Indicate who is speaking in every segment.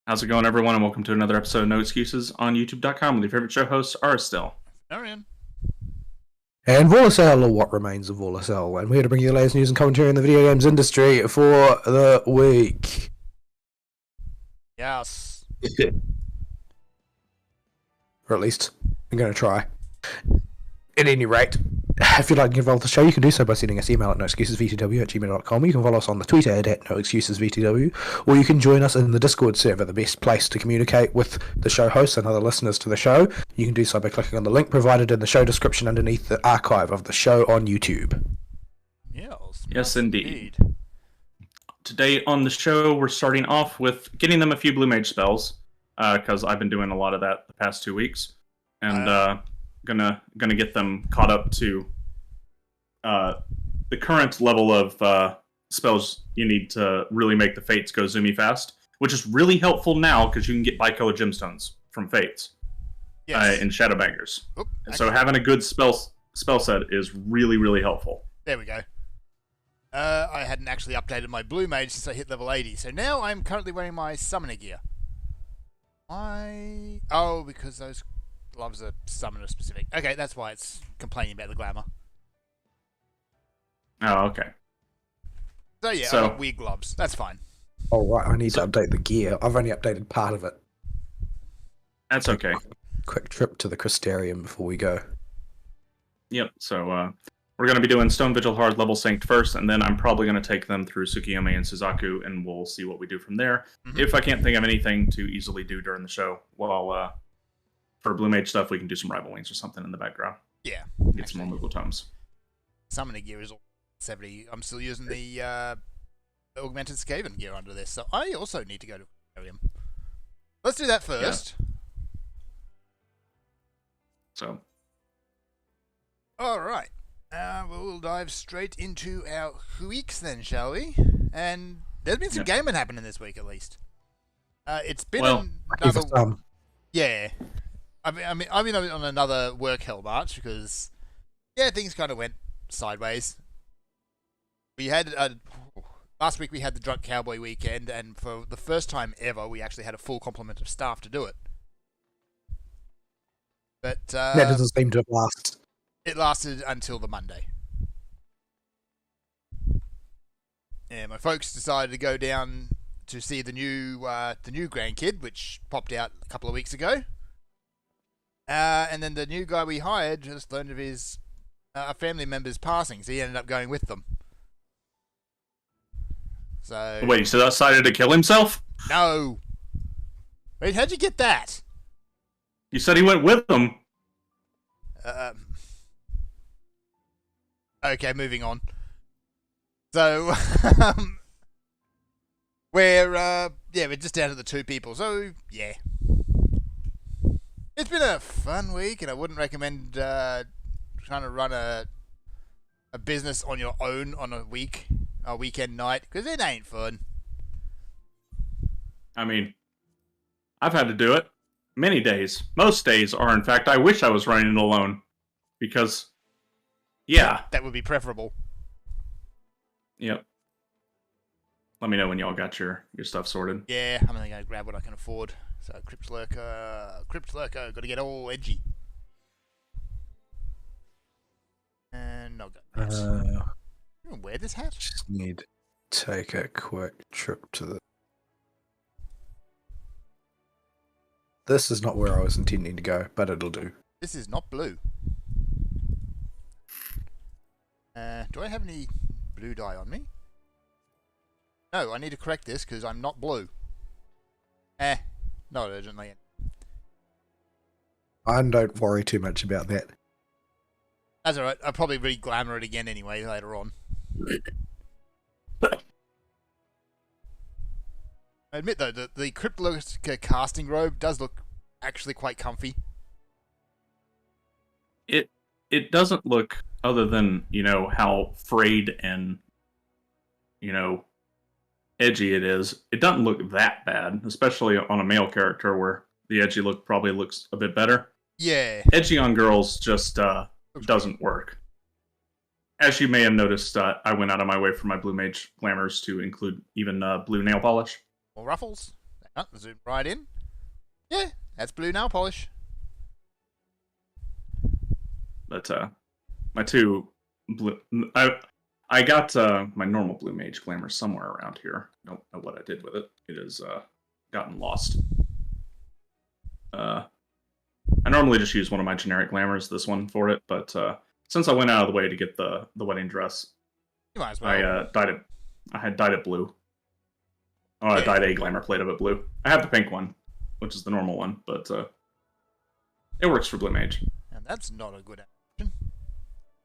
Speaker 1: How's it going, everyone, and welcome to another episode of No Excuses on YouTube.com with your favorite show hosts, Ari still.
Speaker 2: Arian.
Speaker 3: And Volasel, or what remains of Volasel, and we're here to bring you the latest news and commentary in the video games industry for the week.
Speaker 2: Yes.
Speaker 3: Or at least, I'm going to try. At any rate, if you'd like to get involved with the show, you can do so by sending us email at noexcusesvtw@gmail.com. You can follow us on the Twitter at noexcusesvtw, or you can join us in the Discord server, the best place to communicate with the show hosts and other listeners to the show. You can do so by clicking on the link provided in the show description underneath the archive of the show on YouTube.
Speaker 1: Yes, indeed. Today on the show, we're starting off with getting them a few Blue Mage spells, because I've been doing a lot of that the past 2 weeks, and gonna get them caught up to the current level of spells you need to really make the Fates go zoomy fast, which is really helpful now because you can get bicolor gemstones from Fates in Shadowbangers. So having a good spell set is really helpful.
Speaker 2: There we go. I hadn't actually updated my Blue Mage since I hit level 80, so now I'm currently wearing my Summoner gear. Because those gloves are Summoner specific. Okay, that's why it's complaining about the glamour.
Speaker 1: Oh, okay.
Speaker 2: So yeah, I've got weird gloves. That's fine.
Speaker 3: Oh, right, I need to update the gear. I've only updated part of it.
Speaker 1: That's okay.
Speaker 3: Quick trip to the Crystarium before we go.
Speaker 1: Yep, so we're going to be doing Stone Vigil Hard level synced first, and then I'm probably going to take them through Tsukiyomi and Suzaku, and we'll see what we do from there. Mm-hmm. If I can't think of anything to easily do during the show, well, for Blue Mage stuff, we can do some Rival Wings or something in the background.
Speaker 2: Yeah.
Speaker 1: Get some more Moogle Tomes.
Speaker 2: Summoner gear is all 70. I'm still using the Augmented Skaven gear under this, so I also need to go to Aquarium. Let's do that first.
Speaker 1: Yeah. So.
Speaker 2: Alright. We'll dive straight into our weeks then, shall we? And there's been some gaming happening this week, at least. It's been another... Yeah. I've been on another work hell march because, things kind of went sideways. We had last week we had the Drunk Cowboy weekend, and for the first time ever, we actually had a full complement of staff to do it. But
Speaker 3: that doesn't seem to have lasted.
Speaker 2: It lasted until the Monday. Yeah, my folks decided to go down to see the new grandkid, which popped out a couple of weeks ago. And then the new guy we hired just learned of his a family member's passing, so he ended up going with them. So
Speaker 1: wait, so decided to kill himself?
Speaker 2: No. Wait, how'd you get that?
Speaker 1: You said he went with them.
Speaker 2: Okay, moving on. So we're just down to the two people. So yeah, it's been a fun week, and I wouldn't recommend trying to run a business on your own on a weekend night, because it ain't fun.
Speaker 1: I mean, I've had to do it many days. Most days are, in fact, I wish I was running it alone, because that
Speaker 2: would be preferable.
Speaker 1: Yep. Let me know when y'all got your stuff sorted.
Speaker 2: Yeah, I'm gonna go grab what I can afford. So Crypt Lurker, gotta get all edgy. And I'll go. Wear this hat?
Speaker 3: Just need to take a quick trip to the... This is not where I was intending to go, but it'll do.
Speaker 2: This is not blue. Do I have any blue dye on me? No, I need to correct this because I'm not blue. Not urgently.
Speaker 3: And don't worry too much about that.
Speaker 2: That's alright. I'll probably re-glamour it again anyway later on. I admit though, the Crypt Lurker casting robe does look actually quite comfy.
Speaker 1: It doesn't look, other than, how frayed and, edgy it is, it doesn't look that bad, especially on a male character where the edgy look probably looks a bit better.
Speaker 2: Yeah.
Speaker 1: Edgy on girls just doesn't work. As you may have noticed, I went out of my way for my Blue Mage glamours to include even blue nail polish.
Speaker 2: More ruffles. Oh, zoom right in. Yeah, that's blue nail polish.
Speaker 1: But my two blue, I got my normal blue mage glamour somewhere around here. Don't know what I did with it. It has gotten lost. I normally just use one of my generic glamours, this one, for it, but since I went out of the way to get the wedding dress,
Speaker 2: you might as well.
Speaker 1: I had dyed it blue. Oh, I dyed a glamour plate of it blue. I have the pink one, which is the normal one, but it works for blue mage.
Speaker 2: And that's not a good action.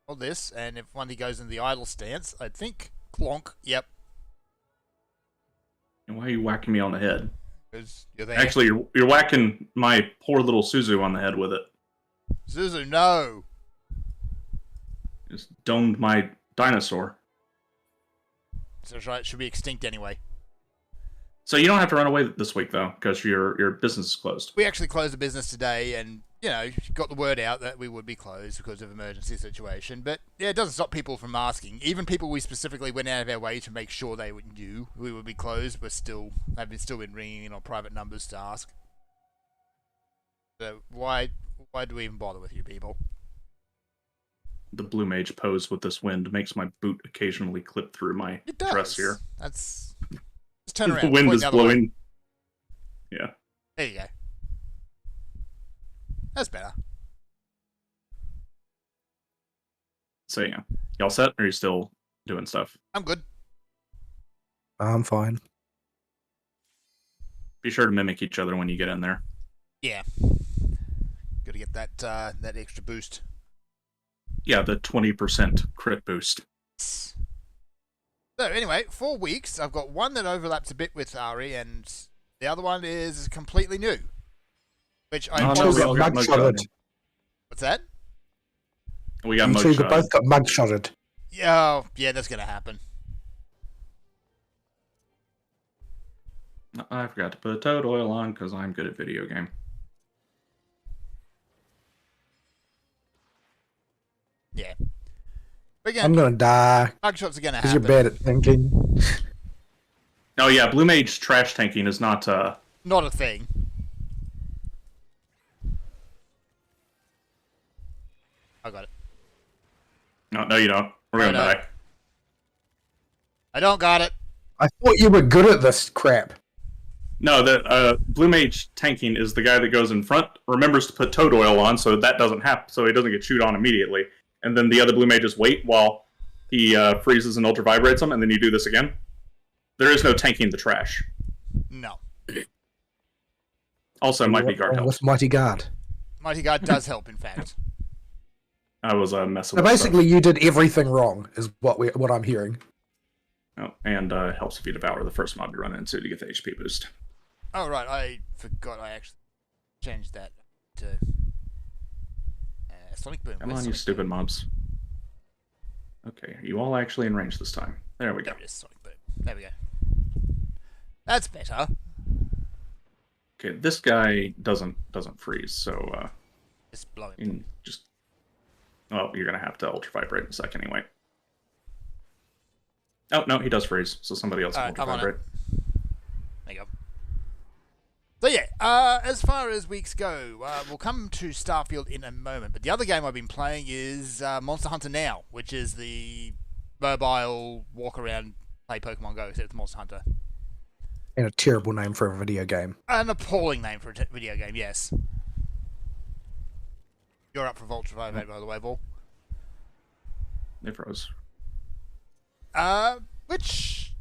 Speaker 2: Hold this, and if one goes in the idle stance, I think clonk. Yep.
Speaker 1: And why are you whacking me on the head?
Speaker 2: Because you're there.
Speaker 1: Actually, you're whacking my poor little Suzu on the head with it.
Speaker 2: Suzu, no.
Speaker 1: Just domed my dinosaur.
Speaker 2: So it should be extinct anyway.
Speaker 1: So you don't have to run away this week, though, because your business is closed.
Speaker 2: We actually closed the business today, and, got the word out that we would be closed because of emergency situation. But, yeah, it doesn't stop people from asking. Even people we specifically went out of our way to make sure they knew we would be closed, but they've still been ringing in on private numbers to ask. So why do we even bother with you people?
Speaker 1: The blue mage pose with this wind makes my boot occasionally clip through my dress here.
Speaker 2: That's... Just turn around.
Speaker 1: The wind is blowing. Yeah.
Speaker 2: There you go. That's better.
Speaker 1: So yeah, y'all set? Or are you still doing stuff?
Speaker 2: I'm good.
Speaker 3: I'm fine.
Speaker 1: Be sure to mimic each other when you get in there.
Speaker 2: Yeah. Got to get that extra boost.
Speaker 1: Yeah, the 20% crit boost.
Speaker 2: So anyway, 4 weeks. I've got one that overlaps a bit with Ari, and the other one is completely new. Which I
Speaker 3: got mugshotted.
Speaker 2: What's that?
Speaker 1: We got
Speaker 3: you two both got mugshotted.
Speaker 2: Yeah, that's gonna happen.
Speaker 1: I forgot to put toad oil on because I'm good at video game.
Speaker 2: Yeah. But again,
Speaker 3: I'm gonna die.
Speaker 2: Mugshots are gonna happen.
Speaker 3: Because you're bad at thinking.
Speaker 1: Oh yeah, blue mage trash tanking is not
Speaker 2: not a thing. I got it.
Speaker 1: No, you don't. We're gonna die.
Speaker 2: I don't got it.
Speaker 3: I thought you were good at this crap.
Speaker 1: No, the blue mage tanking is the guy that goes in front, remembers to put toad oil on, so that doesn't happen, so he doesn't get chewed on immediately. And then the other blue mages wait while he freezes and ultra vibrates them, and then you do this again. There is no tanking the trash.
Speaker 2: No.
Speaker 1: Also, Mighty Guard helps.
Speaker 3: With Mighty Guard.
Speaker 2: Mighty Guard does help, in fact.
Speaker 1: I was messing
Speaker 3: so
Speaker 1: with
Speaker 3: basically,
Speaker 1: stuff.
Speaker 3: you did everything wrong, is what I'm hearing.
Speaker 1: Oh, and helps if you devour the first mob you run into to get the HP boost.
Speaker 2: Oh, right. I forgot I actually changed that to Sonic Boom.
Speaker 1: Come on, you stupid mobs. Okay, are you all actually in range this time? There we go.
Speaker 2: There it is, Sonic Boom. There we go. That's better.
Speaker 1: Okay, this guy doesn't freeze, so
Speaker 2: Just blow him.
Speaker 1: Well, you're gonna have to ultra vibrate in a second anyway. Oh no, he does freeze, so somebody else can ultra vibrate.
Speaker 2: There you go. So yeah, as far as weeks go, we'll come to Starfield in a moment. But the other game I've been playing is Monster Hunter Now, which is the mobile walk around, play Pokemon Go, except it's Monster Hunter.
Speaker 3: And a terrible name for a video game.
Speaker 2: An appalling name for a video game, yes. You're up for Vulture Vibrate, by the way, Vaul.
Speaker 1: They froze.
Speaker 2: Which,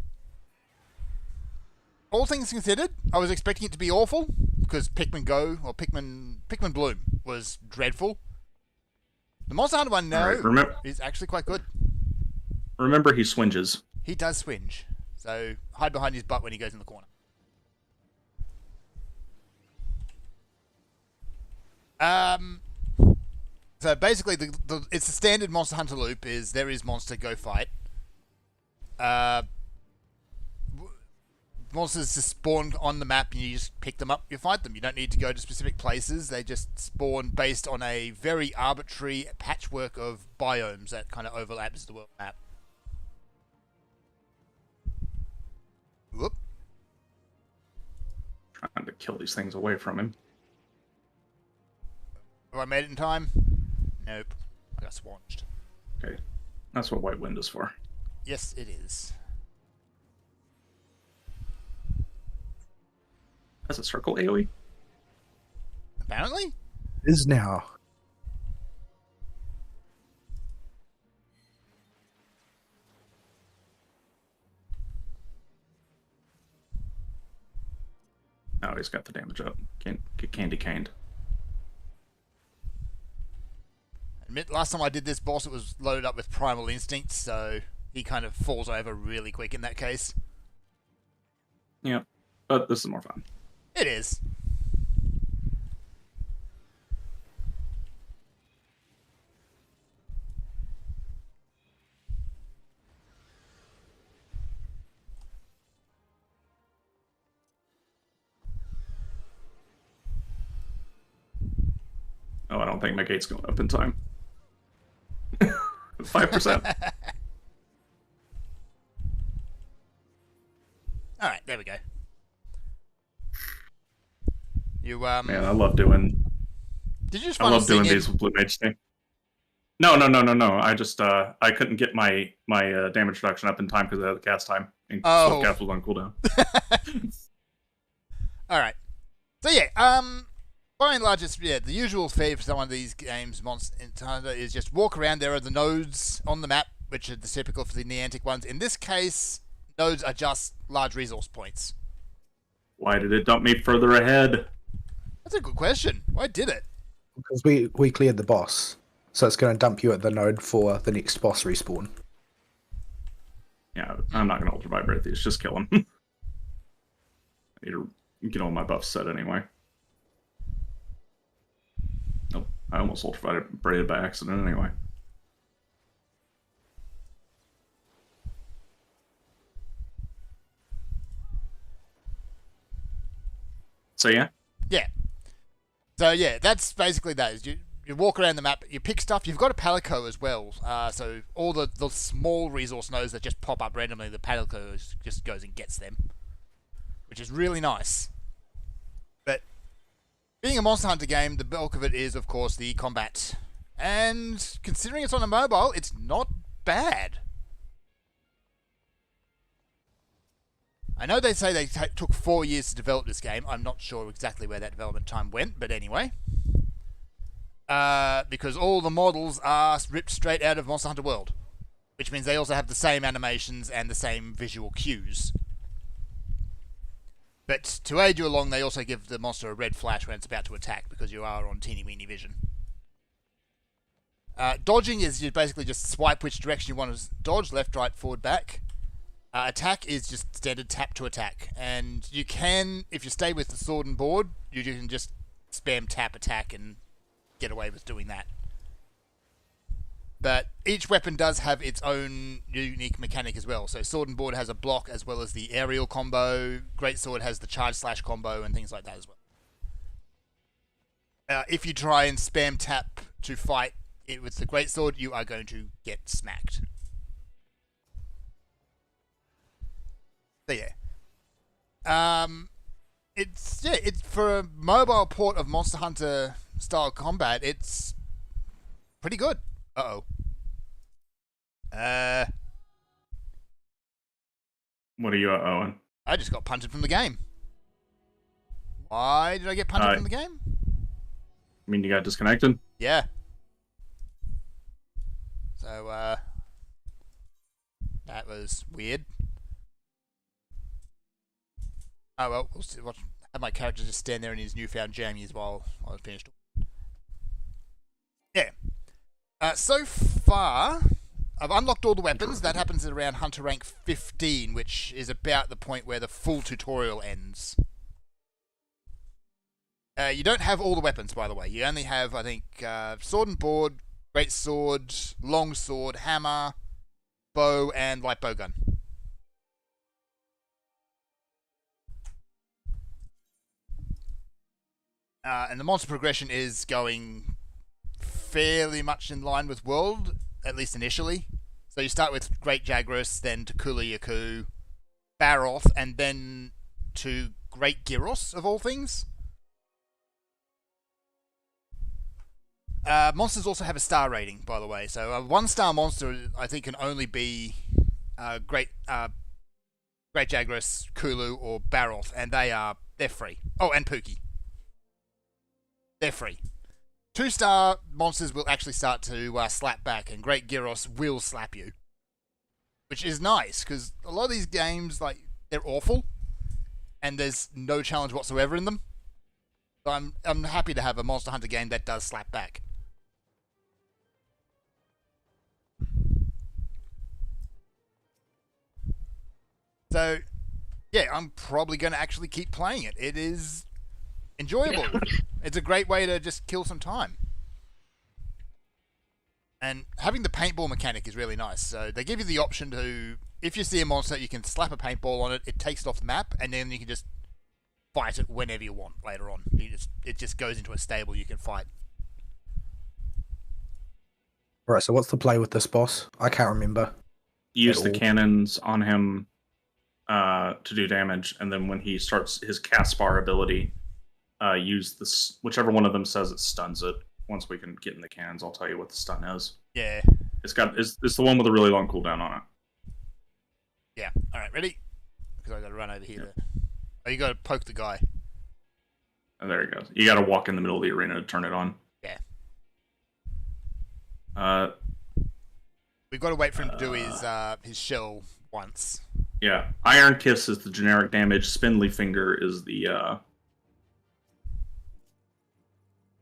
Speaker 2: all things considered, I was expecting it to be awful because Pikmin Go or Pikmin Bloom was dreadful. The Monster Hunter one now is actually quite good.
Speaker 1: Remember, he swinges.
Speaker 2: He does swinge, so hide behind his butt when he goes in the corner. So basically, it's the standard Monster Hunter loop: is there is monster, go fight. Monsters just spawn on the map, and you just pick them up, you fight them. You don't need to go to specific places; they just spawn based on a very arbitrary patchwork of biomes that kind of overlaps the world map. Whoop.
Speaker 1: trying to kill these things away from him.
Speaker 2: Have I made it in time? Nope. I got swanched.
Speaker 1: Okay. That's what White Wind is for.
Speaker 2: Yes, it is.
Speaker 1: That's a circle AoE?
Speaker 2: Apparently?
Speaker 3: It is now.
Speaker 1: Oh, he's got the damage up. Can't get candy caned.
Speaker 2: Admit, last time I did this boss, it was loaded up with Primal Instinct, so he kind of falls over really quick in that case.
Speaker 1: Yeah, but this is more fun.
Speaker 2: It is.
Speaker 1: Oh, I don't think my gate's going up in time. 5%.
Speaker 2: Alright, there we go. You,
Speaker 1: Man, I love doing...
Speaker 2: Did you just
Speaker 1: I love doing these with Blue Mage thing. No. I just, I couldn't get my damage reduction up in time because I had the cast time. And cast was on cooldown.
Speaker 2: Alright. So yeah, by and large, it's, the usual fare for some of these games, Monster Hunter, is just walk around. There are the nodes on the map, which are the typical for the Niantic ones. In this case, nodes are just large resource points.
Speaker 1: Why did it dump me further ahead?
Speaker 2: That's a good question. Why did it?
Speaker 3: Because we cleared the boss, so it's going to dump you at the node for the next boss respawn.
Speaker 1: Yeah, I'm not going to Ultra Vibrate these. Just kill them. I need to get all my buffs set anyway. Nope, I almost Ultra Vibrated by accident anyway. So yeah?
Speaker 2: Yeah. So yeah, that's basically that. Is you walk around the map, you pick stuff. You've got a Palico as well. So all the small resource nodes that just pop up randomly, the Palico just goes and gets them, which is really nice. But being a Monster Hunter game, the bulk of it is, of course, the combat. And considering it's on a mobile, it's not bad. I know they say they took 4 years to develop this game. I'm not sure exactly where that development time went, but anyway. Because all the models are ripped straight out of Monster Hunter World. Which means they also have the same animations and the same visual cues. But to aid you along, they also give the monster a red flash when it's about to attack, because you are on teeny-weeny vision. Dodging is basically just swipe which direction you want to dodge, left, right, forward, back. Attack is just standard tap to attack. And you can, if you stay with the sword and board, you can just spam tap attack and get away with doing that. But each weapon does have its own unique mechanic as well. So sword and board has a block as well as the aerial combo. Greatsword has the charge slash combo and things like that as well. If you try and spam tap to fight it with the greatsword, you are going to get smacked. So yeah, it's for a mobile port of Monster Hunter style combat. It's pretty good. What
Speaker 1: are you uh-ohing?
Speaker 2: I just got punted from the game. Why did I get punted from the game?
Speaker 1: I mean, you got disconnected?
Speaker 2: Yeah. So, that was weird. Oh well, we'll see. Have my character just stand there in his newfound jammies while I was finished. Yeah. So far, I've unlocked all the weapons. That happens at around Hunter rank 15, which is about the point where the full tutorial ends. You don't have all the weapons, by the way. You only have, I think, sword and board, great sword, long sword, hammer, bow, and light bow gun. And the monster progression is going fairly much in line with World, at least initially. So you start with Great Jagras, then Takula Yaku, Baroth, and then to Great Gyros, of all things. Monsters also have a star rating, by the way. So a 1-star monster, I think, can only be Great Jagras, Kulu, or Baroth, and they're free. Oh, and Pookie. They're free. 2-star monsters will actually start to slap back, and Great Gyros will slap you. Which is nice, because a lot of these games, like, they're awful, and there's no challenge whatsoever in them. So I'm happy to have a Monster Hunter game that does slap back. So, yeah, I'm probably going to actually keep playing it. It is enjoyable. It's a great way to just kill some time. And having the paintball mechanic is really nice. So they give you the option to, if you see a monster, you can slap a paintball on it, it takes it off the map, and then you can just fight it whenever you want later on. It just goes into a stable you can fight.
Speaker 3: Right, so what's the play with this boss? I can't remember.
Speaker 1: Use the cannons on him to do damage, and then when he starts his cast bar ability, use this whichever one of them says it stuns it. Once we can get in the cannons, I'll tell you what the stun is.
Speaker 2: Yeah.
Speaker 1: It's the one with a really long cooldown on it.
Speaker 2: Yeah. Alright, ready? Because I gotta run over here. Yeah. Oh, you gotta poke the guy.
Speaker 1: And there he goes. You gotta walk in the middle of the arena to turn it on.
Speaker 2: Yeah. We've got to wait for him to do his shell once.
Speaker 1: Yeah. Iron Kiss is the generic damage. Spindly Finger is the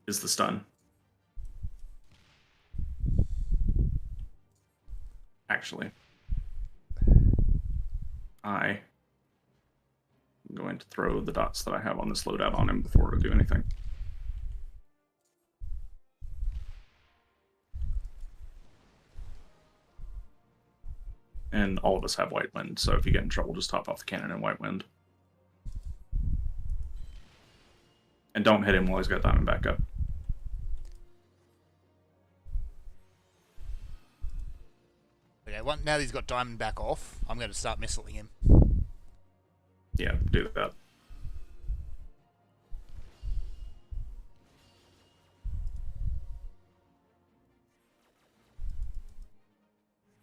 Speaker 1: stun. Actually, I'm going to throw the dots that I have on this loadout on him before I do anything. And all of us have White Wind, so if you get in trouble, just top off the cannon in White Wind. And don't hit him while he's got Diamond back up.
Speaker 2: Okay, now that he's got Diamond back off, I'm going to start missiling him.
Speaker 1: Yeah, do that.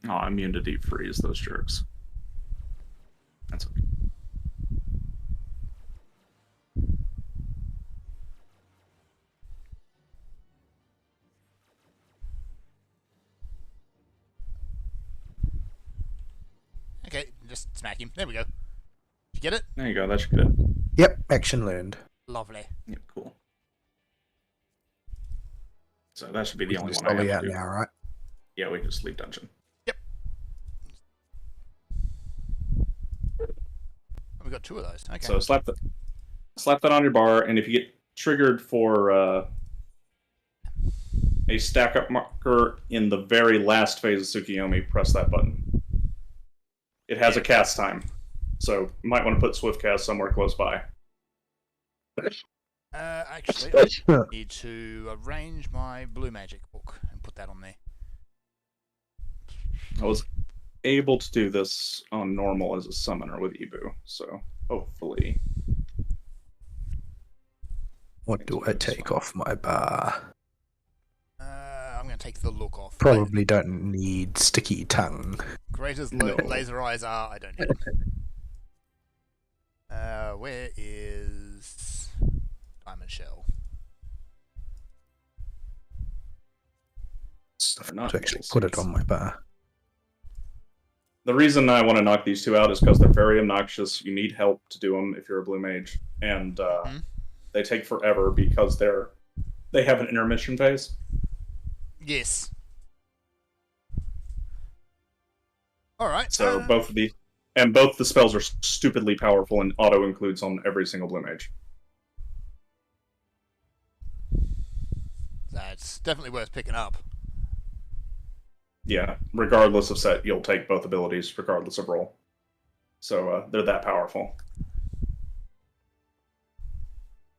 Speaker 1: Oh, I'm immune to deep freeze, those jerks. That's okay.
Speaker 2: Okay, just smack him. There we go. Did you get it?
Speaker 1: There you go, that should get it.
Speaker 3: Yep, action learned.
Speaker 2: Lovely.
Speaker 1: Yep, cool. So that should be the only
Speaker 3: just
Speaker 1: one I have
Speaker 3: out
Speaker 1: to do.
Speaker 3: now, right?
Speaker 1: Yeah, we can just leave dungeon.
Speaker 2: Yep. Oh, we got 2 of those. Okay.
Speaker 1: So slap that on your bar, and if you get triggered for a stack up marker in the very last phase of Tsukiyomi, press that button. It has a cast time, so you might want to put Swift Cast somewhere close by.
Speaker 2: Actually, I need to arrange my Blue Magic book and put that on there.
Speaker 1: I was able to do this on normal as a summoner with Ibu, so hopefully.
Speaker 3: What do I take off my bar?
Speaker 2: I'm going to take the look off.
Speaker 3: Probably don't need sticky tongue.
Speaker 2: Great as laser eyes are, I don't need them. Where is Diamond Shell?
Speaker 3: Stuff to actually put it on my bar.
Speaker 1: The reason I want to knock these 2 out is because they're very obnoxious. You need help to do them if you're a blue mage, and they take forever because they have an intermission phase.
Speaker 2: Yes. All right.
Speaker 1: So both the spells are stupidly powerful and auto includes on every single blue mage.
Speaker 2: That's definitely worth picking up.
Speaker 1: Yeah, regardless of set, you'll take both abilities, regardless of roll. So they're that powerful.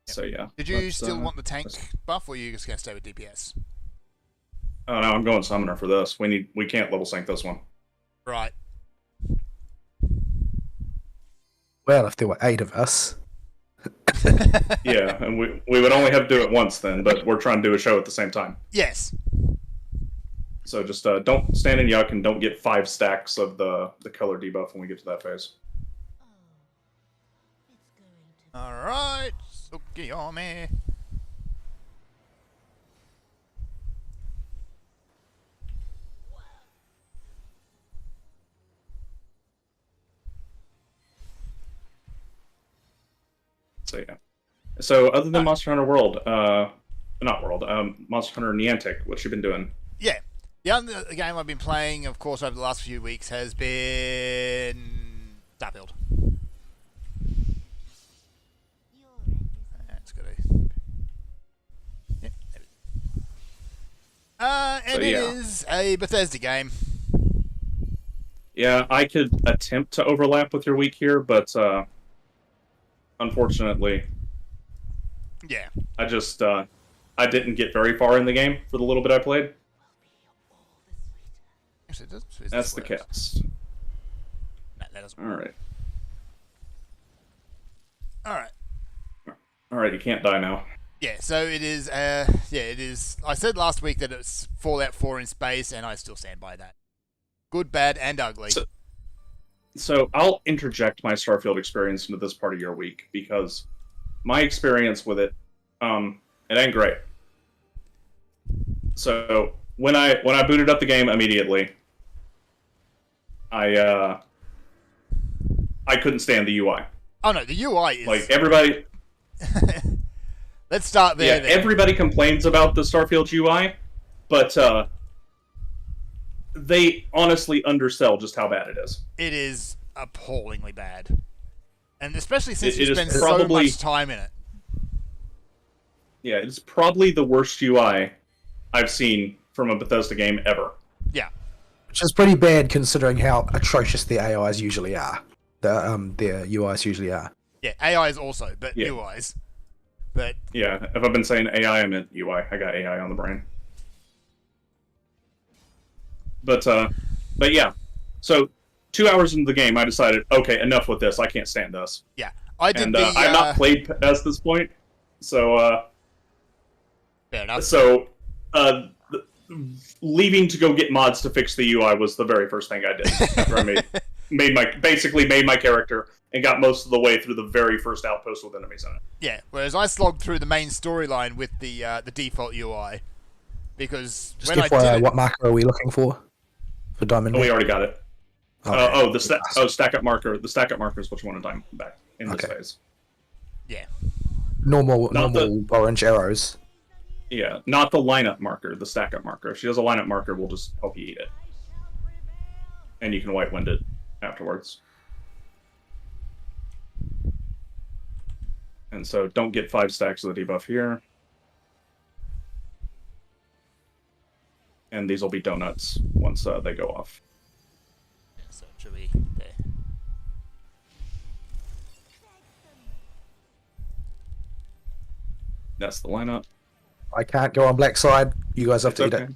Speaker 1: Yep. So yeah.
Speaker 2: Did you still want the tank buff, or are you just gonna stay with DPS?
Speaker 1: Oh no, I'm going summoner for this. We can't level sync this one.
Speaker 2: Right.
Speaker 3: Well, if there were 8 of us,
Speaker 1: Yeah, and we would only have to do it once then, but we're trying to do a show at the same time.
Speaker 2: Yes.
Speaker 1: So just don't stand in yuck and don't get 5 stacks of the color debuff when we get to that phase.
Speaker 2: Alright, Tsukiyome.
Speaker 1: So yeah. So other than Monster Hunter World, Monster Hunter Niantic, what you been doing?
Speaker 2: Yeah. The other game I've been playing, of course, over the last few weeks has been Starfield. That's good. And it is a Bethesda game.
Speaker 1: Yeah, I could attempt to overlap with your week here, but unfortunately,
Speaker 2: yeah,
Speaker 1: I didn't get very far in the game for the little bit I played.
Speaker 2: Actually,
Speaker 1: that's the cast.
Speaker 2: No, that doesn't
Speaker 1: work.
Speaker 2: Alright.
Speaker 1: Alright, you can't die now.
Speaker 2: Yeah, so it is, it is. I said last week that it's Fallout 4 in space, and I still stand by that. Good, bad, and ugly.
Speaker 1: So I'll interject my Starfield experience into this part of your week, because my experience with it, it ain't great. So when I booted up the game immediately, I couldn't stand the UI.
Speaker 2: Oh no, the UI is
Speaker 1: like everybody.
Speaker 2: Let's start there.
Speaker 1: Yeah, then. Everybody complains about the Starfield UI, but they honestly undersell just how bad it is.
Speaker 2: It is appallingly bad, and especially since you spend
Speaker 1: probably,
Speaker 2: so much time in it.
Speaker 1: Yeah, it's probably the worst UI I've seen from a Bethesda game ever.
Speaker 2: Yeah,
Speaker 3: which is pretty bad considering how atrocious the AIs usually are. Their UIs usually are.
Speaker 2: Yeah, AIs also, but UIs. But
Speaker 1: yeah, if I've been saying AI, I meant UI. I got AI on the brain. But yeah. So 2 hours into the game, I decided, okay, enough with this. I can't stand this.
Speaker 2: Yeah, I did.
Speaker 1: And I've not played past this point, so
Speaker 2: fair enough.
Speaker 1: So leaving to go get mods to fix the UI was the very first thing I did after I made my character and got most of the way through the very first outpost with enemies in it.
Speaker 2: Yeah, whereas I slogged through the main storyline with the default UI, because
Speaker 3: just when FYI, I did it, what marker are we looking for diamond?
Speaker 1: Oh, we already got it. Stack up marker. The stack up marker is what you want to diamond back in this phase.
Speaker 2: Yeah.
Speaker 3: Normal orange arrows.
Speaker 1: Yeah, not the lineup marker, the stack up marker. If she does a lineup marker, we'll just help you eat it. And you can white wind it afterwards. And so don't get 5 stacks of the debuff here. And these will be donuts once they go off.
Speaker 2: Yeah, so it should be there.
Speaker 1: That's the lineup.
Speaker 3: I can't go on black side. You guys have to eat it.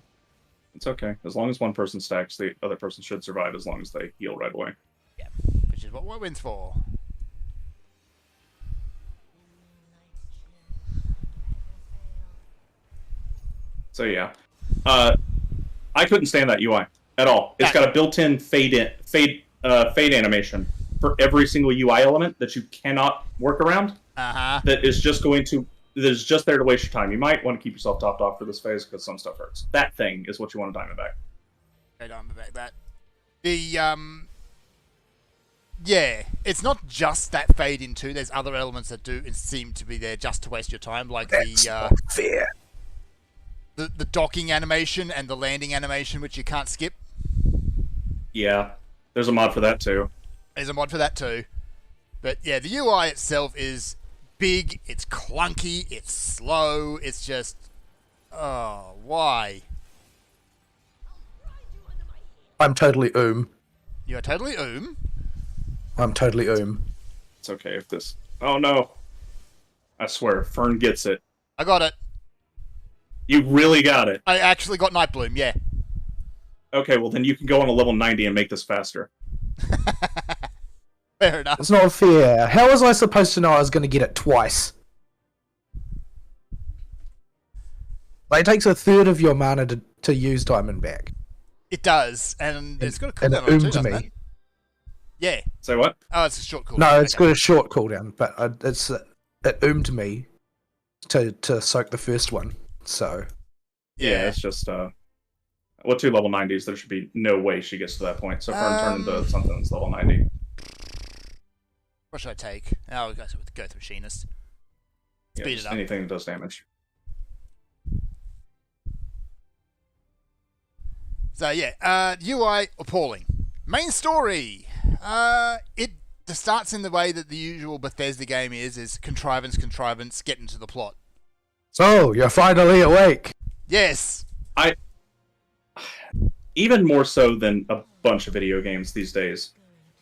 Speaker 1: It's okay. As long as one person stacks, the other person should survive as long as they heal right away.
Speaker 2: Yeah, which is what white wind's for.
Speaker 1: So yeah, I couldn't stand that UI at all. It's got a built-in fade animation for every single UI element that you cannot work around. That is just there to waste your time. You might want to keep yourself topped off for this phase because some stuff hurts. That thing is what you want to Diamondback.
Speaker 2: Okay, Diamondback that. Yeah, it's not just that fade in too. There's other elements that do seem to be there just to waste your time, like
Speaker 3: that's not fair.
Speaker 2: The docking animation and the landing animation, which you can't skip.
Speaker 1: Yeah, there's a mod for that too.
Speaker 2: There's a mod for that too. But yeah, the UI itself is big, it's clunky, it's slow, it's just... Oh, why?
Speaker 3: I'm totally
Speaker 2: You are totally
Speaker 3: I'm totally
Speaker 1: It's okay if this... Oh no. I swear, Fern gets it.
Speaker 2: I got it.
Speaker 1: You really got it.
Speaker 2: I actually got Night Bloom, yeah.
Speaker 1: Okay, well then you can go on a level 90 and make this faster.
Speaker 2: Fair enough.
Speaker 3: It's not fair. How was I supposed to know I was going to get it twice? Like, it takes a third of your mana to use Diamond back.
Speaker 2: It does, and it's got a cooldown
Speaker 3: and it
Speaker 2: on it too,
Speaker 3: oomed
Speaker 2: doesn't
Speaker 3: me.
Speaker 2: it? Yeah.
Speaker 1: Say what?
Speaker 2: Oh, it's a short cooldown.
Speaker 3: No, it's got a short cooldown, but it oomed me to soak the first one. So
Speaker 1: yeah, it's just 2 level 90s. There should be no way she gets to that point. So Fern turned into something that's level 90.
Speaker 2: What should I take? I'll go through Sheenist. Speed it up.
Speaker 1: Anything that does damage.
Speaker 2: So yeah, UI appalling. Main story. It starts in the way that the usual Bethesda game is contrivance, get into the plot.
Speaker 3: So you're finally awake.
Speaker 2: Yes.
Speaker 1: Even more so than a bunch of video games these days,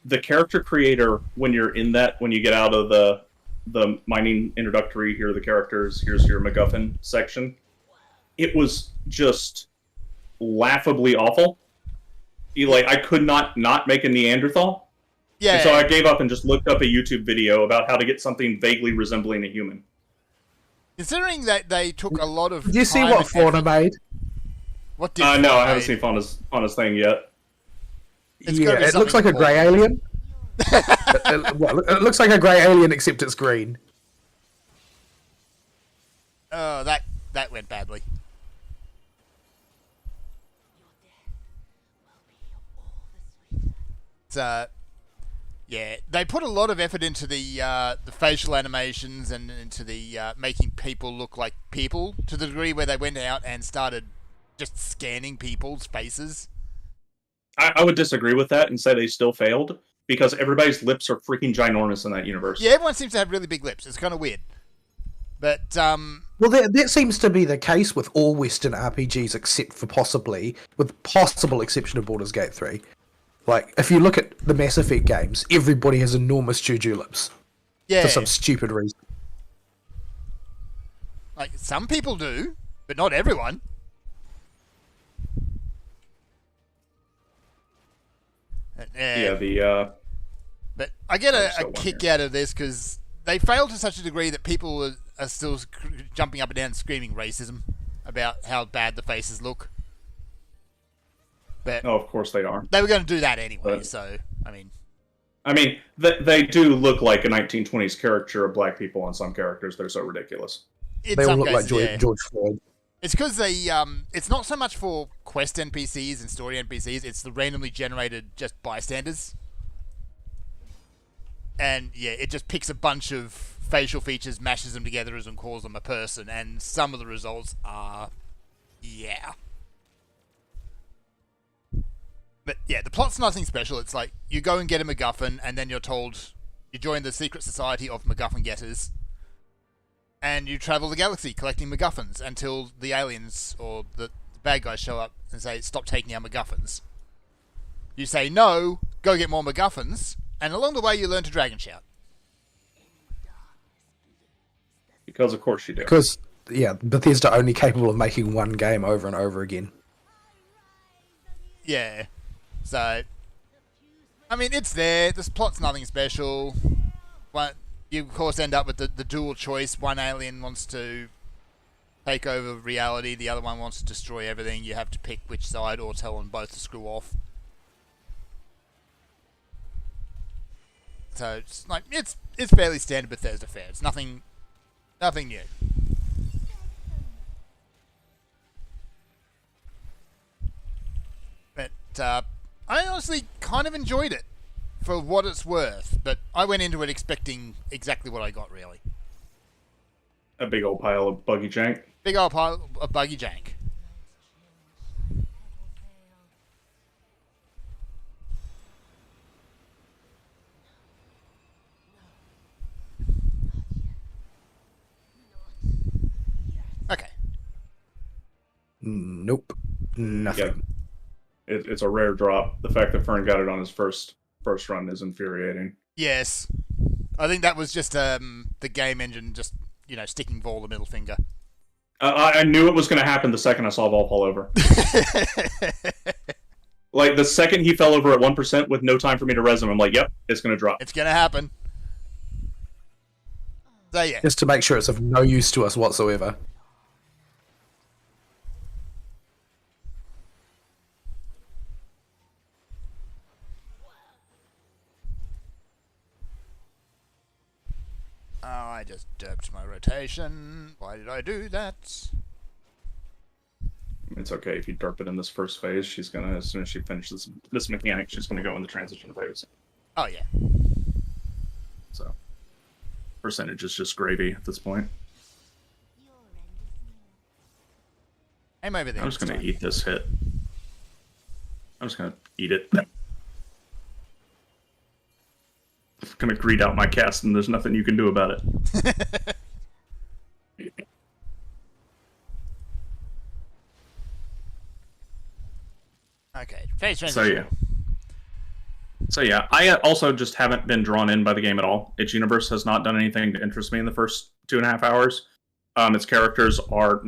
Speaker 1: the character creator, when you get out of the mining introductory, here are the characters, here's your MacGuffin section, it was just laughably awful. I could not make a Neanderthal.
Speaker 2: Yeah.
Speaker 1: And so I gave up and just looked up a YouTube video about how to get something vaguely resembling a human.
Speaker 2: Considering that they took a lot of
Speaker 3: Did you see what Fauna made?
Speaker 2: What did
Speaker 1: no, I haven't seen Fauna's thing yet.
Speaker 3: It looks like a grey alien. It looks like a grey alien, except it's green.
Speaker 2: Oh, that went badly. So, yeah, they put a lot of effort into the facial animations and into the making people look like people, to the degree where they went out and started just scanning people's faces.
Speaker 1: I would disagree with that and say they still failed, because everybody's lips are freaking ginormous in that universe.
Speaker 2: Yeah, everyone seems to have really big lips. It's kind of weird. But,
Speaker 3: well, that seems to be the case with all Western RPGs, except for with possible exception of Baldur's Gate 3. Like, if you look at the Mass Effect games, everybody has enormous juju lips.
Speaker 2: Yeah.
Speaker 3: For some stupid reason.
Speaker 2: Like, some people do, but not everyone. But I get a kick out of this because they failed to such a degree that people are still jumping up and down screaming racism about how bad the faces look. But
Speaker 1: of course they are.
Speaker 2: They were going to do that anyway, so, I mean,
Speaker 1: they do look like a 1920s caricature of black people on some characters. They're so ridiculous.
Speaker 3: They all look like George Floyd.
Speaker 2: It's because it's not so much for quest NPCs and story NPCs, it's the randomly generated just bystanders. And, yeah, it just picks a bunch of facial features, mashes them together and calls them a person, and some of the results are, yeah. But, yeah, the plot's nothing special. It's like, you go and get a MacGuffin, and then you're told you join the secret society of MacGuffin getters, and you travel the galaxy collecting MacGuffins until the aliens or the bad guys show up and say, stop taking our MacGuffins. You say, no, go get more MacGuffins, and along the way you learn to Dragon Shout.
Speaker 1: Because of course you do.
Speaker 3: Because, yeah, Bethesda only capable of making one game over and over again.
Speaker 2: Yeah. So, I mean, it's there. This plot's nothing special. But you, of course, end up with the dual choice. One alien wants to take over reality. The other one wants to destroy everything. You have to pick which side or tell them both to screw off. So, it's like, it's fairly standard Bethesda fare. It's nothing new. But, I honestly kind of enjoyed it for what it's worth, but I went into it expecting exactly what I got, really.
Speaker 1: A big old pile of buggy jank.
Speaker 2: Big old pile of buggy jank. Okay.
Speaker 3: Nope. Nothing.
Speaker 1: Yeah. It's a rare drop. The fact that Fern got it on his first run is infuriating.
Speaker 2: Yes. I think that was just the game engine just, sticking Vaul the middle finger.
Speaker 1: I knew it was going to happen the second I saw Vaul fall over. Like, the second he fell over at 1% with no time for me to res him, I'm like, yep, it's going to drop.
Speaker 2: It's going to happen. So, yeah.
Speaker 3: Just to make sure it's of no use to us whatsoever.
Speaker 2: Oh, I just derped my rotation. Why did I do that?
Speaker 1: It's okay if you derp it in this first phase. She's gonna, as soon as she finishes this mechanic, she's gonna go in the transition phase.
Speaker 2: Oh yeah.
Speaker 1: So, percentage is just gravy at this point.
Speaker 2: Hey, maybe
Speaker 1: I'm just gonna eat this hit. I'm just gonna eat it. I'm gonna greed out my cast, and there's nothing you can do about it.
Speaker 2: Okay, phase transition.
Speaker 1: So yeah, I also just haven't been drawn in by the game at all. Its universe has not done anything to interest me in the first 2.5 hours. Its characters are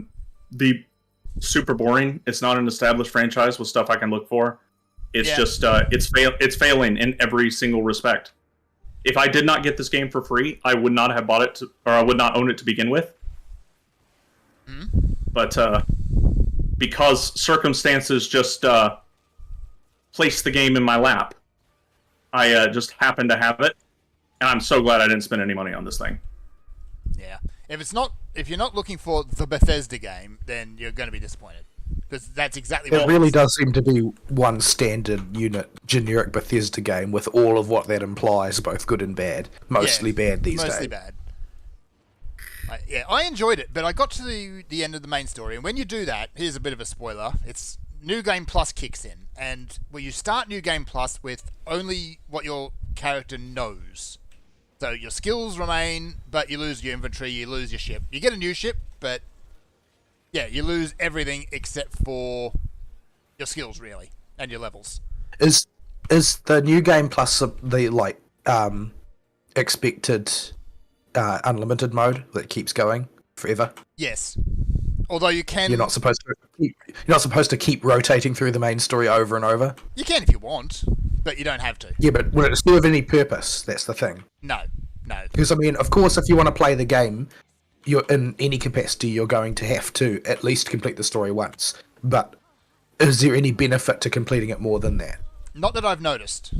Speaker 1: super boring. It's not an established franchise with stuff I can look for. It's just it's failing in every single respect. If I did not get this game for free, I would not have bought it, or I would not own it to begin with. But because circumstances just placed the game in my lap, I just happened to have it, and I'm so glad I didn't spend any money on this thing.
Speaker 2: Yeah, if you're not looking for the Bethesda game, then you're going to be disappointed, because that's exactly what
Speaker 3: it really does seem to be one standard unit generic Bethesda game with all of what that implies, both good and bad. Mostly bad these days.
Speaker 2: Mostly bad. I enjoyed it, but I got to the end of the main story, and when you do that, here's a bit of a spoiler. It's New Game Plus kicks in, and where you start New Game Plus with only what your character knows. So your skills remain, but you lose your inventory, you lose your ship. You get a new ship, but yeah, you lose everything except for your skills, really, and your levels.
Speaker 3: Is the New Game Plus the expected unlimited mode that keeps going forever?
Speaker 2: Yes. Although you can...
Speaker 3: You're not supposed to keep rotating through the main story over and over?
Speaker 2: You can if you want, but you don't have to.
Speaker 3: Yeah, but will it serve any purpose? That's the thing.
Speaker 2: No.
Speaker 3: Because, I mean, of course, if you want to play the game, you're in any capacity, you're going to have to at least complete the story once. But is there any benefit to completing it more than that?
Speaker 2: Not that I've noticed.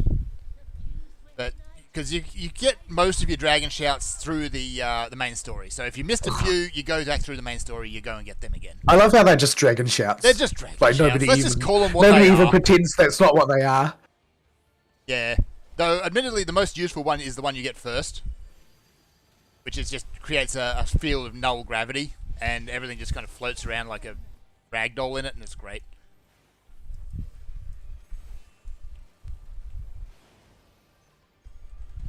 Speaker 2: But... because you get most of your dragon shouts through the main story. So if you missed a few, you go back through the main story, you go and get them again.
Speaker 3: I love how they're just dragon shouts.
Speaker 2: They're just dragon shouts. Let's just call them what
Speaker 3: nobody
Speaker 2: they
Speaker 3: even
Speaker 2: are.
Speaker 3: pretends that's not what they are.
Speaker 2: Yeah. Though, admittedly, the most useful one is the one you get first, which is just creates a field of null gravity, and everything just kind of floats around like a ragdoll in it, and it's great.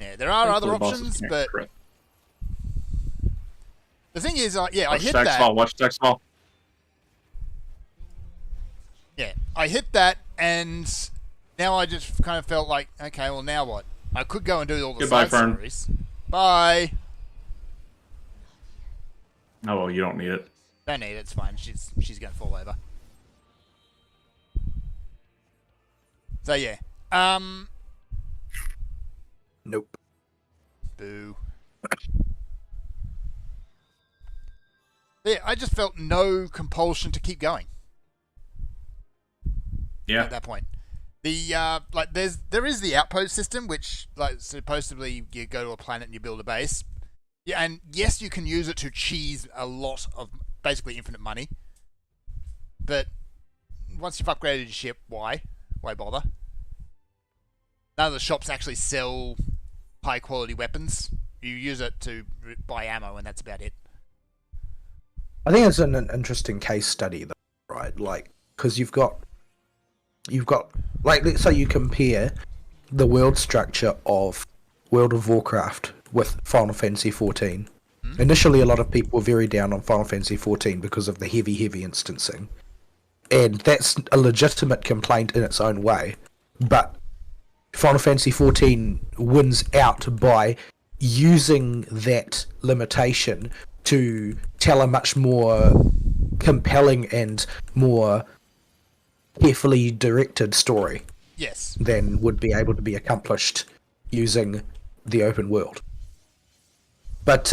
Speaker 2: Yeah, there are other options, but the thing is, I hit that.
Speaker 1: Watch Dex Fall.
Speaker 2: Yeah, I hit that, and now I just kind of felt like, okay, well, now what? I could go and do all the side stories. Bye.
Speaker 1: Oh well, you don't need it.
Speaker 2: Don't need it. It's fine. She's gonna fall over. So yeah.
Speaker 3: Nope.
Speaker 2: Boo. Yeah, I just felt no compulsion to keep going.
Speaker 1: Yeah.
Speaker 2: At that point, the there is the outpost system, which supposedly you go to a planet and you build a base. Yeah, and yes, you can use it to cheese a lot of basically infinite money. But once you've upgraded your ship, why? Why bother? None of the shops actually sell high quality weapons. You use it to buy ammo, and that's about it.
Speaker 3: I think it's an interesting case study, though, right? Like, because you've got, like, let's say you compare the world structure of World of Warcraft with Final Fantasy XIV. Initially, a lot of people were very down on Final Fantasy XIV because of the heavy instancing, and that's a legitimate complaint in its own way. But Final Fantasy XIV wins out by using that limitation to tell a much more compelling and more carefully directed story.
Speaker 2: Yes.
Speaker 3: than would be able to be accomplished using the open world. But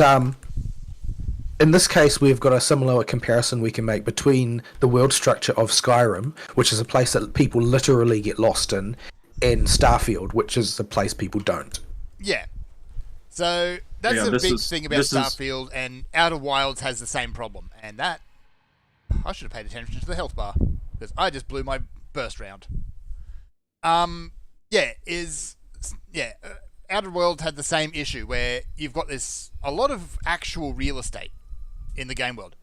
Speaker 3: in this case, we've got a similar comparison we can make between the world structure of Skyrim, which is a place that people literally get lost in, and Starfield, which is a place people don't.
Speaker 2: Yeah. So that's the big thing about Starfield, and Outer Wilds has the same problem. And that, I should have paid attention to the health bar, because I just blew my burst round. Outer World had the same issue where you've got a lot of actual real estate in the game world,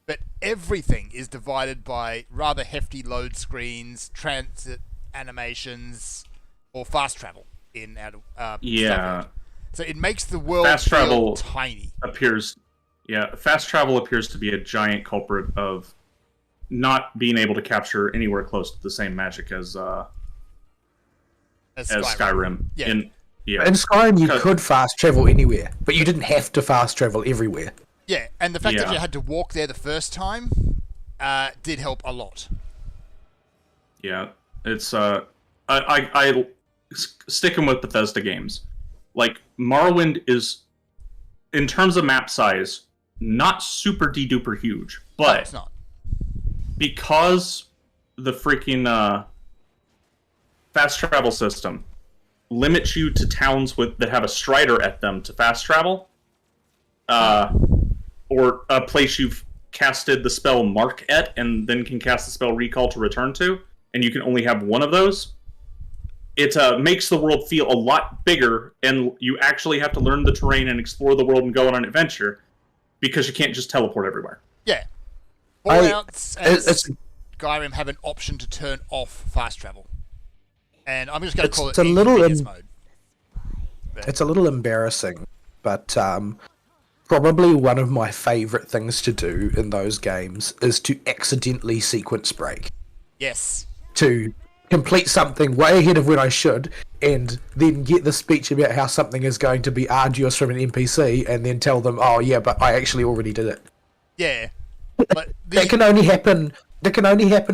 Speaker 2: but everything is divided by rather hefty load screens, transit animations, or fast travel in Starfield. So it makes the world feel tiny.
Speaker 1: Fast travel appears to be a giant culprit of not being able to capture anywhere close to the same magic as Skyrim.
Speaker 3: In Skyrim, you could fast travel anywhere, but you didn't have to fast travel everywhere.
Speaker 2: Yeah, and the fact that you had to walk there the first time did help a lot.
Speaker 1: Yeah, it's I sticking with Bethesda games. Like, Morrowind is, in terms of map size, not super de-duper huge, but
Speaker 2: no, it's not.
Speaker 1: Because the freaking fast travel system limits you to towns that have a strider at them to fast travel, or a place you've casted the spell Mark at and then can cast the spell Recall to return to, and you can only have one of those. It makes the world feel a lot bigger, and you actually have to learn the terrain and explore the world and go on an adventure, because you can't just teleport everywhere.
Speaker 2: Yeah. Fallout and Skyrim have an option to turn off fast travel. And I'm just going to call it convenience mode.
Speaker 3: It's a little embarrassing, but probably one of my favourite things to do in those games is to accidentally sequence break.
Speaker 2: Yes.
Speaker 3: To complete something way ahead of when I should, and then get the speech about how something is going to be arduous from an NPC, and then tell them, oh yeah, but I actually already did it.
Speaker 2: Yeah. But
Speaker 3: that can only happen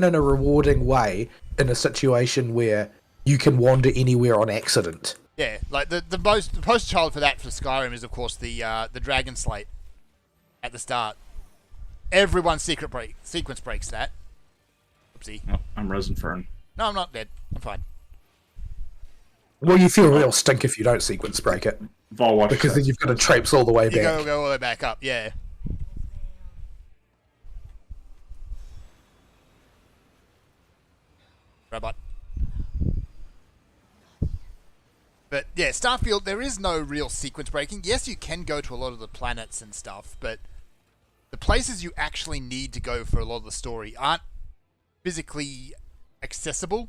Speaker 3: in a rewarding way in a situation where you can wander anywhere on accident.
Speaker 2: Yeah, like the poster child for that for Skyrim is of course the Dragon Slate at the start. Everyone's sequence breaks that. Oopsie.
Speaker 1: Oh, I'm Resin Fern.
Speaker 2: No, I'm not dead. I'm fine.
Speaker 3: Well, you feel real stink if you don't sequence break it.
Speaker 1: Vaul
Speaker 3: because then you've got to traipse all the way back.
Speaker 2: You go all the way back up, yeah. Robot. But yeah, Starfield, there is no real sequence breaking. Yes, you can go to a lot of the planets and stuff, but the places you actually need to go for a lot of the story aren't physically accessible.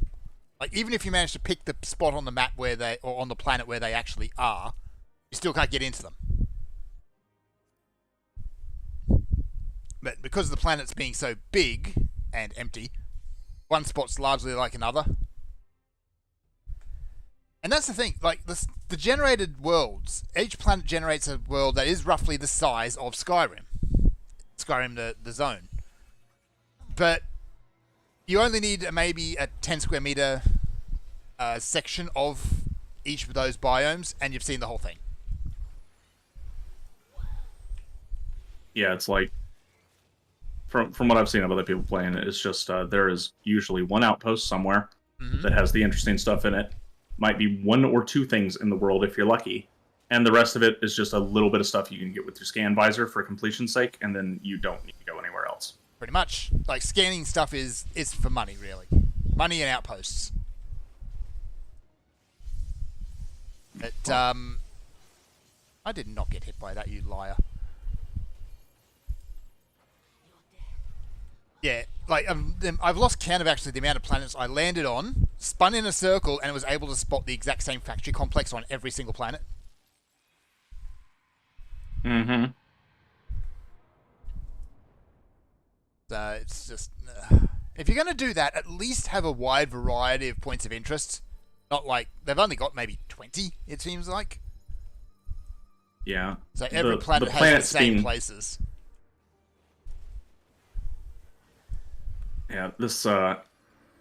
Speaker 2: Like, even if you manage to pick the spot on the map or on the planet where they actually are, you still can't get into them. But because of the planets being so big and empty, one spot's largely like another. And that's the thing, like, the generated worlds, each planet generates a world that is roughly the size of Skyrim. Skyrim, the zone. But you only need maybe a 10 square meter section of each of those biomes, and you've seen the whole thing.
Speaker 1: Yeah, it's like, from what I've seen of other people playing it, it's just there is usually one outpost somewhere that has the interesting stuff in it. Might be one or two things in the world if you're lucky, and the rest of it is just a little bit of stuff you can get with your scan visor for completion's sake, and then you don't need to go anywhere else.
Speaker 2: Pretty much. Like, scanning stuff is for money, really. Money and outposts. But, I did not get hit by that, you liar. Yeah, like, I've lost count of actually the amount of planets I landed on, spun in a circle, and was able to spot the exact same factory complex on every single planet.
Speaker 1: Mm-hmm.
Speaker 2: So it's just... if you're going to do that, at least have a wide variety of points of interest. Not like... They've only got maybe 20, it seems like.
Speaker 1: Yeah.
Speaker 2: So every planet has the same places.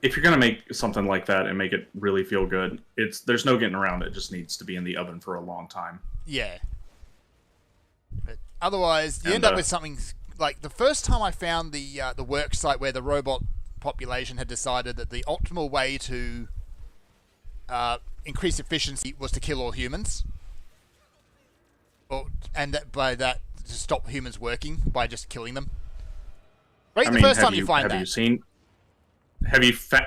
Speaker 1: if you're gonna make something like that and make it really feel good, there's no getting around it. It just needs to be in the oven for a long time.
Speaker 2: Yeah. But otherwise, you end up with something like the first time I found the work site where the robot population had decided that the optimal way to increase efficiency was to kill all humans, and that by that to stop humans working by just killing them. Right, the first time you find that.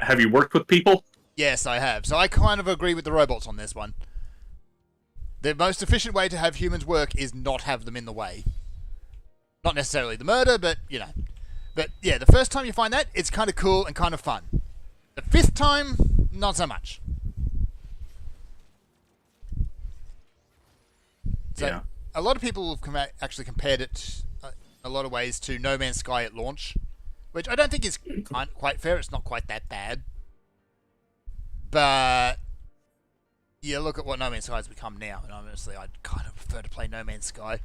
Speaker 1: Have you worked with people?
Speaker 2: Yes, I have. So I kind of agree with the robots on this one. The most efficient way to have humans work is not have them in the way. Not necessarily the murder, but, you know. But, yeah, the first time you find that, it's kind of cool and kind of fun. The fifth time, not so much. So, yeah. A lot of people have actually compared it, a lot of ways, to No Man's Sky at launch, which I don't think is quite fair. It's not quite that bad. But yeah, look at what No Man's Sky has become now, and honestly, I'd kind of prefer to play No Man's Sky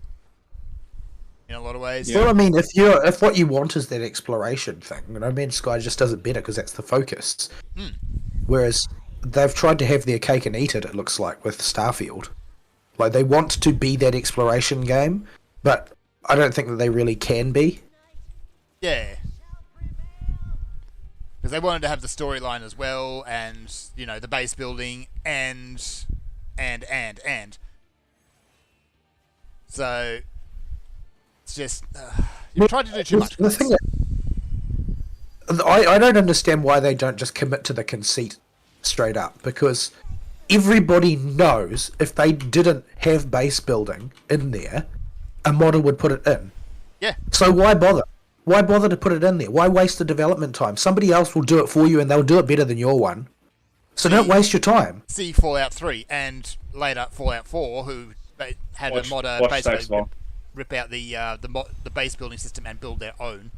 Speaker 2: in a lot of ways.
Speaker 3: Yeah. Well, I mean, if what you want is that exploration thing, No Man's Sky just does it better because that's the focus. Whereas they've tried to have their cake and eat it. It looks like with Starfield, like they want to be that exploration game, but I don't think that they really can be.
Speaker 2: Yeah. Because they wanted to have the storyline as well, and, you know, the base building, and. So, it's just, you tried to do too much.
Speaker 3: The thing I don't understand why they don't just commit to the conceit straight up, because everybody knows if they didn't have base building in there, a modder would put it in.
Speaker 2: Yeah.
Speaker 3: So why bother? Why bother to put it in there? Why waste the development time? Somebody else will do it for you, and they'll do it better than your one. So don't waste your time.
Speaker 2: See Fallout 3 and later Fallout 4, who had a modder basically rip out the base building system and build their own.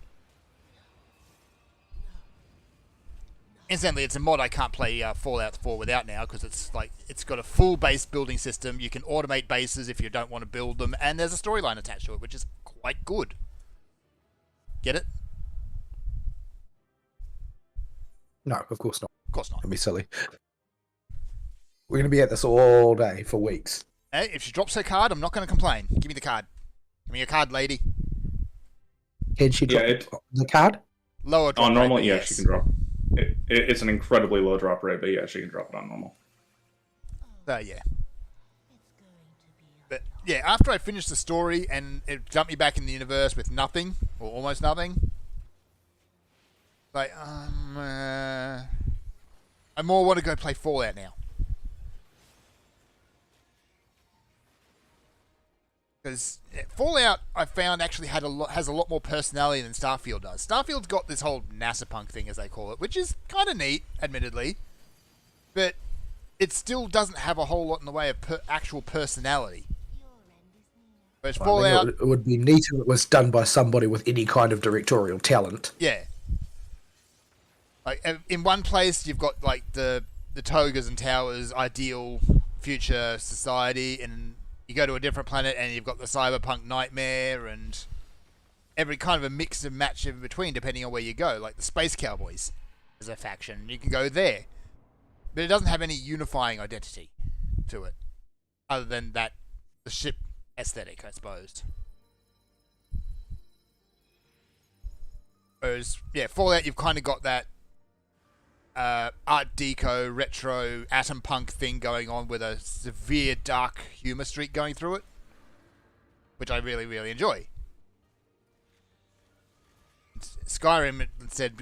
Speaker 2: Incidentally, it's a mod I can't play Fallout 4 without now, because it's got a full base building system. You can automate bases if you don't want to build them, and there's a storyline attached to it, which is quite good. Get it?
Speaker 3: No, of course not.
Speaker 2: Of course not.
Speaker 3: Don't be silly. We're going to be at this all day for weeks.
Speaker 2: Hey, if she drops her card, I'm not going to complain. Give me the card. Give me your card, lady.
Speaker 3: Can she drop the card?
Speaker 2: Lower drop
Speaker 1: on normal,
Speaker 2: rate,
Speaker 1: yeah,
Speaker 2: yes.
Speaker 1: she can drop. It's an incredibly low drop rate, but yeah, she can drop it on normal.
Speaker 2: Yeah. But yeah, after I finished the story and it jumped me back in the universe with nothing, or almost nothing, like, I more want to go play Fallout now. Because Fallout, I found, actually has a lot more personality than Starfield does. Starfield's got this whole NASA punk thing, as they call it, which is kind of neat, admittedly. But it still doesn't have a whole lot in the way of actual personality. Whereas Fallout...
Speaker 3: it would be neat if it was done by somebody with any kind of directorial talent.
Speaker 2: Yeah. Like, in one place, you've got, like, the Togas and Towers ideal future society, and you go to a different planet and you've got the cyberpunk nightmare, and every kind of a mix and match in between, depending on where you go. Like the Space Cowboys is a faction. You can go there. But it doesn't have any unifying identity to it, other than the ship aesthetic, I suppose. Whereas, yeah, Fallout, you've kind of got that Art Deco, retro, atom punk thing going on with a severe dark humor streak going through it, which I really, really enjoy. Skyrim instead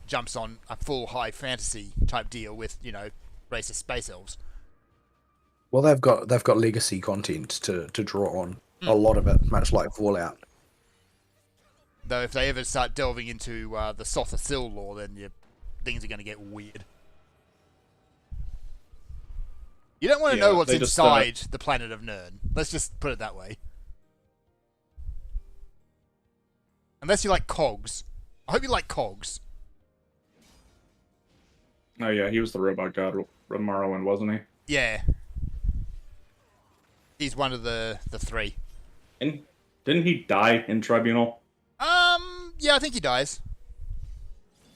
Speaker 2: jumps on a full high fantasy type deal with, you know, racist space elves.
Speaker 3: Well, they've got legacy content to draw on, a lot of it, much like Fallout.
Speaker 2: Though if they ever start delving into the Sotha Sil lore, then things are going to get weird. You don't want to know what's inside the planet of Nern. Let's just put it that way. Unless you like Cogs. I hope you like Cogs.
Speaker 1: Oh yeah, he was the robot god Morrowind, wasn't he?
Speaker 2: Yeah. He's one of the three.
Speaker 1: And didn't he die in Tribunal?
Speaker 2: Yeah, I think he dies.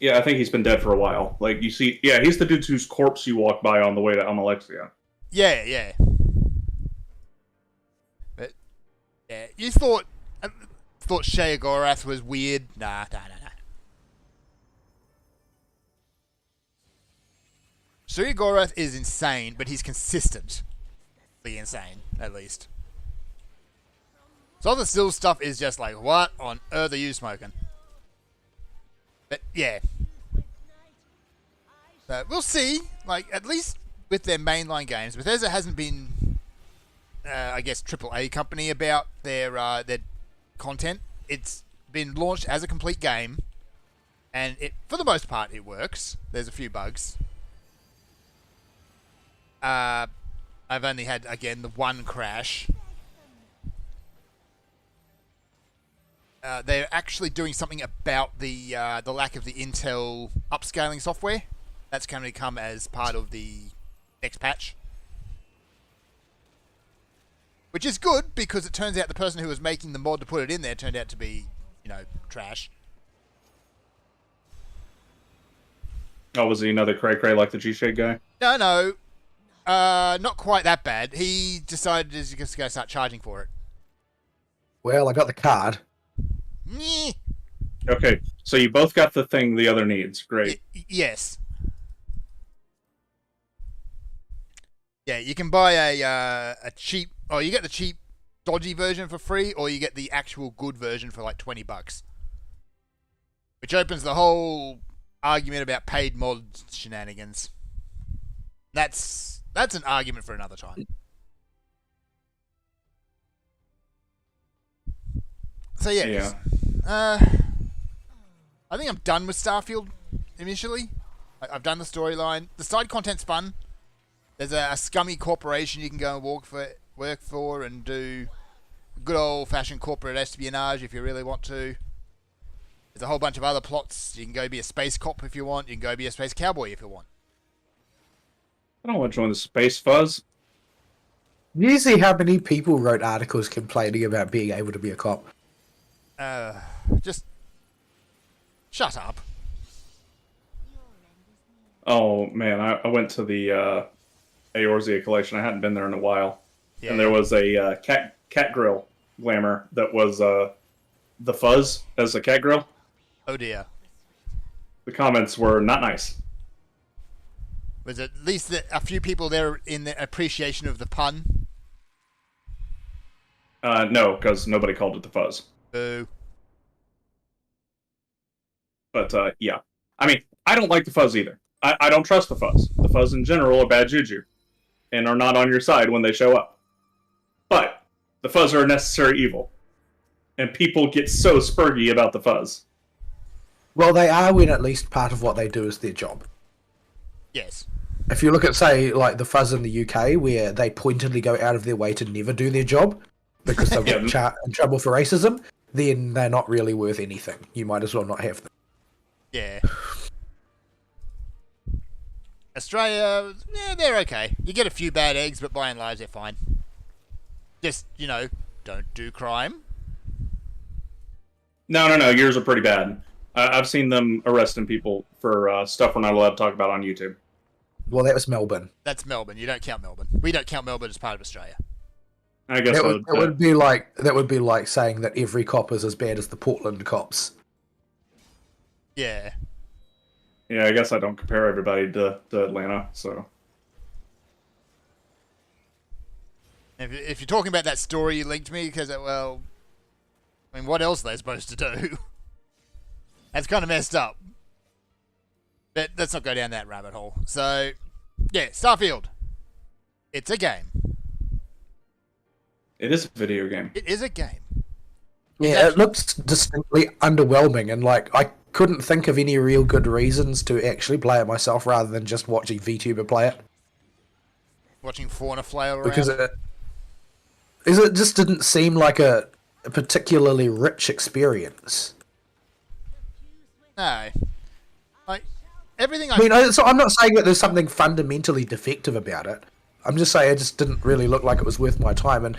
Speaker 1: Yeah, I think he's been dead for a while. Like, you see... Yeah, he's the dude whose corpse you walk by on the way to Amalexia.
Speaker 2: Yeah. But, yeah, you thought Shea Gorath was weird? Nah. Shea Gorath is insane, but he's consistently insane, at least. So all the still stuff is just like, what on earth are you smoking? But, yeah. So, we'll see. Like, at least with their mainline games, Bethesda hasn't been, I guess, AAA company about their content. It's been launched as a complete game, and for the most part, it works. There's a few bugs. I've only had, again, the one crash. They're actually doing something about the lack of the Intel upscaling software. That's going to come as part of the next patch. Which is good, because it turns out the person who was making the mod to put it in there turned out to be, trash.
Speaker 1: Oh, was he another cray-cray like the G-Shade guy?
Speaker 2: No. Not quite that bad. He decided he's just going to start charging for it.
Speaker 3: Well, I got the card.
Speaker 2: Nyeh.
Speaker 1: Okay, so you both got the thing the other needs. Great.
Speaker 2: Yes. Yeah, you can buy a cheap... Oh, you get the cheap, dodgy version for free, or you get the actual good version for like $20. Which opens the whole argument about paid mod shenanigans. That's an argument for another time. So yeah. I think I'm done with Starfield initially. I've done the storyline. The side content's fun. There's a scummy corporation you can go and work for and do good old-fashioned corporate espionage if you really want to. There's a whole bunch of other plots. You can go be a space cop if you want. You can go be a space cowboy if you want.
Speaker 1: I don't want to join the space fuzz.
Speaker 3: Did you see how many people wrote articles complaining about being able to be a cop?
Speaker 2: Just shut up.
Speaker 1: Oh, man, I went to the Eorzea collection. I hadn't been there in a while. Yeah. And there was a cat grill glamour that was the fuzz as a cat grill.
Speaker 2: Oh, dear.
Speaker 1: The comments were not nice.
Speaker 2: Was at least a few people there in the appreciation of the pun?
Speaker 1: No, because nobody called it the fuzz.
Speaker 2: Boo.
Speaker 1: But, yeah. I mean, I don't like the fuzz either. I don't trust the fuzz. The fuzz in general are bad juju. And are not on your side when they show up. But, the fuzz are a necessary evil. And people get so spurgy about the fuzz.
Speaker 3: Well, they are when at least part of what they do is their job.
Speaker 2: Yes.
Speaker 3: If you look at, say, like the fuzz in the UK, where they pointedly go out of their way to never do their job because they'll get in trouble for racism, then they're not really worth anything. You might as well not have them.
Speaker 2: Yeah. Australia, yeah, they're okay. You get a few bad eggs, but by and large, they're fine. Just, don't do crime.
Speaker 1: No. Yours are pretty bad. I've seen them arresting people for stuff we're not allowed to talk about on YouTube.
Speaker 3: Well, that was Melbourne.
Speaker 2: That's Melbourne. You don't count Melbourne. We don't count Melbourne as part of Australia.
Speaker 1: I guess
Speaker 3: that would be like saying that every cop is as bad as the Portland cops.
Speaker 2: Yeah.
Speaker 1: Yeah, I guess I don't compare everybody to Atlanta, so...
Speaker 2: If you're talking about that story you linked me, because, well... I mean, what else are they supposed to do? That's kind of messed up. But let's not go down that rabbit hole. So, yeah, Starfield. It's a game.
Speaker 1: It is a video game.
Speaker 2: It is a game.
Speaker 3: Yeah, it looks distinctly underwhelming, and, I couldn't think of any real good reasons to actually play it myself rather than just watching VTuber play it.
Speaker 2: Watching fauna flail around?
Speaker 3: Because it just didn't seem like a particularly rich experience.
Speaker 2: No. Like, everything
Speaker 3: I'm not saying that there's something fundamentally defective about it. I'm just saying, it just didn't really look like it was worth my time. And,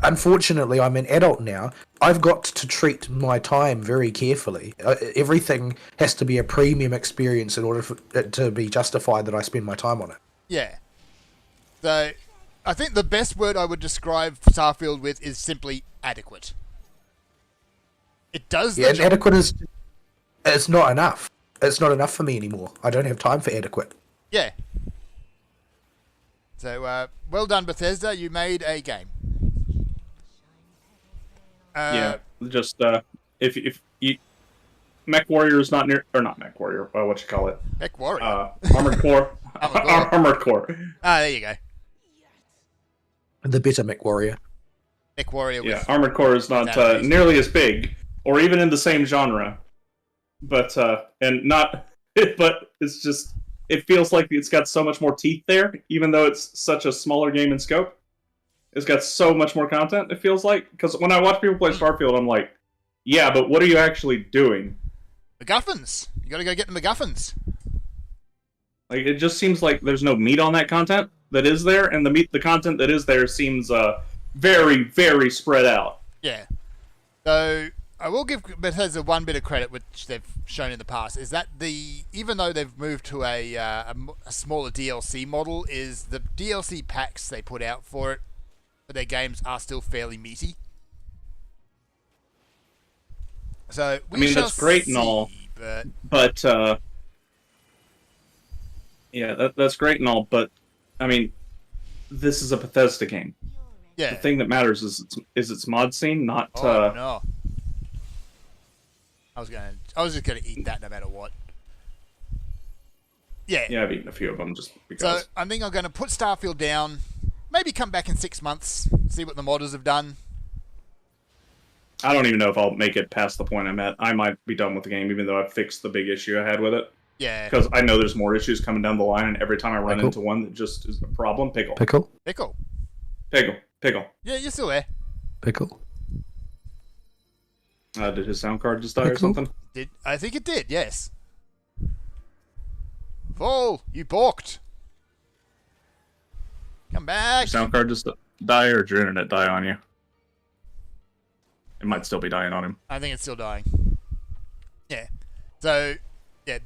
Speaker 3: unfortunately, I'm an adult now. I've got to treat my time very carefully. Everything has to be a premium experience in order for it to be justified that I spend my time on it.
Speaker 2: Yeah. So, I think the best word I would describe Starfield with is simply adequate. It does
Speaker 3: and adequate is... It's not enough. It's not enough for me anymore. I don't have time for adequate.
Speaker 2: Yeah. So, well done, Bethesda. You made a game.
Speaker 1: Just if you, Mech Warrior is not near, or not Mech Warrior. What you call it?
Speaker 2: Mech Warrior.
Speaker 1: Armored Core. Armored Core.
Speaker 2: Ah, there you go.
Speaker 3: The better Mech Warrior.
Speaker 2: Mech Warrior.
Speaker 1: Yeah, Armored Core is not nearly as big, or even in the same genre. But but it's just, it feels like it's got so much more teeth there, even though it's such a smaller game in scope. It's got so much more content, it feels like. Because when I watch people play Starfield, I'm like, yeah, but what are you actually doing?
Speaker 2: MacGuffins. You gotta go get the MacGuffins.
Speaker 1: Like, it just seems like there's no meat on that content that is there, and the content that is there seems very, very spread out.
Speaker 2: Yeah. So, I will give Bethesda one bit of credit, which they've shown in the past, is that even though they've moved to a smaller DLC model, is the DLC packs they put out for their games are still fairly meaty. So
Speaker 1: that's great and all, but that's great and all, but I mean, this is a Bethesda game.
Speaker 2: Yeah.
Speaker 1: The thing that matters is its mod scene, not.
Speaker 2: Oh no. I was just gonna eat that no matter what. Yeah.
Speaker 1: Yeah, I've eaten a few of them just because.
Speaker 2: So I think I'm gonna put Starfield down. Maybe come back in 6 months, see what the modders have done.
Speaker 1: I don't even know if I'll make it past the point I'm at. I might be done with the game, even though I've fixed the big issue I had with it.
Speaker 2: Yeah.
Speaker 1: Because I know there's more issues coming down the line, and every time I run into one that just is a problem, Pickle. Yeah, you're still there.
Speaker 3: Pickle.
Speaker 1: Did his sound card just die or something?
Speaker 2: I think it did, yes. Vaul, you balked. Come back.
Speaker 1: Your sound card just die, or did your internet die on you? It might still be dying on him.
Speaker 2: I think it's still dying. Yeah. So, yeah.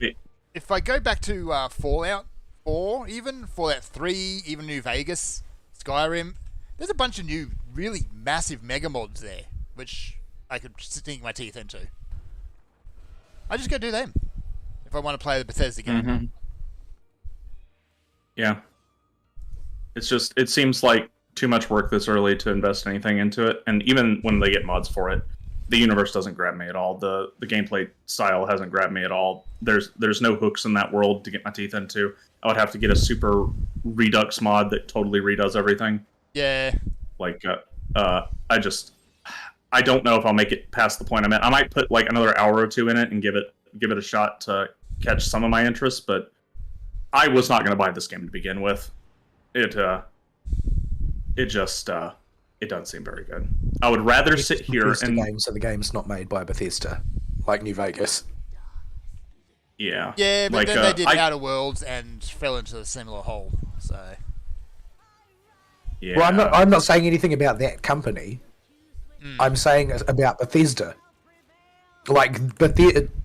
Speaker 2: If I go back to Fallout 4, even Fallout 3, even New Vegas, Skyrim, there's a bunch of new, really massive mega mods there, which I could sink my teeth into. I just go do them if I want to play the Bethesda game.
Speaker 1: Mm-hmm. Yeah. It seems like too much work this early to invest anything into it, and even when they get mods for it, the universe doesn't grab me at all. The gameplay style hasn't grabbed me at all. There's no hooks in that world to get my teeth into. I would have to get a super Redux mod that totally redoes everything.
Speaker 2: Yeah.
Speaker 1: Like, I don't know if I'll make it past the point I'm at. I might put like another hour or two in it and give it a shot to catch some of my interest, but I was not going to buy this game to begin with. It doesn't seem very good. I would rather sit here and
Speaker 3: games, so the game's not made by Bethesda, like New Vegas.
Speaker 1: Yeah.
Speaker 2: Yeah, but then they did Outer Worlds and fell into a similar hole. So.
Speaker 3: Yeah. Well, I'm not saying anything about that company. I'm saying about Bethesda. Like,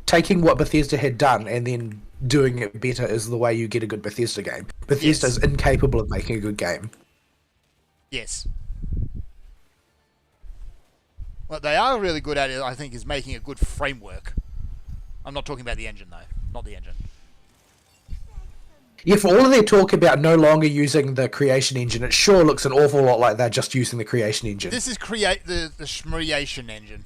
Speaker 3: taking what Bethesda had done and then doing it better is the way you get a good Bethesda game. Bethesda's incapable of making a good game.
Speaker 2: Yes. What they are really good at, I think, is making a good framework. I'm not talking about the engine, though. Not the engine.
Speaker 3: Yeah, for all of their talk about no longer using the creation engine, it sure looks an awful lot like they're just using the creation engine.
Speaker 2: This is the Shmriation engine.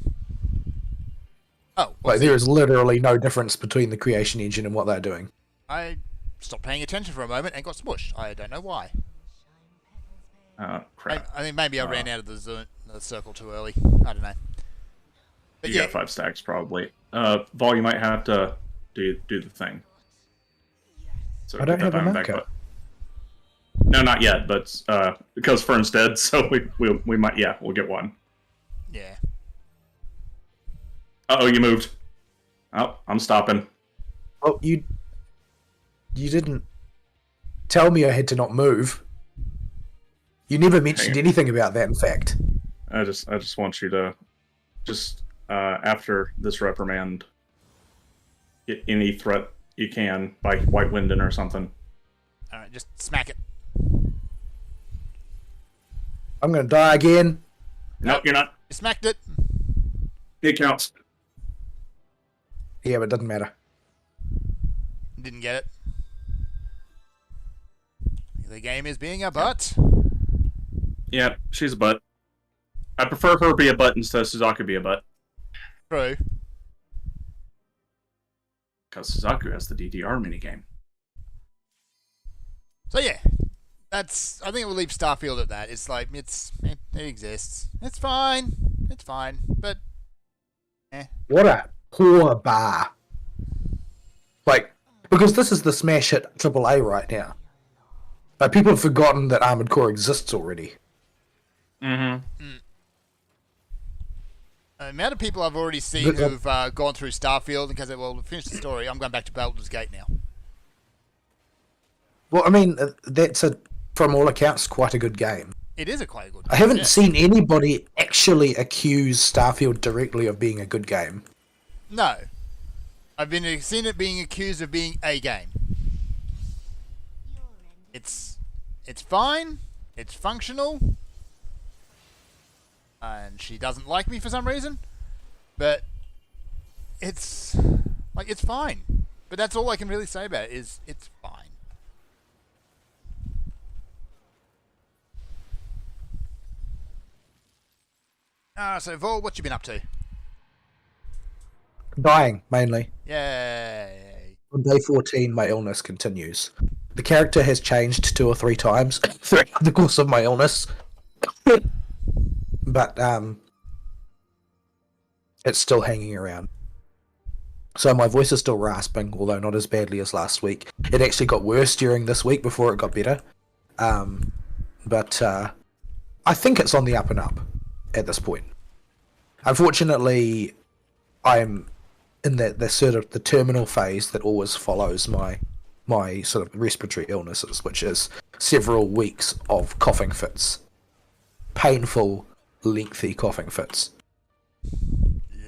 Speaker 2: Oh.
Speaker 3: Like, there is literally no difference between the creation engine and what they're doing.
Speaker 2: I stopped paying attention for a moment and got smushed. I don't know why.
Speaker 1: Crap.
Speaker 2: I think maybe I ran out of the circle too early. I don't know. But
Speaker 1: you got 5 stacks, probably. Vaul, you might have to do the thing. So
Speaker 3: I don't have a marker.
Speaker 1: No, not yet, but because Fern's dead, so we might, we'll get one.
Speaker 2: Yeah.
Speaker 1: Uh-oh, you moved. Oh, I'm stopping.
Speaker 3: Oh, you didn't... tell me I had to not move. You never mentioned anything about that, in fact.
Speaker 1: I just want you to after this reprimand, get any threat you can by White Winden or something.
Speaker 2: All right, just smack it.
Speaker 3: I'm gonna die again.
Speaker 1: Nope, you're not.
Speaker 2: You smacked it.
Speaker 1: It counts.
Speaker 3: Yeah, but it doesn't matter.
Speaker 2: Didn't get it. The game is being a butt.
Speaker 1: Yeah, she's a butt. I prefer her be a butt instead of Suzaku be a butt.
Speaker 2: True.
Speaker 1: Because Suzaku has the DDR minigame.
Speaker 2: So yeah, I think we'll leave Starfield at that. It's like it exists. It's fine. It's fine. But
Speaker 3: what a poor bar. Like, because this is the smash hit AAA right now. Like, people have forgotten that Armored Core exists already.
Speaker 1: Mm-hmm.
Speaker 2: The amount of people I've already seen who've gone through Starfield because to finish the story, I'm going back to Baldur's Gate now.
Speaker 3: Well, I mean, that's from all accounts, quite a good game.
Speaker 2: It is quite a good game.
Speaker 3: I haven't seen anybody actually accuse Starfield directly of being a good game.
Speaker 2: No. I've seen it being accused of being a game. It's fine. It's functional. And she doesn't like me for some reason. But it's fine. But that's all I can really say about it is it's fine. So Vaul, what you been up to?
Speaker 3: Dying, mainly.
Speaker 2: Yay.
Speaker 3: On day 14, my illness continues. The character has changed 2 or 3 times throughout the course of my illness. But, it's still hanging around. So my voice is still rasping, although not as badly as last week. It actually got worse during this week before it got better. But I think it's on the up and up at this point. Unfortunately, I'm in the sort of the terminal phase that always follows my sort of respiratory illnesses, which is several weeks of coughing fits. Painful, lengthy coughing fits.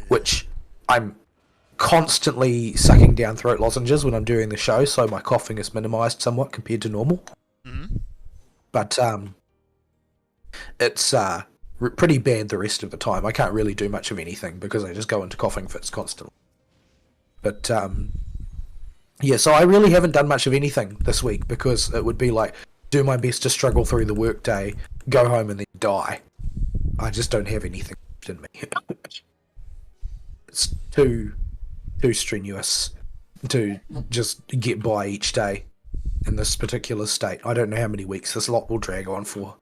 Speaker 3: Which I'm constantly sucking down throat lozenges when I'm doing the show, so my coughing is minimized somewhat compared to normal.
Speaker 2: Mm-hmm.
Speaker 3: But it's pretty bad the rest of the time. I can't really do much of anything because I just go into coughing fits constantly. But yeah, so I really haven't done much of anything this week because it would be like do my best to struggle through the workday, go home and then die. I just don't have anything left in me. It's too strenuous to just get by each day in this particular state. I don't know how many weeks this lot will drag on for.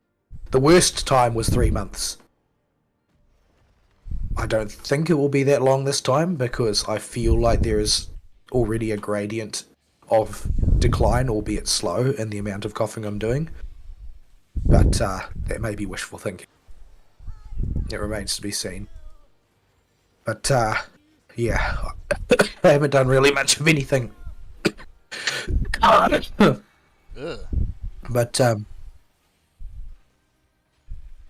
Speaker 3: The worst time was 3 months. I don't think it will be that long this time because I feel like there is already a gradient of decline, albeit slow, in the amount of coughing I'm doing. But that may be wishful thinking. It remains to be seen. But yeah, I haven't done really much of anything. But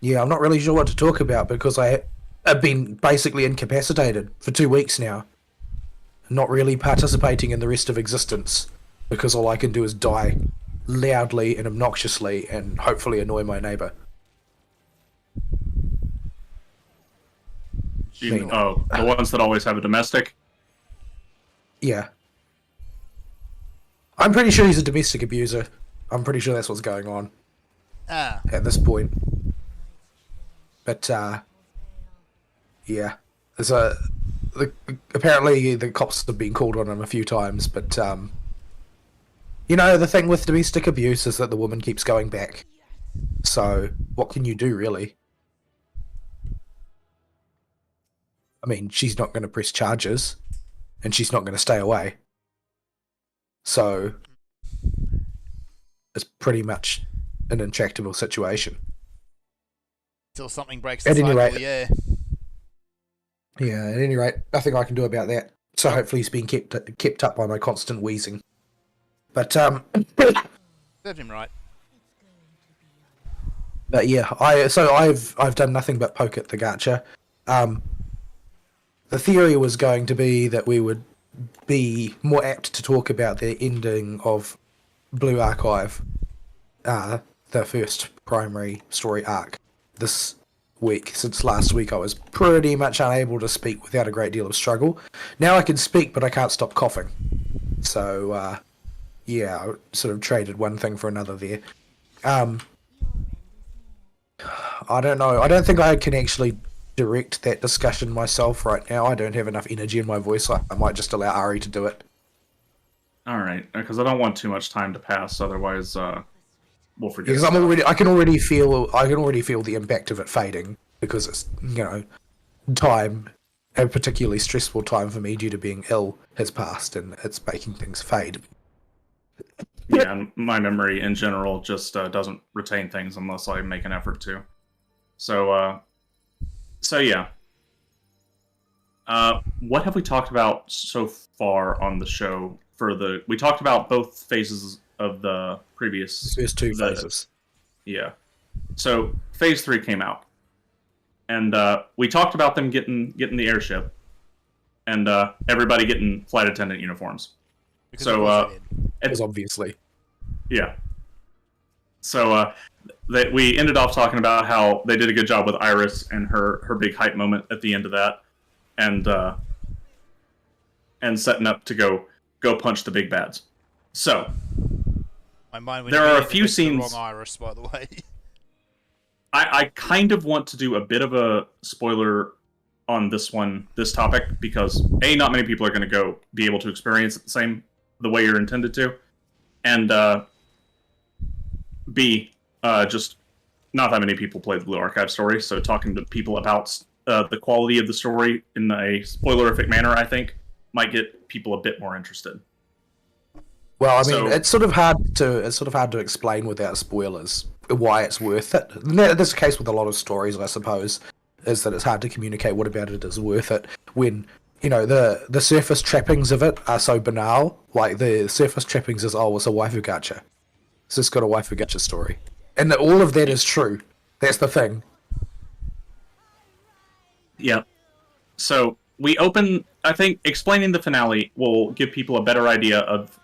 Speaker 3: yeah, I'm not really sure what to talk about because I have been basically incapacitated for 2 weeks now. Not really participating in the rest of existence because all I can do is die loudly and obnoxiously and hopefully annoy my neighbour.
Speaker 1: Oh, the ones that always have a domestic?
Speaker 3: Yeah. I'm pretty sure he's a domestic abuser. I'm pretty sure that's what's going on. At this point. But, yeah. There's apparently the cops have been called on him a few times, but, you know, the thing with domestic abuse is that the woman keeps going back. So, what can you do, really? I mean, she's not going to press charges, and she's not going to stay away. So, it's pretty much an intractable situation.
Speaker 2: Till something breaks the cycle, yeah.
Speaker 3: Yeah, at any rate, nothing I can do about that. So hopefully he's being kept up by my constant wheezing. But,
Speaker 2: But Serves him right.
Speaker 3: But yeah, I've done nothing but poke at the gacha. The theory was going to be that we would be more apt to talk about the ending of Blue Archive, the first primary story arc, this week. Since last week I was pretty much unable to speak without a great deal of struggle. Now I can speak, but I can't stop coughing. So, yeah, I sort of traded one thing for another there. I don't know. I don't think I can actually direct that discussion myself right now. I don't have enough energy in my voice. I might just allow Ari to do it.
Speaker 1: All right, because I don't want too much time to pass. Otherwise, we'll forget.
Speaker 3: Because I can already feel the impact of it fading because it's time, a particularly stressful time for me due to being ill, has passed and it's making things fade.
Speaker 1: Yeah, and my memory in general just doesn't retain things unless I make an effort to. So yeah. What have we talked about so far on the show? We talked about both phases of the previous...
Speaker 3: First two phases.
Speaker 1: Yeah. So, Phase 3 came out. And we talked about them getting the airship. And everybody getting flight attendant uniforms.
Speaker 2: Because
Speaker 3: obviously.
Speaker 1: Yeah. So, we ended off talking about how they did a good job with Iris and her big hype moment at the end of that. And setting up to go punch the big bads. So, there are a few scenes...
Speaker 2: The wrong Iris, by the way.
Speaker 1: I kind of want to do a bit of a spoiler on this topic, because A, not many people are going to be able to experience it the way you're intended to, and B, just not that many people play the Blue Archive story, so talking to people about the quality of the story in a spoilerific manner, I think, might get people a bit more interested.
Speaker 3: Well, I mean, it's sort of hard to explain without spoilers why it's worth it. That's the case with a lot of stories, I suppose, is that it's hard to communicate what about it is worth it when, the surface trappings of it are so banal. Like, the surface trappings is, it's a waifu gacha. It's just got a waifu gacha story. And all of that is true. That's the thing.
Speaker 1: Yeah. So, we open... I think explaining the finale will give people a better idea of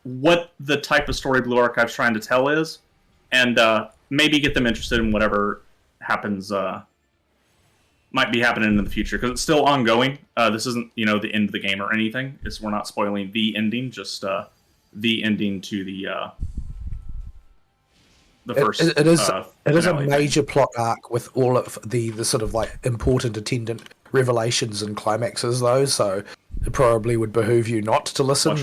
Speaker 1: what the type of story Blue Archive's trying to tell is, and maybe get them interested in whatever happens, might be happening in the future, because it's still ongoing. This isn't, the end of the game or anything. We're not spoiling the ending, just the ending to the first.
Speaker 3: It is a major plot arc with all of the sort of like important attendant revelations and climaxes, though. So it probably would behoove you not to listen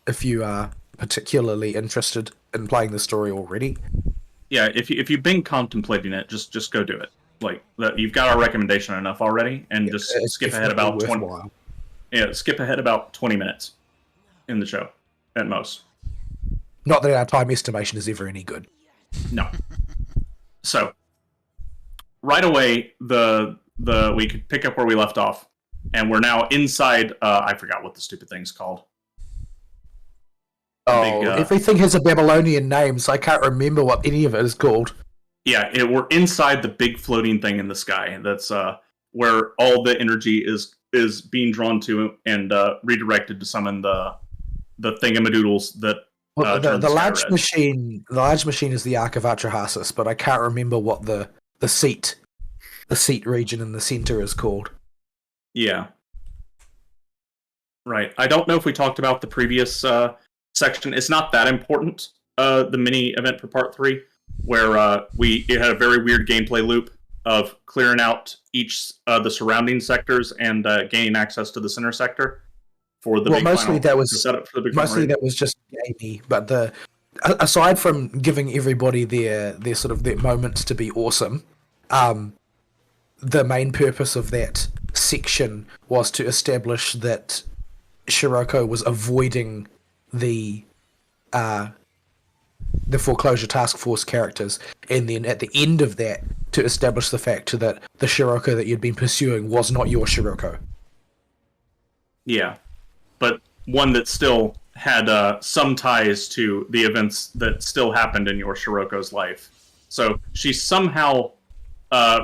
Speaker 3: if you are particularly interested in playing the story already.
Speaker 1: Yeah, if you've been contemplating it, just go do it. Like you've got our recommendation enough already, and just skip ahead about 20. Yeah, skip ahead about 20 minutes in the show at most.
Speaker 3: Not that our time estimation is ever any good.
Speaker 1: No. So right away, we could pick up where we left off, and we're now inside. I forgot what the stupid thing's called.
Speaker 3: Everything has a Babylonian name, so I can't remember what any of it is called.
Speaker 1: Yeah, we're inside the big floating thing in the sky. That's where all the energy is being drawn to and redirected to summon the thingamadoodles that.
Speaker 3: The large machine. The large machine is the Ark of Atrahasis, but I can't remember what the seat region in the center is called.
Speaker 1: Yeah. Right. I don't know if we talked about the previous section. It's not that important. The mini event for part 3, where it had a very weird gameplay loop of clearing out each the surrounding sectors and gaining access to the center sector for the setup for the big
Speaker 3: mostly that was just gamey. But aside from giving everybody their sort of their moments to be awesome, the main purpose of that section was to establish that Shiroko was avoiding the Foreclosure Task Force characters, and then at the end of that, to establish the fact that the Shiroko that you'd been pursuing was not your Shiroko.
Speaker 1: Yeah, but one that still had some ties to the events that still happened in your Shiroko's life. So she's somehow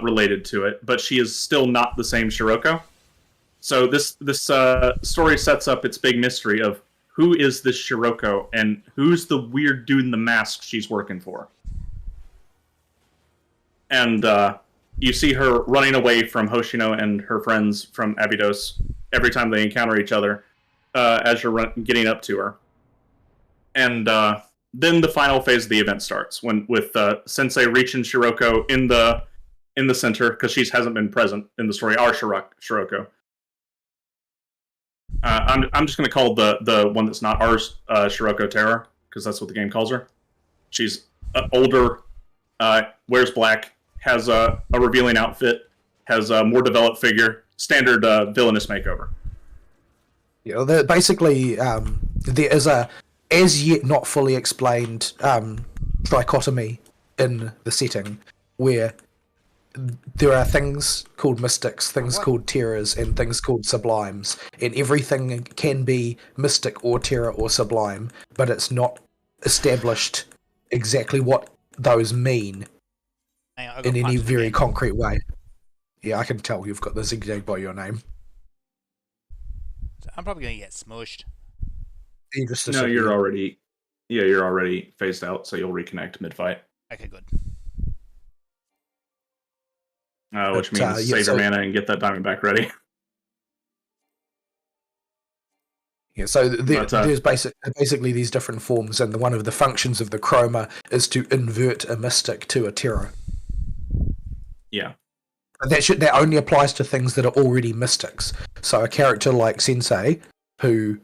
Speaker 1: related to it, but she is still not the same Shiroko. So this story sets up its big mystery of who is this Shiroko and who's the weird dude in the mask she's working for. And you see her running away from Hoshino and her friends from Abydos every time they encounter each other as you're getting up to her. And then the final phase of the event starts with Sensei reaching Shiroko in the center because she hasn't been present in the story. Our Shiroko. I'm just going to call the one that's not ours Shiroko Terror because that's what the game calls her. She's older, wears black, has a revealing outfit, has a more developed figure, standard villainous makeover.
Speaker 3: Yeah, basically, there is a as yet not fully explained trichotomy in the setting where there are things called mystics, things called terrors, and things called sublimes, and everything can be mystic or terror or sublime, but it's not established exactly what those mean in any very concrete way. Yeah, I can tell you've got the zigzag by your name.
Speaker 2: So I'm probably going to get smushed.
Speaker 1: No, you're already phased out, so you'll reconnect mid-fight.
Speaker 2: Okay, good.
Speaker 1: Which means save your mana and get that diamond back ready.
Speaker 3: Yeah, so there's basically these different forms, and one of the functions of the chroma is to invert a mystic to a terror.
Speaker 1: Yeah.
Speaker 3: That only applies to things that are already mystics. So a character like Sensei, who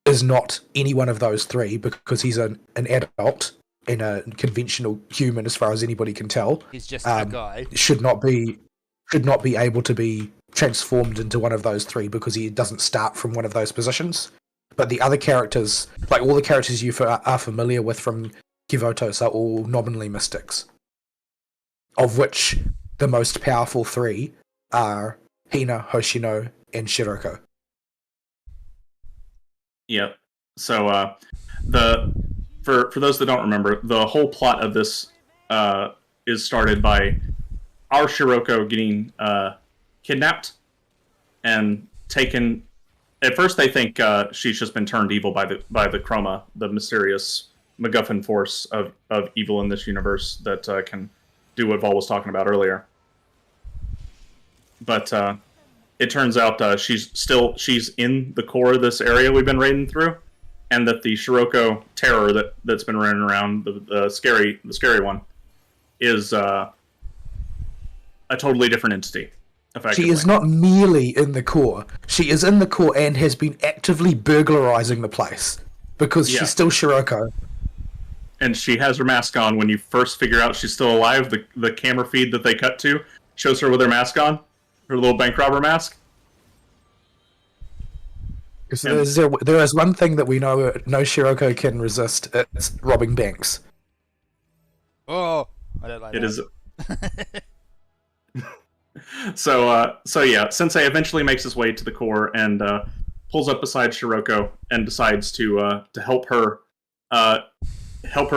Speaker 3: is not any one of those three because he's an adult and a conventional human as far as anybody can tell.
Speaker 2: He's just a guy.
Speaker 3: Should not be able to be transformed into one of those three because he doesn't start from one of those positions. But the other characters, like all the characters you are familiar with from Kivotos, are all nominally mystics, of which the most powerful three are Hina, Hoshino, and Shiroko.
Speaker 1: Yep. So for those that don't remember, the whole plot of this is started by our Shiroko getting kidnapped and taken. At first, they think she's just been turned evil by the Chroma, the mysterious MacGuffin force of evil in this universe that can do what Vaul was talking about earlier. But it turns out she's in the core of this area we've been raiding through, and that the Shiroko terror that's been running around, the scary one, is a totally different entity.
Speaker 3: She is not merely in the core. She is in the core and has been actively burglarizing the place because she's still Shiroko.
Speaker 1: And she has her mask on when you first figure out she's still alive. The camera feed that they cut to shows her with her mask on, her little bank robber mask.
Speaker 3: So there is one thing that we know no Shiroko can resist. It's robbing banks.
Speaker 2: Oh, I don't like that.
Speaker 1: It is. So yeah, Sensei eventually makes his way to the core and pulls up beside Shiroko and decides to help her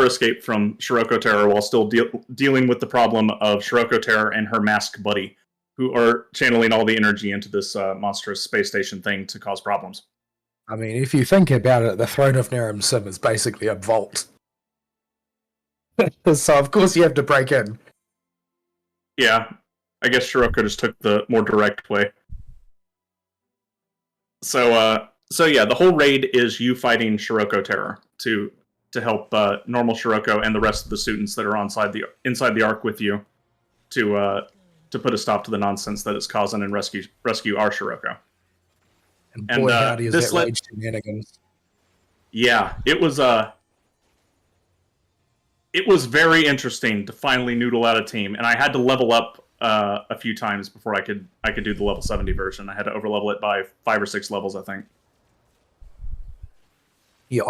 Speaker 1: escape from Shiroko Terror while still dealing with the problem of Shiroko Terror and her masked buddy, who are channeling all the energy into this monstrous space station thing to cause problems.
Speaker 3: I mean, if you think about it, the Throne of Naram Sim is basically a vault. So of course you have to break in.
Speaker 1: Yeah. I guess Shiroko just took the more direct way. So yeah, the whole raid is you fighting Shiroko Terror to help normal Shiroko and the rest of the students that are inside the Ark with you to put a stop to the nonsense that it's causing and rescue our Shiroko.
Speaker 3: And boy, howdy is that rage shenanigans.
Speaker 1: Yeah, it was very interesting to finally noodle out a team, and I had to level up a few times before I could do the level 70 version. I had to overlevel it by 5 or 6 levels, I think.
Speaker 3: Yeah,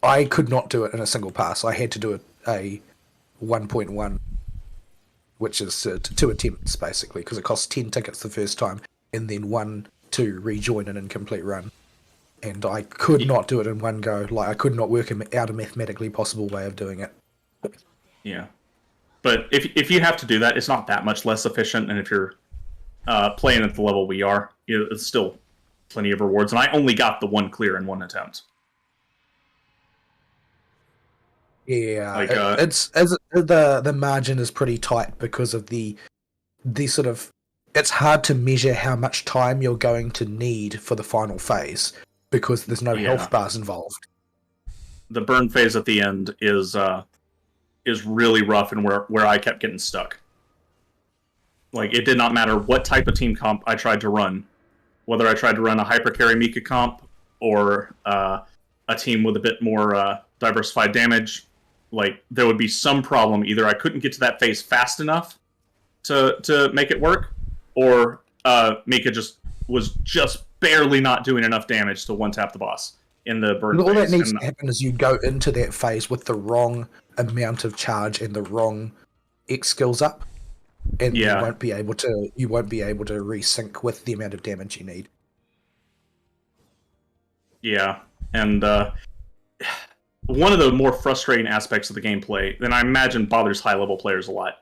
Speaker 3: I could not do it in a single pass. I had to do a 1.1, which is 2 attempts, basically, because it costs 10 tickets the first time, and then 1 to rejoin an incomplete run. and I could not do it in one go. Like, I could not work out a mathematically possible way of doing it.
Speaker 1: Yeah. But if you have to do that, it's not that much less efficient than if you're playing at the level we are. It's still plenty of rewards, and I only got the one clear in one attempt.
Speaker 3: Yeah, like, the margin is pretty tight because of the sort of, it's hard to measure how much time you're going to need for the final phase because there's no health bars involved.
Speaker 1: The burn phase at the end is really rough, and where I kept getting stuck. Like, it did not matter what type of team comp I tried to run, whether I tried to run a hyper carry Mika comp or a team with a bit more diversified damage. Like, there would be some problem. Either I couldn't get to that phase fast enough to make it work, or Mika was just barely not doing enough damage to one-tap the boss in the burn phase.
Speaker 3: All that needs to happen is you go into that phase with the wrong amount of charge and the wrong X skills up, and you won't be able to resync with the amount of damage you need. Yeah,
Speaker 1: and one of the more frustrating aspects of the gameplay, and I imagine bothers high-level players a lot,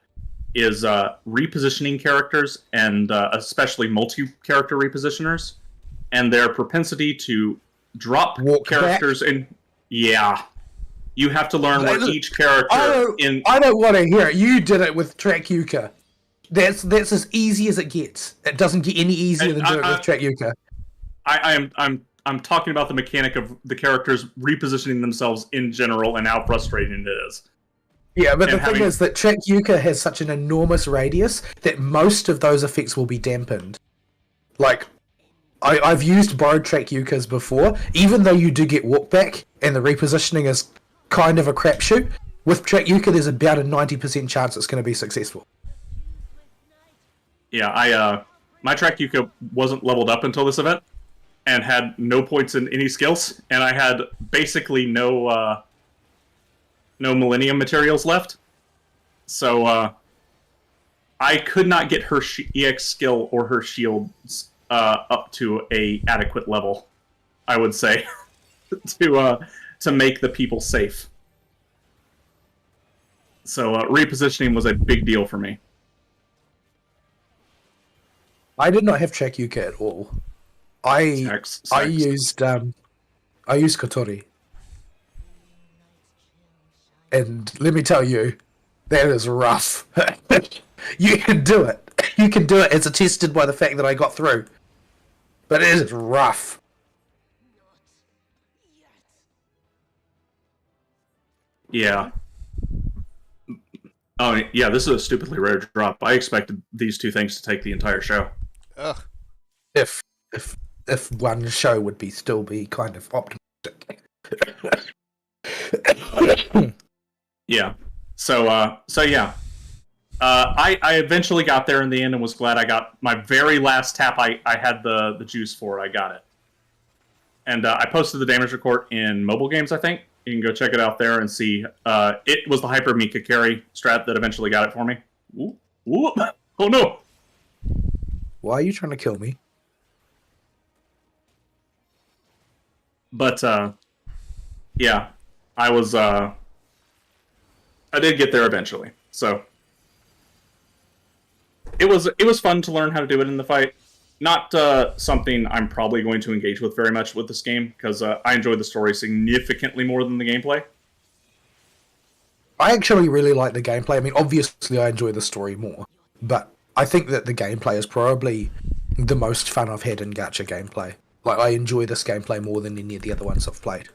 Speaker 1: is repositioning characters, and especially multi-character repositioners, and their propensity to drop characters in. Yeah. You have to learn where each character
Speaker 3: I don't want to hear it. You did it with Track Yuka. That's as easy as it gets. It doesn't get any easier than doing it with Track Yuka.
Speaker 1: I'm talking about the mechanic of the characters repositioning themselves in general and how frustrating it is.
Speaker 3: Yeah, but the thing is that Track Yuka has such an enormous radius that most of those effects will be dampened. Like, I've used borrowed Track Yukas before, even though you do get walk back and the repositioning is kind of a crapshoot. With Track Yuka, there's about a 90% chance it's going to be successful.
Speaker 1: Yeah, my Track Yuka wasn't leveled up until this event, and had no points in any skills, and I had basically no Millennium materials left. So I could not get her EX skill or her shields up to a adequate level, I would say, to make the people safe. So repositioning was a big deal for me.
Speaker 3: I did not have Track Yuka at all. I used Kotori. And let me tell you, that is rough. You can do it. You can do it. It's attested by the fact that I got through. But it is rough.
Speaker 1: Yeah. Oh, yeah, this is a stupidly rare drop. I expected these two things to take the entire show.
Speaker 2: Ugh.
Speaker 3: If one show would still be kind of optimistic.
Speaker 1: Yeah. So yeah. I eventually got there in the end and was glad I got my very last tap. I had the juice for it. I got it. And I posted the damage report in mobile games, I think. You can go check it out there and see. It was the Hyper Mika carry strat that eventually got it for me. Ooh. Ooh. Oh no!
Speaker 3: Why are you trying to kill me?
Speaker 1: But yeah, I was I did get there eventually. So it was fun to learn how to do it in the fight. Not something I'm probably going to engage with very much with this game, because I enjoyed the story significantly more than the gameplay.
Speaker 3: I actually really like the gameplay. I mean, obviously I enjoy the story more, but I think that the gameplay is probably the most fun I've had in gacha gameplay. Like, I enjoy this gameplay more than any of the other ones I've played.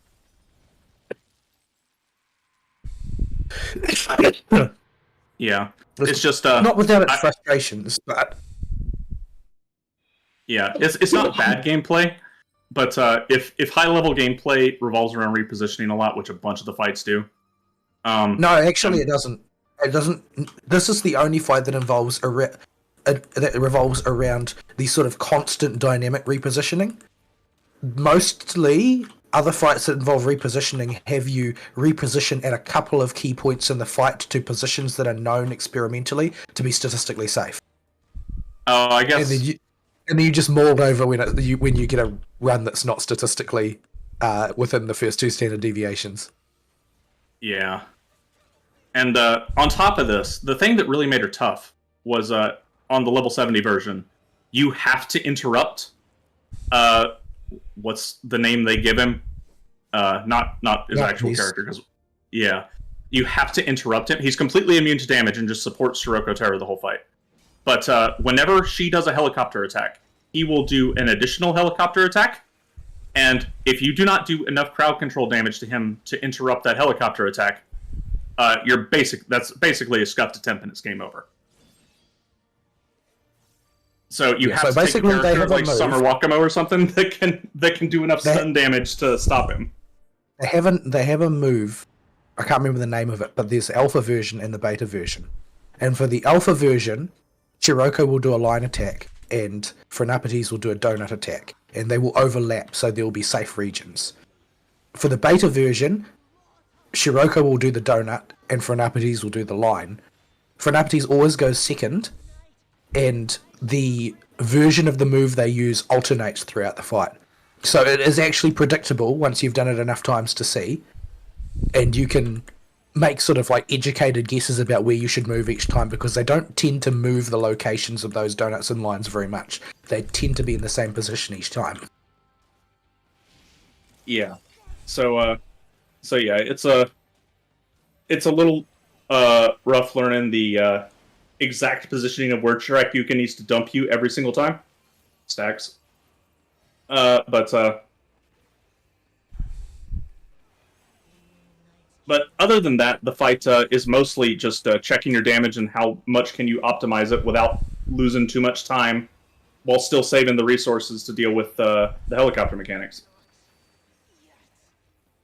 Speaker 1: Yeah, it's just
Speaker 3: not without its frustrations, but
Speaker 1: yeah, it's not bad gameplay, but if high level gameplay revolves around repositioning a lot, which a bunch of the fights do.
Speaker 3: No, actually, it doesn't. It doesn't. This is the only fight that revolves around the sort of constant dynamic repositioning. Mostly, other fights that involve repositioning have you reposition at a couple of key points in the fight to positions that are known experimentally to be statistically safe.
Speaker 1: Oh, I guess.
Speaker 3: And then you just mold over when you get a run that's not statistically within the first 2 standard deviations.
Speaker 1: Yeah. And on top of this, the thing that really made her tough was on the level 70 version, you have to interrupt. What's the name they give him? Not his actual character. Because yeah, you have to interrupt him. He's completely immune to damage and just supports Shiroko Terra the whole fight. But whenever she does a helicopter attack, he will do an additional helicopter attack. And if you do not do enough crowd control damage to him to interrupt that helicopter attack, that's basically a scuffed attempt and it's game over. So you have to take a character like Summer Wakamo or something that can do enough stun damage to stop him.
Speaker 3: They have a move. I can't remember the name of it, but there's the alpha version and the beta version. And for the alpha version, Shiroko will do a line attack, and Phrenapites will do a donut attack, and they will overlap, so there will be safe regions. For the beta version, Shiroko will do the donut, and Phrenapites will do the line. Phrenapites always goes second, and the version of the move they use alternates throughout the fight. So it is actually predictable once you've done it enough times to see, and you can make sort of like educated guesses about where you should move each time, because they don't tend to move the locations of those donuts and lines very much. They tend to be in the same position each time.
Speaker 1: Yeah. So yeah, it's a little rough learning the exact positioning of where Shirayuki needs to dump you every single time. Stacks. But other than that, the fight is mostly just checking your damage and how much can you optimize it without losing too much time, while still saving the resources to deal with the helicopter mechanics.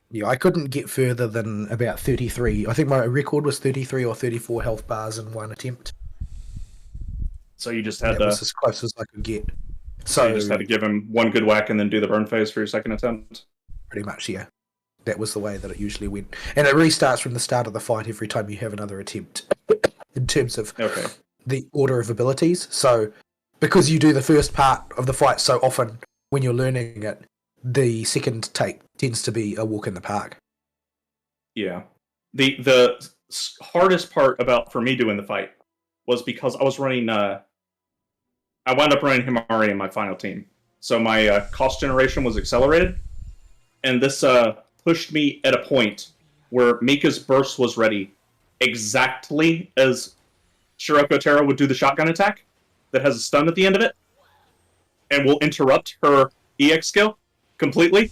Speaker 3: Yeah, I couldn't get further than about 33. I think my record was 33 or 34 health bars in one attempt.
Speaker 1: So you just had
Speaker 3: that was as close as I could get.
Speaker 1: So you just had to give him one good whack and then do the burn phase for your second attempt?
Speaker 3: Pretty much, yeah. That was the way that it usually went. And it restarts from the start of the fight every time you have another attempt in terms of the order of abilities. So because you do the first part of the fight so often when you're learning it, the second take tends to be a walk in the park.
Speaker 1: Yeah. The hardest part for me doing the fight was because I was running... I wound up running Himari in my final team. So my cost generation was accelerated. And this pushed me at a point where Mika's burst was ready exactly as Shiroko Terra would do the shotgun attack that has a stun at the end of it and will interrupt her EX skill completely.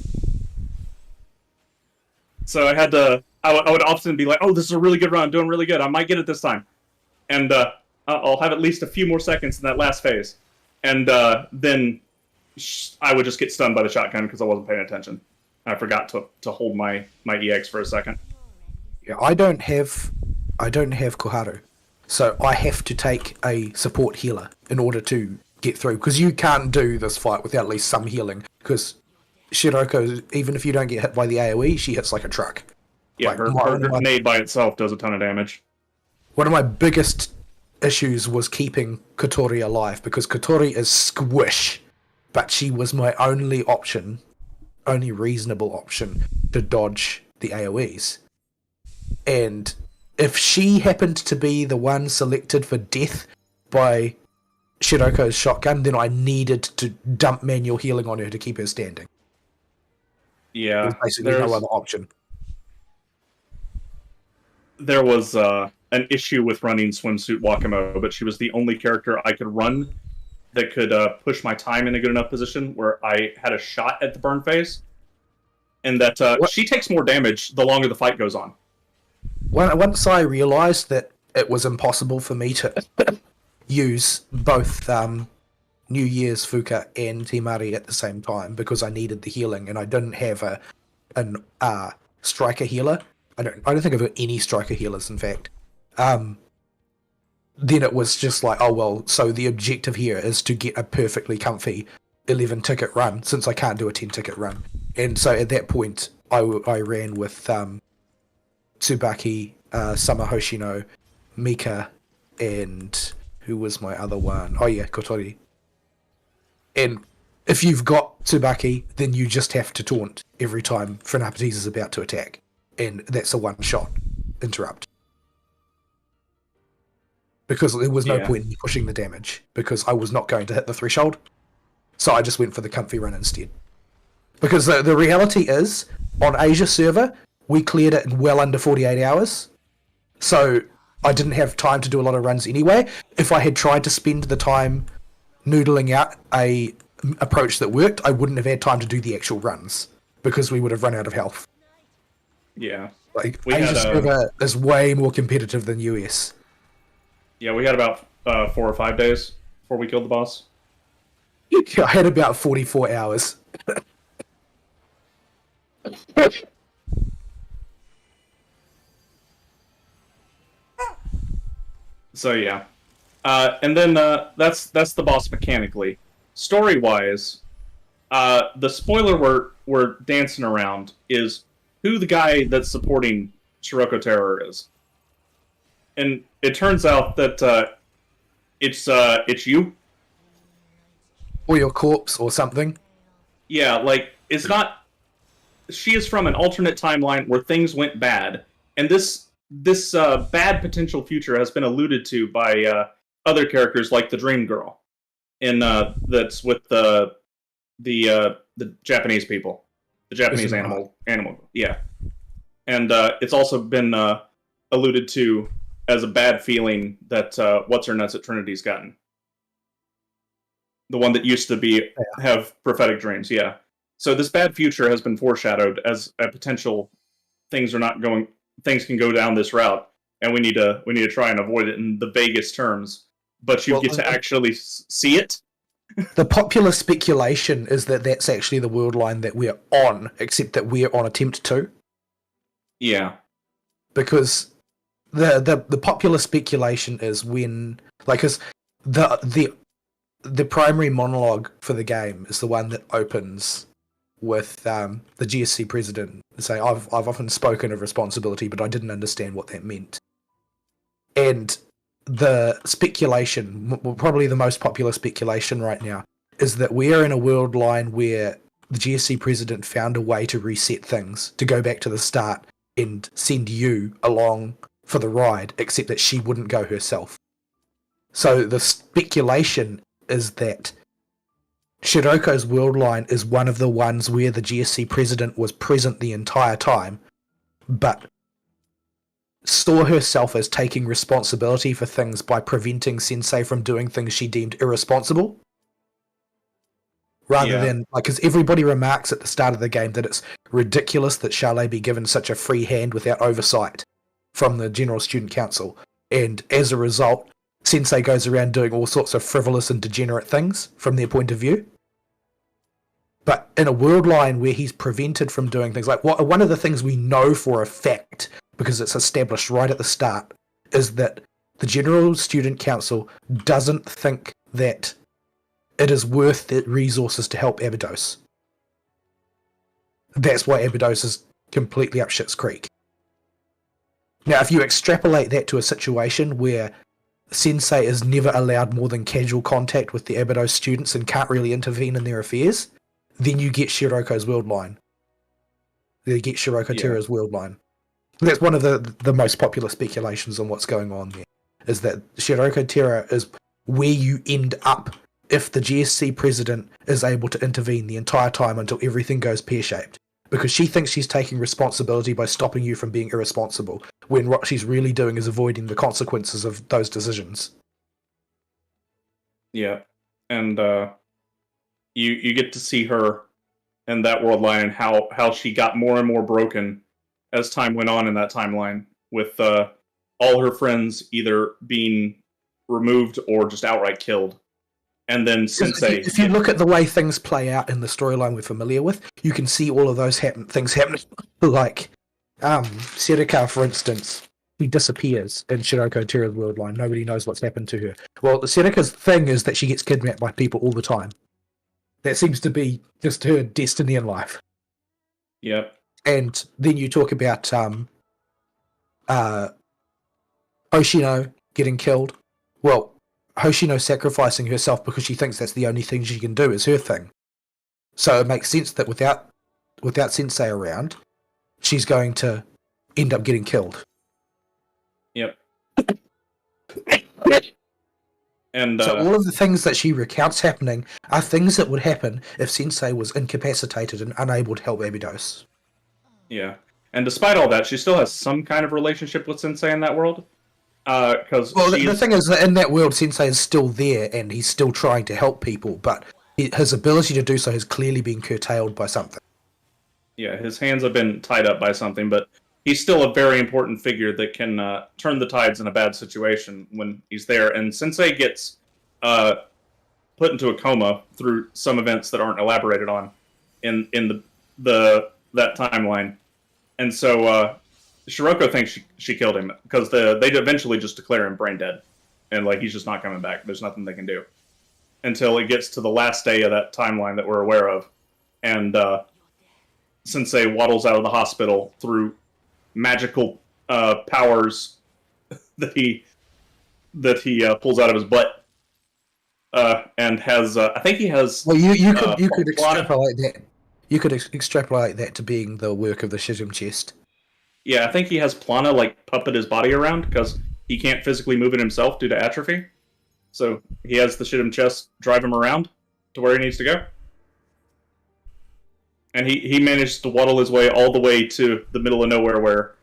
Speaker 1: So I had to... I would often be like, oh, this is a really good run, I'm doing really good, I might get it this time. And I'll have at least a few more seconds in that last phase. And then I would just get stunned by the shotgun because I wasn't paying attention. I forgot to hold my EX for a second.
Speaker 3: Yeah, I don't have Koharu, so I have to take a support healer in order to get through, because you can't do this fight without at least some healing, because Shiroko, even if you don't get hit by the AoE, she hits like a truck.
Speaker 1: Yeah, her grenade by itself does a ton of damage.
Speaker 3: One of my biggest issues was keeping Kotori alive, because Kotori is squish, but she was my only reasonable option to dodge the AoEs. And if she happened to be the one selected for death by Shiroko's shotgun, then I needed to dump manual healing on her to keep her standing.
Speaker 1: Yeah.
Speaker 3: There's basically no other option.
Speaker 1: There was an issue with running Swimsuit Wakamo, but she was the only character I could run that could push my time in a good enough position where I had a shot at the burn phase. And that she takes more damage the longer the fight goes on.
Speaker 3: Once I realized that it was impossible for me to use both New Year's Fuka and Himari at the same time, because I needed the healing and I didn't have a striker healer. I don't think I've got any striker healers, in fact. Then it was just like, oh well, so the objective here is to get a perfectly comfy 11 ticket run, since I can't do a 10 ticket run. And so at that point, I ran with Tsubaki, Summer Hoshino, Mika, and who was my other one? Oh yeah, Kotori. And if you've got Tsubaki, then you just have to taunt every time Funapati's is about to attack. And that's a one-shot interrupt. Because there was no point in me pushing the damage, because I was not going to hit the threshold. So I just went for the comfy run instead. Because the reality is, on Asia server, we cleared it in well under 48 hours. So I didn't have time to do a lot of runs anyway. If I had tried to spend the time noodling out a approach that worked, I wouldn't have had time to do the actual runs, because we would have run out of health.
Speaker 1: Yeah.
Speaker 3: Like, Asia server is way more competitive than US.
Speaker 1: Yeah, we had about 4 or 5 days before we killed the boss.
Speaker 3: I had about 44 hours.
Speaker 1: So yeah, and then that's the boss mechanically. Story-wise, the spoiler we're dancing around is who the guy that's supporting Shiroko Terror is, and it turns out that it's you,
Speaker 3: or your corpse, or something.
Speaker 1: Yeah, like it's not. She is from an alternate timeline where things went bad, and this bad potential future has been alluded to by other characters like the Dream Girl, in that's with the Japanese people, the Japanese animal, yeah, and it's also been alluded to as a bad feeling that what's her nuts at Trinity's gotten, the one that used to have prophetic dreams, yeah. So this bad future has been foreshadowed as a potential things can go down this route, and we need to try and avoid it in the vaguest terms. But you get to actually see it.
Speaker 3: The popular speculation is that that's actually the world line that we're on, except that we're on attempt 2.
Speaker 1: Yeah.
Speaker 3: Because the popular speculation is when, like, cause the primary monologue for the game is the one that opens with the GSC president saying, I've often spoken of responsibility, but I didn't understand what that meant. And the speculation, probably the most popular speculation right now, is that we're in a world line where the GSC president found a way to reset things, to go back to the start and send you along for the ride, except that she wouldn't go herself. So the speculation is that Shiroko's world line is one of the ones where the GSC president was present the entire time, but saw herself as taking responsibility for things by preventing Sensei from doing things she deemed irresponsible. Rather than, like, because everybody remarks at the start of the game that it's ridiculous that Charlotte be given such a free hand without oversight from the General Student Council, and as a result, Sensei goes around doing all sorts of frivolous and degenerate things from their point of view. But in a world line where he's prevented from doing things, like one of the things we know for a fact, because it's established right at the start, is that the General Student Council doesn't think that it is worth the resources to help Abydos. That's why Abydos is completely up shit's creek. Now, if you extrapolate that to a situation where Sensei is never allowed more than casual contact with the Abydos students and can't really intervene in their affairs, then you get Shiroko's world line. You get Shiroko Terra's world line. That's one of the most popular speculations on what's going on there, is that Shiroko Terra is where you end up if the GSC president is able to intervene the entire time until everything goes pear-shaped. Because she thinks she's taking responsibility by stopping you from being irresponsible, when what she's really doing is avoiding the consequences of those decisions.
Speaker 1: Yeah, and you get to see her in that world line and how she got more and more broken as time went on in that timeline, with all her friends either being removed or just outright killed. And then Sensei...
Speaker 3: If you look at the way things play out in the storyline we're familiar with, you can see all of those things happening. Like, Serika, for instance, he disappears in Shiroko Terra's world line. Nobody knows what's happened to her. Well, Serika's thing is that she gets kidnapped by people all the time. That seems to be just her destiny in life.
Speaker 1: Yep.
Speaker 3: And then you talk about Hoshino getting killed. Well, Hoshino sacrificing herself because she thinks that's the only thing she can do is her thing. So it makes sense that without Sensei around, she's going to end up getting killed.
Speaker 1: Yep. And
Speaker 3: so all of the things that she recounts happening are things that would happen if Sensei was incapacitated and unable to help Abydos.
Speaker 1: Yeah. And despite all that, she still has some kind of relationship with Sensei in that world.
Speaker 3: The thing is that in that world, Sensei is still there and he's still trying to help people, but his ability to do so has clearly been curtailed by something.
Speaker 1: Yeah, his hands have been tied up by something, but he's still a very important figure that can turn the tides in a bad situation when he's there. And Sensei gets put into a coma through some events that aren't elaborated on in that timeline. And so Shiroko thinks she killed him because they'd eventually just declare him brain dead. And like he's just not coming back. There's nothing they can do. Until it gets to the last day of that timeline that we're aware of. And Sensei waddles out of the hospital through magical powers that he pulls out of his butt, and has I think he has.
Speaker 3: Well, you could extrapolate that. You could extrapolate that to being the work of the Shizum chest.
Speaker 1: Yeah, I think he has Plana like puppet his body around because he can't physically move it himself due to atrophy. So he has the Shizum chest drive him around to where he needs to go. And he managed to waddle his way all the way to the middle of nowhere where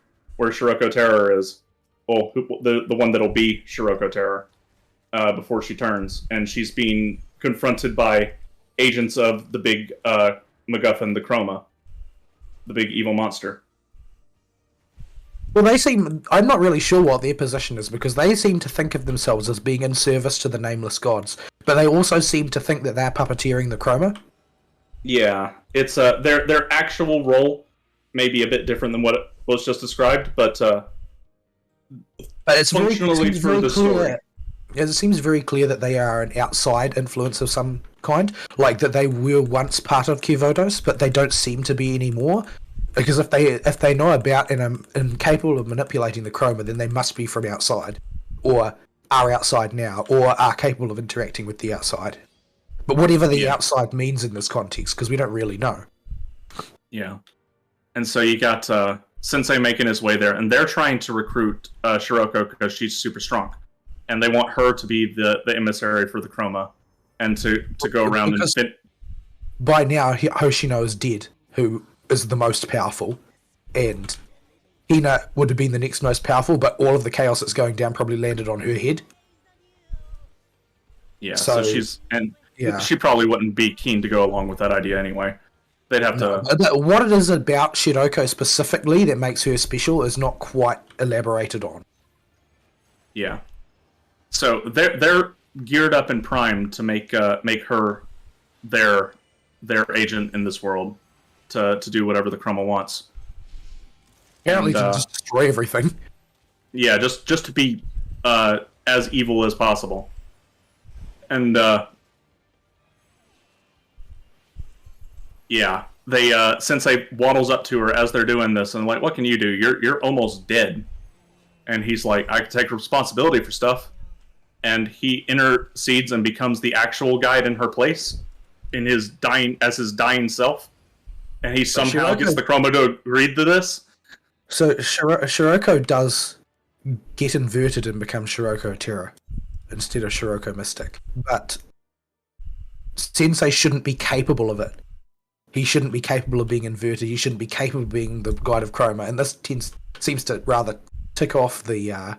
Speaker 1: Shiroko Terror is. Well, the one that'll be Shiroko Terror before she turns. And she's being confronted by agents of the big MacGuffin, the Chroma. The big evil monster.
Speaker 3: Well, I'm not really sure what their position is, because they seem to think of themselves as being in service to the Nameless Gods. But they also seem to think that they're puppeteering the Chroma.
Speaker 1: Yeah, it's their actual role may be a bit different than what was just described, but
Speaker 3: it's
Speaker 1: functionally through the story.
Speaker 3: It seems very clear that they are an outside influence of some kind, like that they were once part of Kivodos, but they don't seem to be anymore. Because if they know about and are incapable of manipulating the Chroma, then they must be from outside, or are outside now, or are capable of interacting with the outside. But whatever the outside means in this context, because we don't really know. Yeah.
Speaker 1: And so you got Sensei making his way there, and they're trying to recruit Shiroko because she's super strong. And they want her to be the emissary for the Chroma, and to go around and...
Speaker 3: By now, Hoshino is dead, who is the most powerful, and Hina would have been the next most powerful, but all of the chaos that's going down probably landed on her head.
Speaker 1: Yeah, so she's... Yeah. She probably wouldn't be keen to go along with that idea anyway. They'd have to...
Speaker 3: What it is about Shiroko specifically that makes her special is not quite elaborated on.
Speaker 1: Yeah. So they're geared up and primed to make her their agent in this world to do whatever the Chroma wants.
Speaker 3: Apparently to just destroy everything.
Speaker 1: Yeah, just to be as evil as possible. And yeah, Sensei waddles up to her as they're doing this and like, what can you do? You're almost dead. And he's like, I can take responsibility for stuff. And he intercedes and becomes the actual guide in her place in his dying self. And he somehow gets the Chroma to agree to this.
Speaker 3: So Shiroko does get inverted and become Shiroko Terror instead of Shiroko Mystic. But Sensei shouldn't be capable of it. He shouldn't be capable of being inverted. He shouldn't be capable of being the guide of Chroma. And this seems to rather tick off the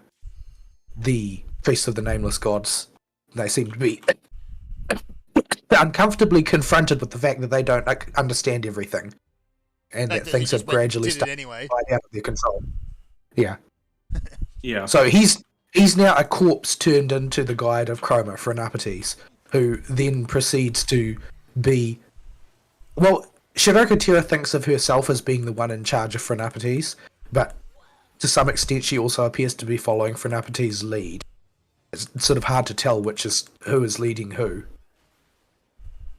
Speaker 3: Feast of the Nameless Gods. They seem to be uncomfortably confronted with the fact that they don't understand everything, and that things have gradually started to slide out of their control. Yeah.
Speaker 1: Yeah.
Speaker 3: So he's now a corpse turned into the guide of Chroma for Anapates, who then proceeds to be... Well, Shiroko Terra thinks of herself as being the one in charge of Phrenapates, but to some extent she also appears to be following Phrenapates' lead. It's sort of hard to tell who is leading who.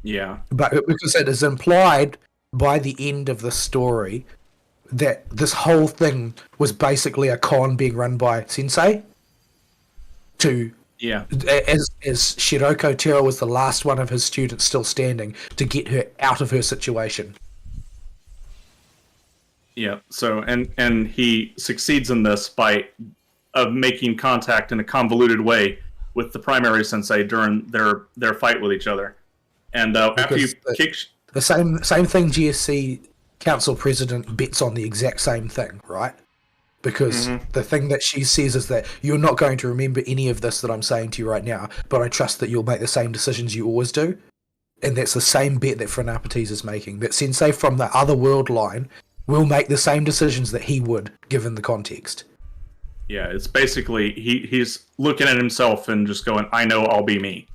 Speaker 1: Yeah.
Speaker 3: But because it is implied by the end of the story that this whole thing was basically a con being run by Sensei to
Speaker 1: Yeah.
Speaker 3: As Shiroko Tero was the last one of his students still standing to get her out of her situation.
Speaker 1: Yeah. So and he succeeds in this by making contact in a convoluted way with the primary sensei during their fight with each other. And after you kick
Speaker 3: the same thing, GSC Council President bets on the exact same thing, right? Because the thing that she says is that you're not going to remember any of this that I'm saying to you right now, but I trust that you'll make the same decisions you always do. And that's the same bet that Phrenapates is making, that Sensei from the other world line will make the same decisions that he would, given the context.
Speaker 1: Yeah, it's basically he's looking at himself and just going, I know I'll be me.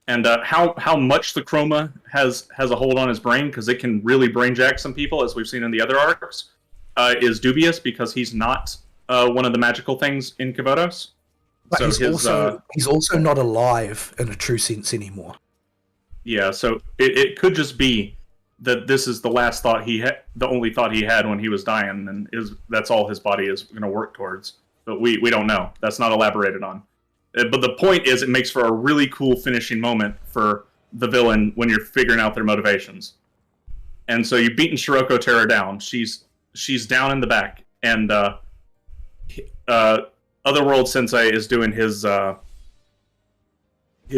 Speaker 1: And how much the chroma has a hold on his brain, because it can really brainjack some people, as we've seen in the other arcs, is dubious, because he's not one of the magical things in Kavodos.
Speaker 3: But so he's also not alive in a true sense anymore.
Speaker 1: Yeah, so it could just be that this is the last thought the only thought he had when he was dying, and that's all his body is going to work towards. But we don't know. That's not elaborated on. But the point is, it makes for a really cool finishing moment for the villain when you're figuring out their motivations. And so you've beaten Shiroko Tero down. She's down in the back, and Otherworld Sensei is doing his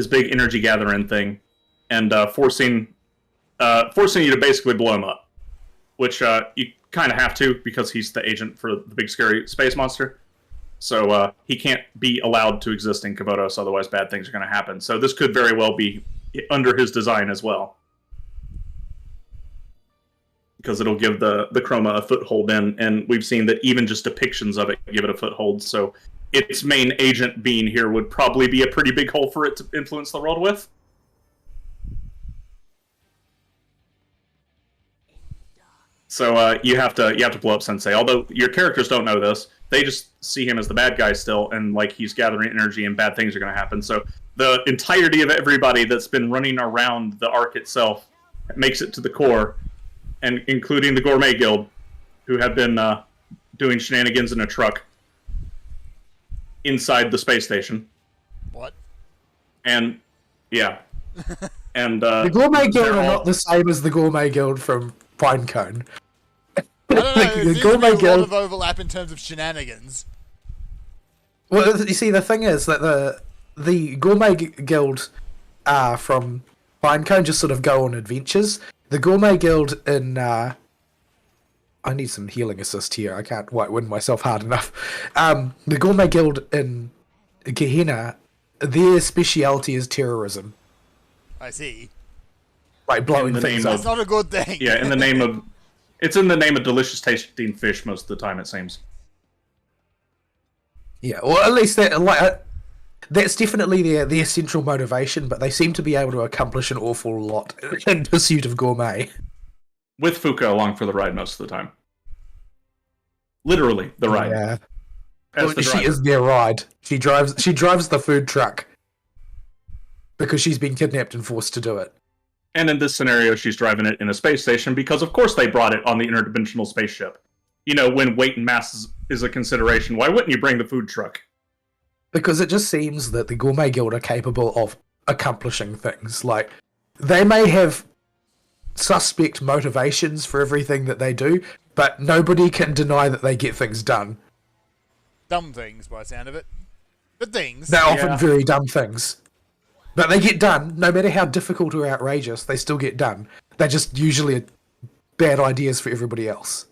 Speaker 1: big energy gathering thing, and forcing you to basically blow him up, which you kind of have to, because he's the agent for the big scary space monster. So he can't be allowed to exist in Kavodos, otherwise bad things are going to happen. So this could very well be under his design as well, because it'll give the chroma a foothold in, and we've seen that even just depictions of it give it a foothold. So its main agent being here would probably be a pretty big hole for it to influence the world with. So you have to blow up Sensei. Although your characters don't know this, they just see him as the bad guy still, and like he's gathering energy and bad things are going to happen. So the entirety of everybody that's been running around the arc itself makes it to the core, and including the Gourmet Guild, who have been doing shenanigans in a truck inside the space station.
Speaker 2: What?
Speaker 1: And yeah, and
Speaker 3: the Gourmet Guild are not the same as the Gourmet Guild from Pinecone.
Speaker 2: I don't know. There seems to be a lot of overlap in terms of shenanigans.
Speaker 3: Well, you see, the thing is that the Gourmet Guild from Pinecone just sort of go on adventures. The Gourmet Guild in I need some healing assist here. I can't win myself hard enough. The Gourmet Guild in Gehenna, their speciality is terrorism.
Speaker 2: I see.
Speaker 3: Like blowing things up.
Speaker 2: That's not a good thing.
Speaker 1: Yeah, in the name of it's in the name of delicious tasting fish most of the time, it seems.
Speaker 3: Yeah, or at least that's definitely their central motivation, but they seem to be able to accomplish an awful lot in pursuit of gourmet.
Speaker 1: With Fuka along for the ride most of the time. Literally, the ride.
Speaker 3: Yeah. She is their ride. She drives the food truck because she's been kidnapped and forced to do it.
Speaker 1: And in this scenario, she's driving it in a space station because, of course, they brought it on the interdimensional spaceship. You know, when weight and mass is a consideration, why wouldn't you bring the food truck?
Speaker 3: Because it just seems that the Gourmet Guild are capable of accomplishing things. Like, they may have suspect motivations for everything that they do, but nobody can deny that they get things done.
Speaker 2: Dumb things, by the sound of it. But things.
Speaker 3: They're often very dumb things. But they get done, no matter how difficult or outrageous, they still get done. They're just usually bad ideas for everybody else.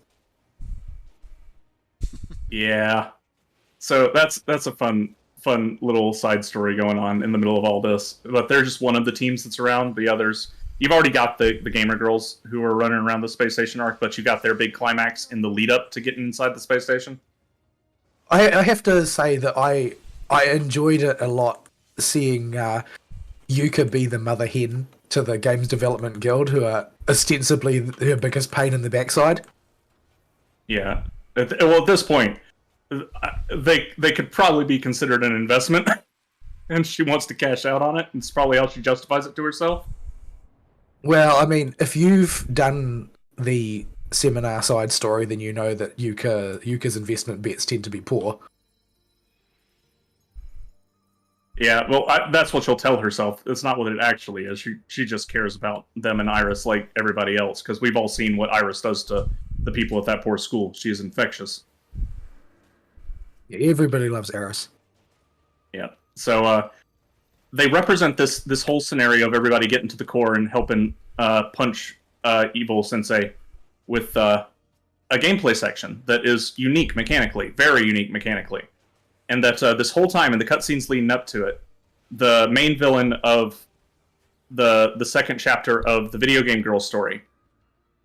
Speaker 1: Yeah. So that's a fun little side story going on in the middle of all this. But they're just one of the teams that's around. The others, you've already got the gamer girls who are running around the space station arc, but you got their big climax in the lead up to getting inside the space station.
Speaker 3: I have to say that I enjoyed it a lot, seeing Yuka be the mother hen to the Games Development Guild, who are ostensibly her biggest pain in the backside.
Speaker 1: Yeah. Well, at this point, they could probably be considered an investment, and she wants to cash out on it, and it's probably how she justifies it to herself.
Speaker 3: Well, I mean, if you've done the seminar side story, then you know that Yuka's investment bets tend to be poor.
Speaker 1: Yeah, well, that's what she'll tell herself. It's not what it actually is. She just cares about them and Iris like everybody else, because we've all seen what Iris does to the people at that poor school. She is infectious.
Speaker 3: Yeah, everybody loves Iris.
Speaker 1: Yeah. So they represent this whole scenario of everybody getting to the core and helping punch evil Sensei with a gameplay section that is unique mechanically, very unique mechanically. And that this whole time, in the cutscenes leading up to it, the main villain of the second chapter of the video game girl story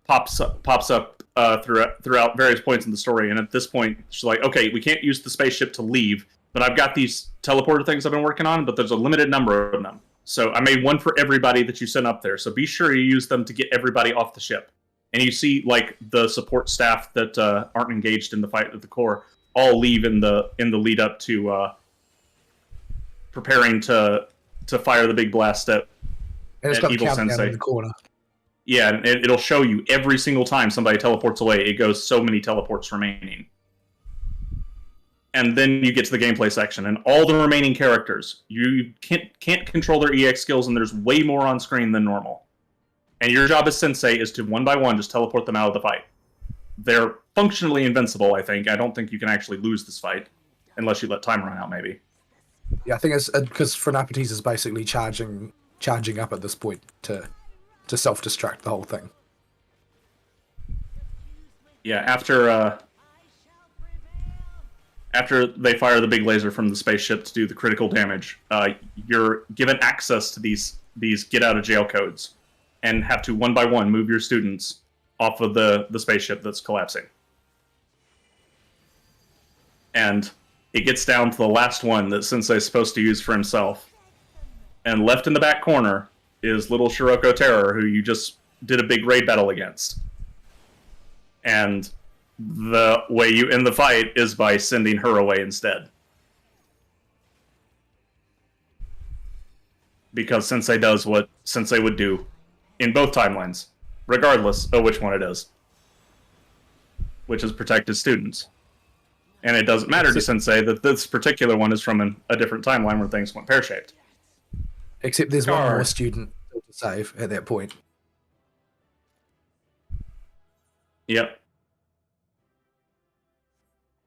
Speaker 1: pops up throughout various points in the story. And at this point, she's like, okay, we can't use the spaceship to leave, but I've got these teleporter things I've been working on, but there's a limited number of them. So I made one for everybody that you sent up there. So be sure you use them to get everybody off the ship. And you see, like, the support staff that aren't engaged in the fight at the core all leave in the lead up to preparing to fire the big blast at Evil Sensei
Speaker 3: in the corner.
Speaker 1: Yeah, and it'll show you every single time somebody teleports away. It goes so many teleports remaining, and then you get to the gameplay section, and all the remaining characters you can't control their EX skills, and there's way more on screen than normal. And your job as Sensei is to one by one just teleport them out of the fight. They're functionally invincible, I think. I don't think you can actually lose this fight, unless you let time run out, maybe.
Speaker 3: Yeah, I think it's because Phrenapites is basically charging up at this point to self-destruct the whole thing.
Speaker 1: Yeah, after they fire the big laser from the spaceship to do the critical damage, you're given access to these get-out-of-jail codes, and have to, one by one, move your students off of the spaceship that's collapsing. And it gets down to the last one that Sensei's supposed to use for himself. And left in the back corner is little Shiroko Terror, who you just did a big raid battle against. And the way you end the fight is by sending her away instead. Because Sensei does what Sensei would do in both timelines, regardless of which one it is, which is protect his students. And it doesn't matter to Sensei that this particular one is from a different timeline where things went pear-shaped.
Speaker 3: Except there's one more student to save at that point.
Speaker 1: Yep.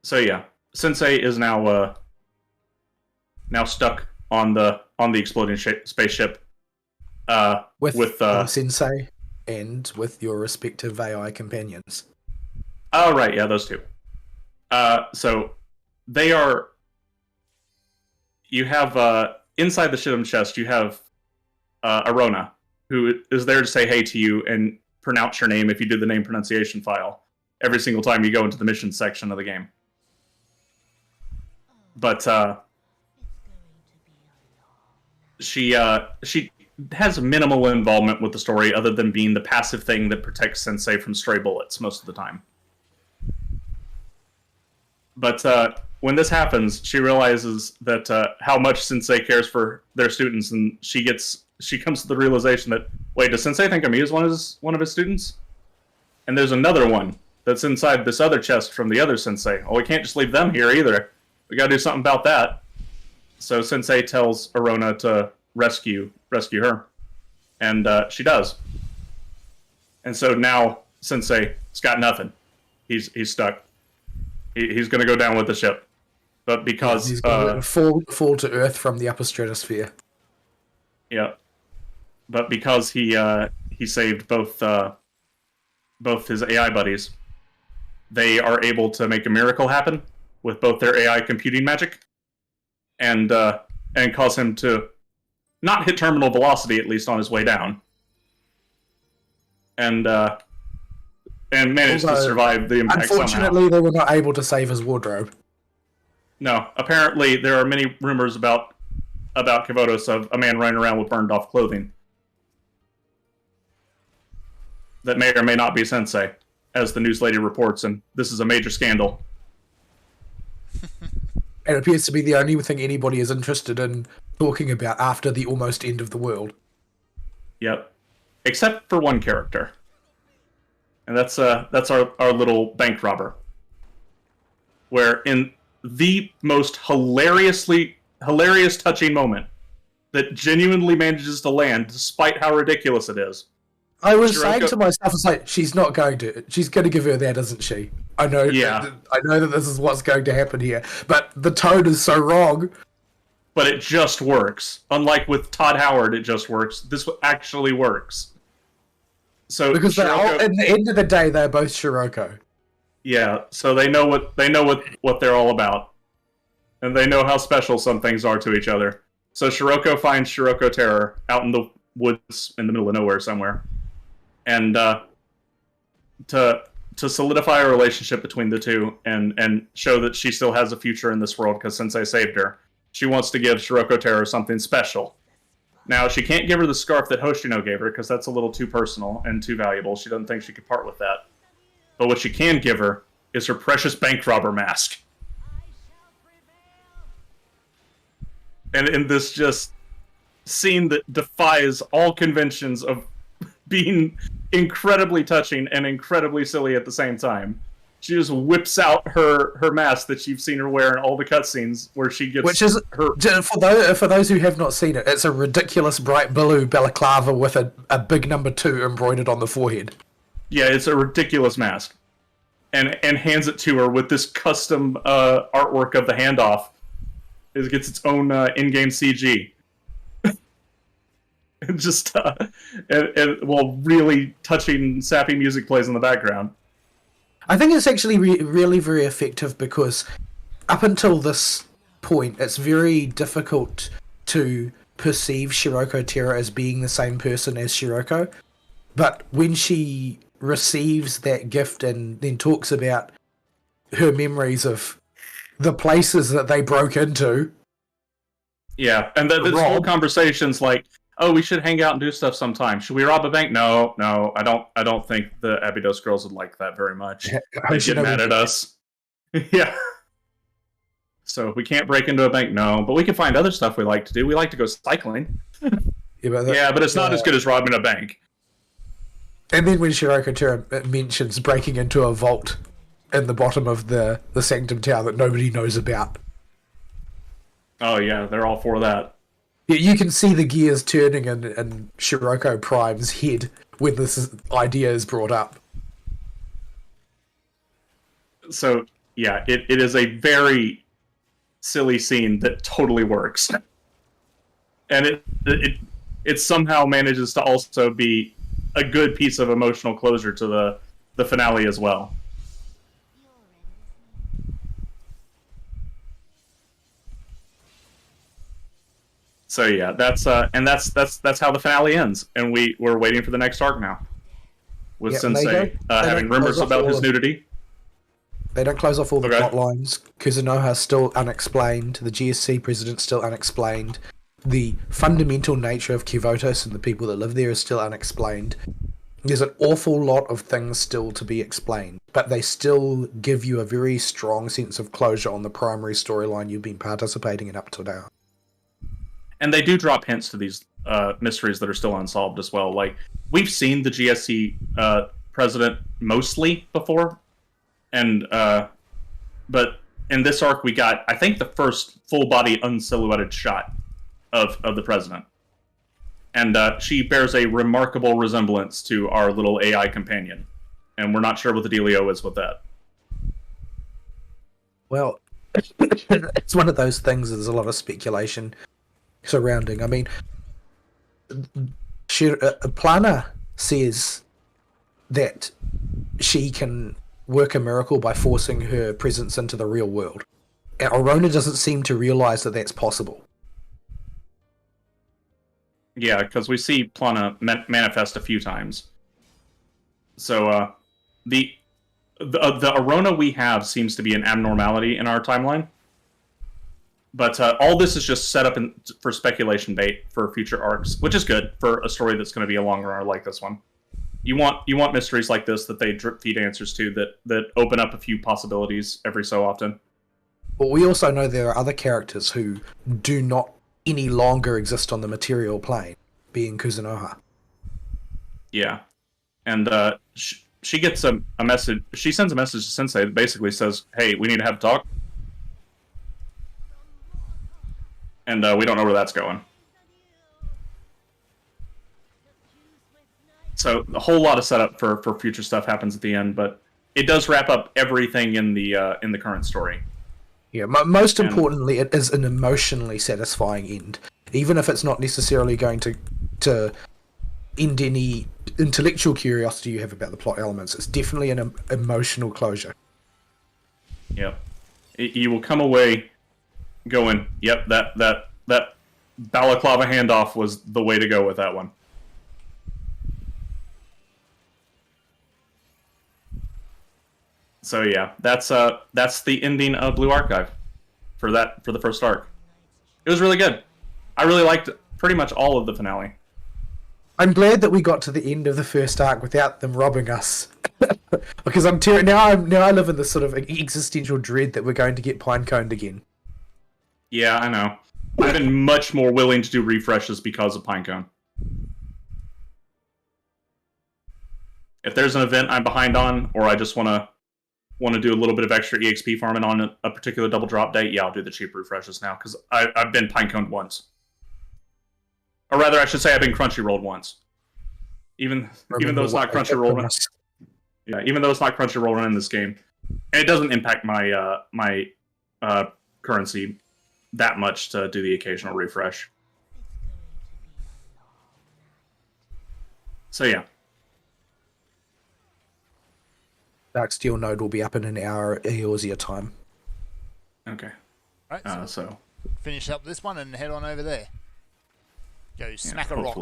Speaker 1: So yeah, Sensei is now stuck on the exploding spaceship. With
Speaker 3: Sensei and with your respective AI companions.
Speaker 1: Oh right, yeah, those two. So they are. You have inside the Shidam chest. You have Arona, who is there to say hey to you and pronounce your name if you do the name pronunciation file every single time you go into the mission section of the game. But she has minimal involvement with the story other than being the passive thing that protects Sensei from stray bullets most of the time. But when this happens, she realizes that how much Sensei cares for their students, and she comes to the realization that, wait, does Sensei think of me as one of his students? And there's another one that's inside this other chest from the other Sensei. Oh, we can't just leave them here either. We gotta do something about that. So Sensei tells Arona to rescue her, and she does. And so now Sensei's got nothing. He's stuck. He's going to go down with the ship, but because
Speaker 3: he's going to fall to Earth from the upper stratosphere.
Speaker 1: Yeah, but because he saved both his AI buddies, they are able to make a miracle happen with both their AI computing magic, and cause him to not hit terminal velocity, at least on his way down, and managed to survive the impact somehow.
Speaker 3: Unfortunately, they were not able to save his wardrobe.
Speaker 1: No, apparently there are many rumors about Kavotos of a man running around with burned off clothing that may or may not be Sensei, as the news lady reports, and this is a major scandal.
Speaker 3: It appears to be the only thing anybody is interested in talking about after the almost end of the world.
Speaker 1: Yep. Except for one character. And that's our little bank robber. Where in the most hilariously hilarious, touching moment that genuinely manages to land despite how ridiculous it is.
Speaker 3: I was saying to myself, it's like, she's not going to. She's going to give her that, isn't she? I know.
Speaker 1: Yeah.
Speaker 3: I know that this is what's going to happen here, but the tone is so wrong.
Speaker 1: But it just works. Unlike with Todd Howard, it just works. This actually works. So
Speaker 3: because Shiroko, at the end of the day, they're both Shiroko.
Speaker 1: Yeah, so they know what they're all about, and they know how special some things are to each other. So Shiroko finds Shiroko Terror out in the woods in the middle of nowhere somewhere, and to solidify a relationship between the two and show that she still has a future in this world because Sensei saved her. She wants to give Shiroko Terror something special. Now, she can't give her the scarf that Hoshino gave her, because that's a little too personal and too valuable. She doesn't think she could part with that. But what she can give her is her precious bank robber mask. And in this just scene that defies all conventions of being incredibly touching and incredibly silly at the same time, she just whips out her mask that you've seen her wear in all the cutscenes where she gets... Which is,
Speaker 3: her... for those who have not seen it, it's a ridiculous bright blue balaclava with a big number 2 embroidered on the forehead.
Speaker 1: Yeah, it's a ridiculous mask. And hands it to her with this custom artwork of the handoff. It gets its own in-game CG. And just... well, really touching, sappy music plays in the background.
Speaker 3: I think it's actually really very effective because up until this point, it's very difficult to perceive Shiroko Terror as being the same person as Shiroko. But when she receives that gift and then talks about her memories of the places that they broke into...
Speaker 1: Yeah, and this whole conversation's like, oh, we should hang out and do stuff sometime. Should we rob a bank? No, I don't think the Abydos girls would like that very much. They get mad at us. Yeah. So we can't break into a bank? No, but we can find other stuff we like to do. We like to go cycling. But it's not as good as robbing a bank.
Speaker 3: And then when Shiroko Terror mentions breaking into a vault in the bottom of the Sanctum Tower that nobody knows about.
Speaker 1: Oh yeah, they're all for that.
Speaker 3: You can see the gears turning in Shiroko Prime's head when this idea is brought up.
Speaker 1: So, yeah, it is a very silly scene that totally works. And it somehow manages to also be a good piece of emotional closure to the finale as well. So yeah, that's how the finale ends, and we're waiting for the next arc now, with Sensei having rumors about his nudity.
Speaker 3: They don't close off all the plot lines. Kuzunoha's still unexplained. The GSC president's still unexplained. The fundamental nature of Kivotos and the people that live there is still unexplained. There's an awful lot of things still to be explained, but they still give you a very strong sense of closure on the primary storyline you've been participating in up to now.
Speaker 1: And they do drop hints to these mysteries that are still unsolved as well. Like, we've seen the GSC president mostly before, and but in this arc we got, I think, the first full-body unsilhouetted shot of the president. And she bears a remarkable resemblance to our little AI companion. And we're not sure what the dealio is with that.
Speaker 3: Well, it's one of those things that there's a lot of speculation surrounding. I mean, Plana says that she can work a miracle by forcing her presence into the real world. And Arona doesn't seem to realize that that's possible.
Speaker 1: Yeah, because we see Plana manifest a few times. So the Arona we have seems to be an abnormality in our timeline. But all this is just set up for speculation bait for future arcs, which is good for a story that's going to be a longer arc like this one. You want mysteries like this that they drip feed answers to, that open up a few possibilities every so often.
Speaker 3: But we also know there are other characters who do not any longer exist on the material plane, being Kuzunoha.
Speaker 1: Yeah, and she gets a message. She sends a message to Sensei that basically says, "Hey, we need to have a talk." and we don't know where that's going. So a whole lot of setup for future stuff happens at the end, but it does wrap up everything in the current story.
Speaker 3: Yeah, most importantly, it is an emotionally satisfying end, even if it's not necessarily going to end any intellectual curiosity you have about the plot elements. It's definitely an emotional closure.
Speaker 1: Yep, you will come away going, "Yep, that balaclava handoff was the way to go with that one." So yeah, that's the ending of Blue Archive for the first arc. It was really good. I really liked pretty much all of the finale.
Speaker 3: I'm glad that we got to the end of the first arc without them robbing us, because now I live in this sort of existential dread that we're going to get pineconed again.
Speaker 1: Yeah, I know. I've been much more willing to do refreshes because of Pinecone. If there's an event I'm behind on, or I just want to do a little bit of extra EXP farming on a particular double drop date, yeah, I'll do the cheap refreshes now, because I've been pineconed once. Or rather, I should say I've been crunchyrolled once. Even though it's not crunchyroll, yeah, even though it's not crunchyroll in this game, and it doesn't impact my my currency that much to do the occasional refresh. So yeah.
Speaker 3: Dark Steel node will be up in an hour Eorzea time.
Speaker 1: Okay.
Speaker 2: Right,
Speaker 1: so
Speaker 2: finish up this one and head on over there. Go smack a rock.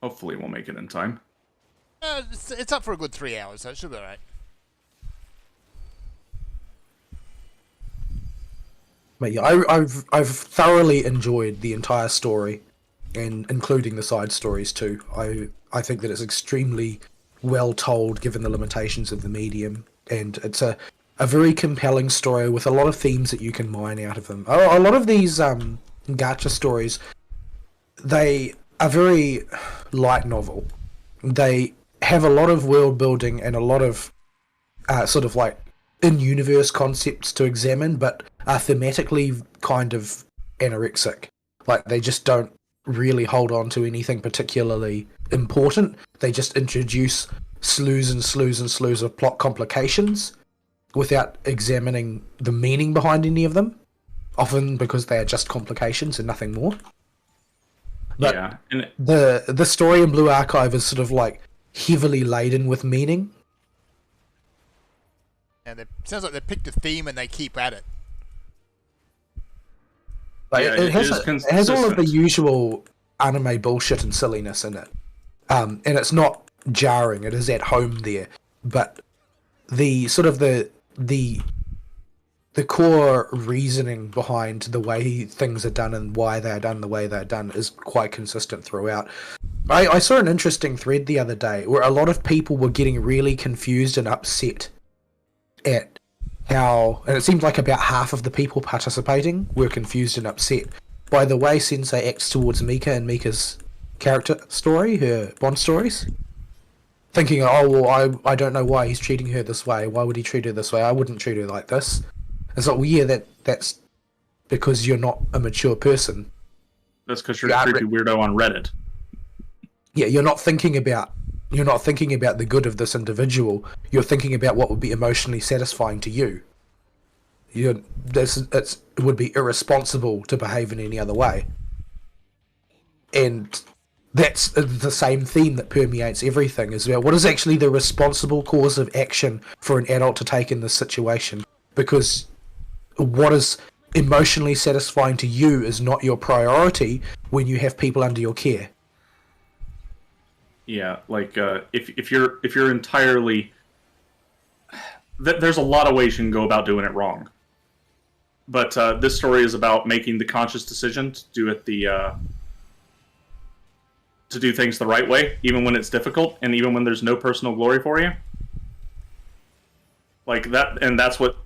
Speaker 1: Hopefully we'll make it in time.
Speaker 2: It's up for a good 3 hours, so it should be alright.
Speaker 3: But yeah, I've thoroughly enjoyed the entire story, and including the side stories too. I think that it's extremely well told given the limitations of the medium, and it's a very compelling story with a lot of themes that you can mine out of them. A lot of these gacha stories, they are very light novel. They have a lot of world building and a lot of sort of like in-universe concepts to examine, but are thematically kind of anorexic. Like, they just don't really hold on to anything particularly important. They just introduce slews and slews and slews of plot complications without examining the meaning behind any of them, often because they are just complications and nothing more. But
Speaker 1: yeah, and
Speaker 3: the story in Blue Archive is sort of like heavily laden with meaning.
Speaker 2: And it sounds like they picked a theme and they keep at it.
Speaker 3: Like,
Speaker 1: yeah,
Speaker 3: it has all of the usual anime bullshit and silliness in it, and it's not jarring. It is at home there, but the sort of the core reasoning behind the way things are done and why they are done the way they're done is quite consistent throughout. I saw an interesting thread the other day where a lot of people were getting really confused and upset at how, and it seemed like about half of the people participating were confused and upset by the way Sensei acts towards Mika and Mika's character story, her bond stories. Thinking, oh, well, I don't know why he's treating her this way. Why would he treat her this way? I wouldn't treat her like this. It's like, well, yeah, that's because you're not a mature person.
Speaker 1: That's because you're a creepy weirdo on Reddit.
Speaker 3: Yeah, you're not thinking about the good of this individual. You're thinking about what would be emotionally satisfying to you. It would be irresponsible to behave in any other way. And that's the same theme that permeates everything, is about what is actually the responsible course of action for an adult to take in this situation. Because what is emotionally satisfying to you is not your priority when you have people under your care.
Speaker 1: Yeah, like if you're entirely, there's a lot of ways you can go about doing it wrong. But this story is about making the conscious decision to do it to do things the right way, even when it's difficult, and even when there's no personal glory for you. Like that, and that's what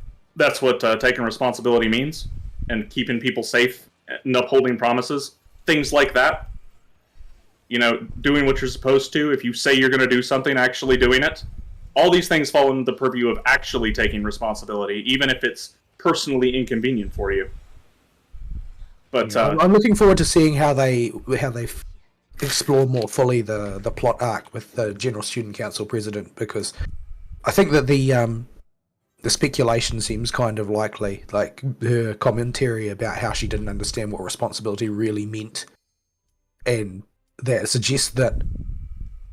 Speaker 1: taking responsibility means, and keeping people safe, and upholding promises, things like that. You know, doing what you're supposed to. If you say you're going to do something, actually doing it. All these things fall into the purview of actually taking responsibility, even if it's personally inconvenient for you. But
Speaker 3: I'm looking forward to seeing how they explore more fully the plot arc with the General Student Council president, because I think that the speculation seems kind of likely, like her commentary about how she didn't understand what responsibility really meant, and that suggests that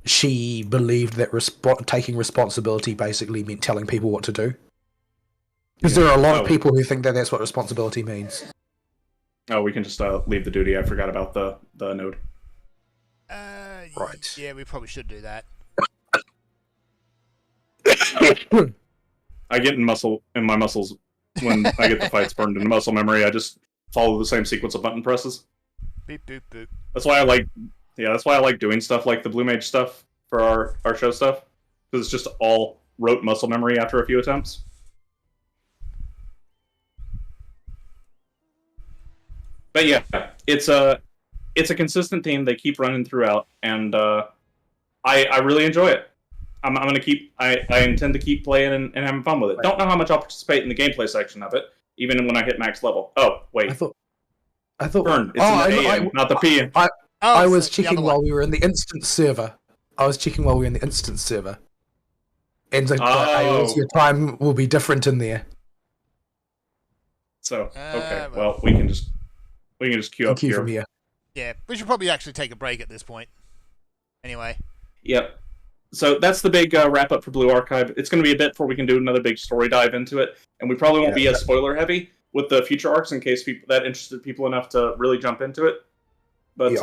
Speaker 3: she believed that taking responsibility basically meant telling people what to do. Because there are a lot of people who think that that's what responsibility means.
Speaker 1: Oh, we can just leave the duty. I forgot about the node.
Speaker 3: Right.
Speaker 2: Yeah, we probably should do that.
Speaker 1: I get in my muscles when I get the fights burned into muscle memory. I just follow the same sequence of button presses.
Speaker 2: Beep boop boop.
Speaker 1: That's why I like doing stuff like the Blue Mage stuff for our show stuff, because it's just all rote muscle memory after a few attempts. But yeah, it's a consistent theme. They keep running throughout, and I really enjoy it. I'm gonna keep. I intend to keep playing and having fun with it. Don't know how much I'll participate in the gameplay section of it, even when I hit max level. Oh wait,
Speaker 3: I thought.
Speaker 1: Fern, it's in the AM, not the PM.
Speaker 3: I was checking while we were in the instance server. And your time will be different in there.
Speaker 1: So okay, well we can just queue up here.
Speaker 3: From here.
Speaker 2: Yeah, we should probably actually take a break at this point. Anyway.
Speaker 1: Yep. So that's the big wrap up for Blue Archive. It's going to be a bit before we can do another big story dive into it, and we probably won't be as spoiler heavy with the future arcs in case that interested people enough to really jump into it. But
Speaker 3: yeah,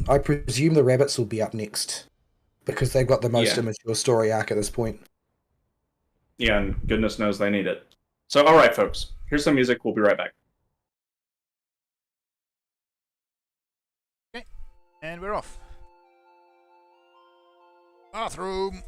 Speaker 3: I presume the rabbits will be up next because they've got the most immature story arc at this point.
Speaker 1: Yeah, and goodness knows they need it. So, all right, folks, here's some music. We'll be right back.
Speaker 2: Okay, and we're off. Bathroom.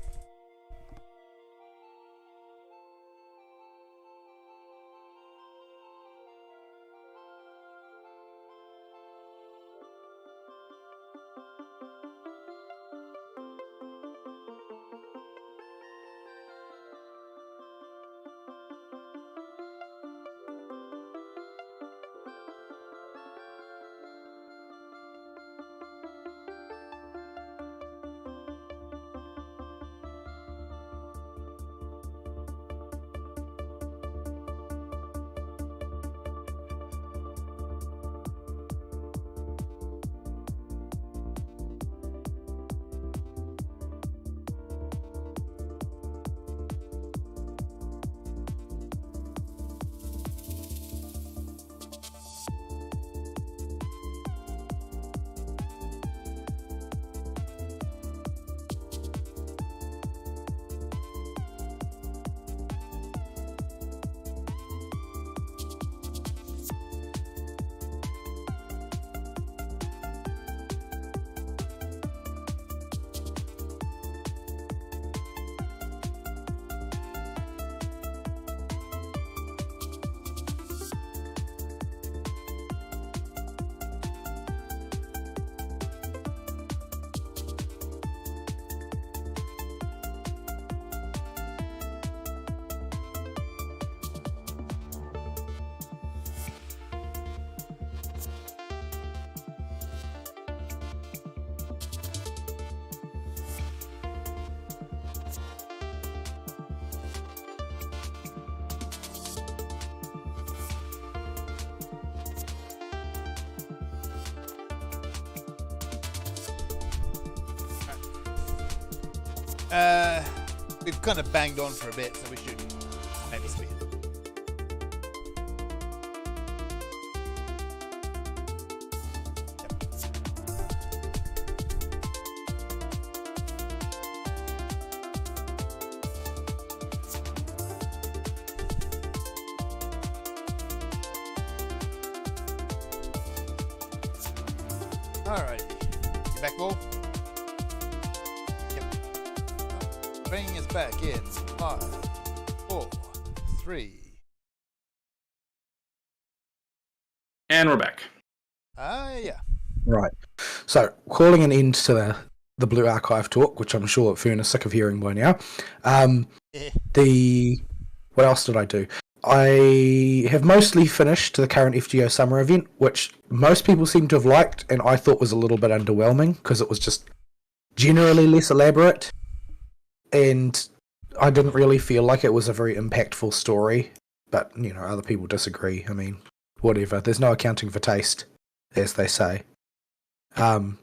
Speaker 2: We've kind of banged on for a bit, so we should maybe speed. Alright, you back, Vaul? Bringing us back in 5, 4, 3.
Speaker 1: And we're back.
Speaker 2: Yeah.
Speaker 3: Right. So, calling an end to the Blue Archive talk, which I'm sure Fern is sick of hearing by now. What else did I do? I have mostly finished the current FGO summer event, which most people seem to have liked, and I thought was a little bit underwhelming because it was just generally less elaborate, and I didn't really feel like it was a very impactful story. But, other people disagree. I mean, whatever. There's no accounting for taste, as they say. But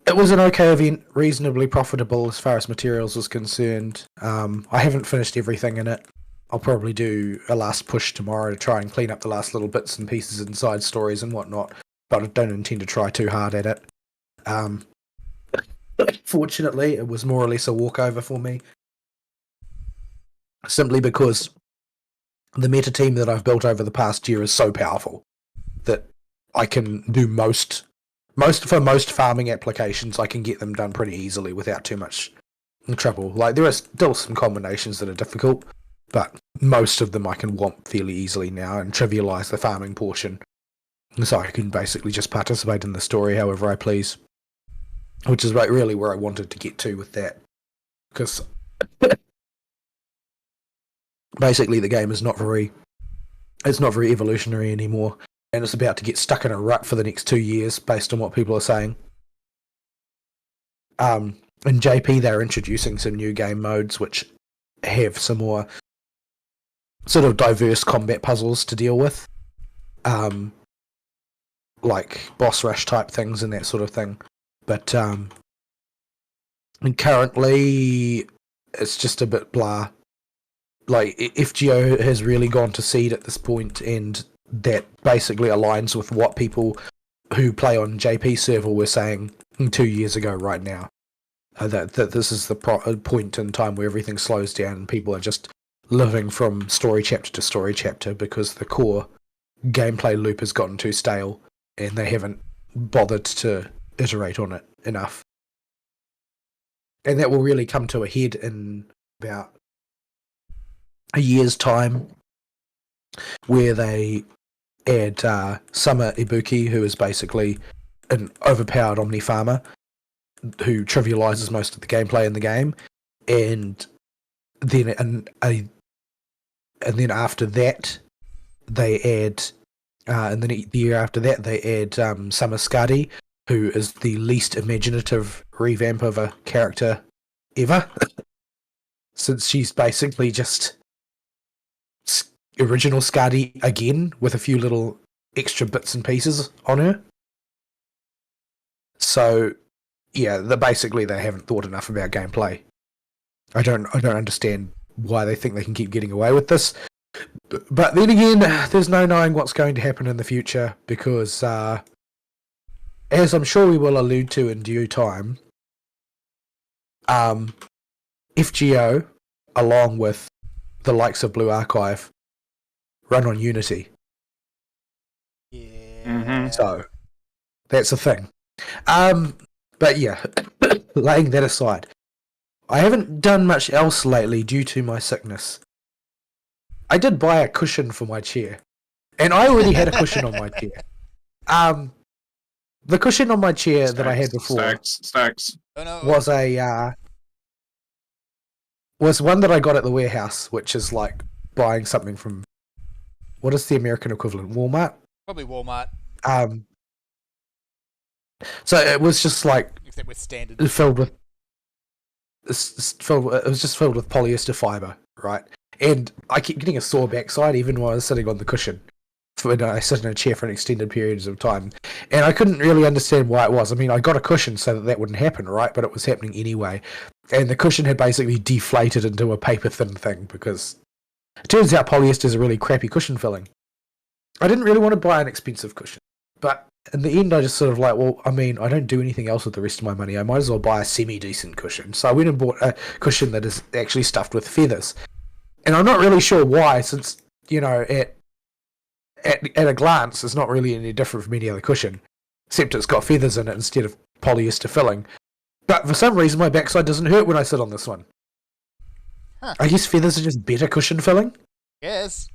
Speaker 3: it was an okay event, reasonably profitable as far as materials was concerned. I haven't finished everything in it. I'll probably do a last push tomorrow to try and clean up the last little bits and pieces and side stories and whatnot, but I don't intend to try too hard at it. Fortunately, it was more or less a walkover for me, simply because the meta team that I've built over the past year is so powerful that I can do most farming applications, I can get them done pretty easily without too much trouble. Like, there are still some combinations that are difficult, but most of them I can womp fairly easily now and trivialize the farming portion. So I can basically just participate in the story however I please, which is really where I wanted to get to with that. Because basically the game is not very evolutionary anymore, and it's about to get stuck in a rut for the next 2 years based on what people are saying. In JP, they're introducing some new game modes which have some more sort of diverse combat puzzles to deal with, like boss rush type things and that sort of thing. But currently, it's just a bit blah. Like, FGO has really gone to seed at this point, and that basically aligns with what people who play on JP server were saying 2 years ago right now. That this is the point in time where everything slows down and people are just living from story chapter to story chapter because the core gameplay loop has gotten too stale and they haven't bothered to iterate on it enough. And that will really come to a head in about a year's time, where they add Summer Ibuki, who is basically an overpowered Omni Farmer who trivializes most of the gameplay in the game, and then after that they add, and then the year after that they add Summer Skadi, who is the least imaginative revamp of a character ever, since she's basically just original Skadi again with a few little extra bits and pieces on her. So yeah, basically they haven't thought enough about gameplay. I don't understand why they think they can keep getting away with this. But then again, there's no knowing what's going to happen in the future, because as I'm sure we will allude to in due time, FGO, along with the likes of Blue Archive, run on Unity.
Speaker 2: Yeah.
Speaker 1: Mm-hmm.
Speaker 3: So that's a thing. But yeah, laying that aside, I haven't done much else lately due to my sickness. I did buy a cushion for my chair, and I already had a cushion on my chair. The cushion on my chair that I had before
Speaker 1: Stacks.
Speaker 3: was was one that I got at the warehouse, which is like buying something from, what is the American equivalent? Walmart?
Speaker 2: Probably Walmart.
Speaker 3: So it was just like,
Speaker 2: except with standard,
Speaker 3: it was just filled with polyester fiber, right? And I kept getting a sore backside even while I was sitting on the cushion. When I sit in a chair for an extended periods of time, and I couldn't really understand why it was. I mean, I got a cushion so that wouldn't happen, right? But it was happening anyway, and the cushion had basically deflated into a paper thin thing, because it turns out polyester is a really crappy cushion filling. I didn't really want to buy an expensive cushion, but in the end I just sort of like, well, I mean, I don't do anything else with the rest of my money, I might as well buy a semi-decent cushion. So I went and bought a cushion that is actually stuffed with feathers, and I'm not really sure why, since, you know, at a glance, it's not really any different from any other cushion, except it's got feathers in it instead of polyester filling. But for some reason, my backside doesn't hurt when I sit on this one.
Speaker 2: Huh.
Speaker 3: I guess feathers are just better cushion filling?
Speaker 2: Yes.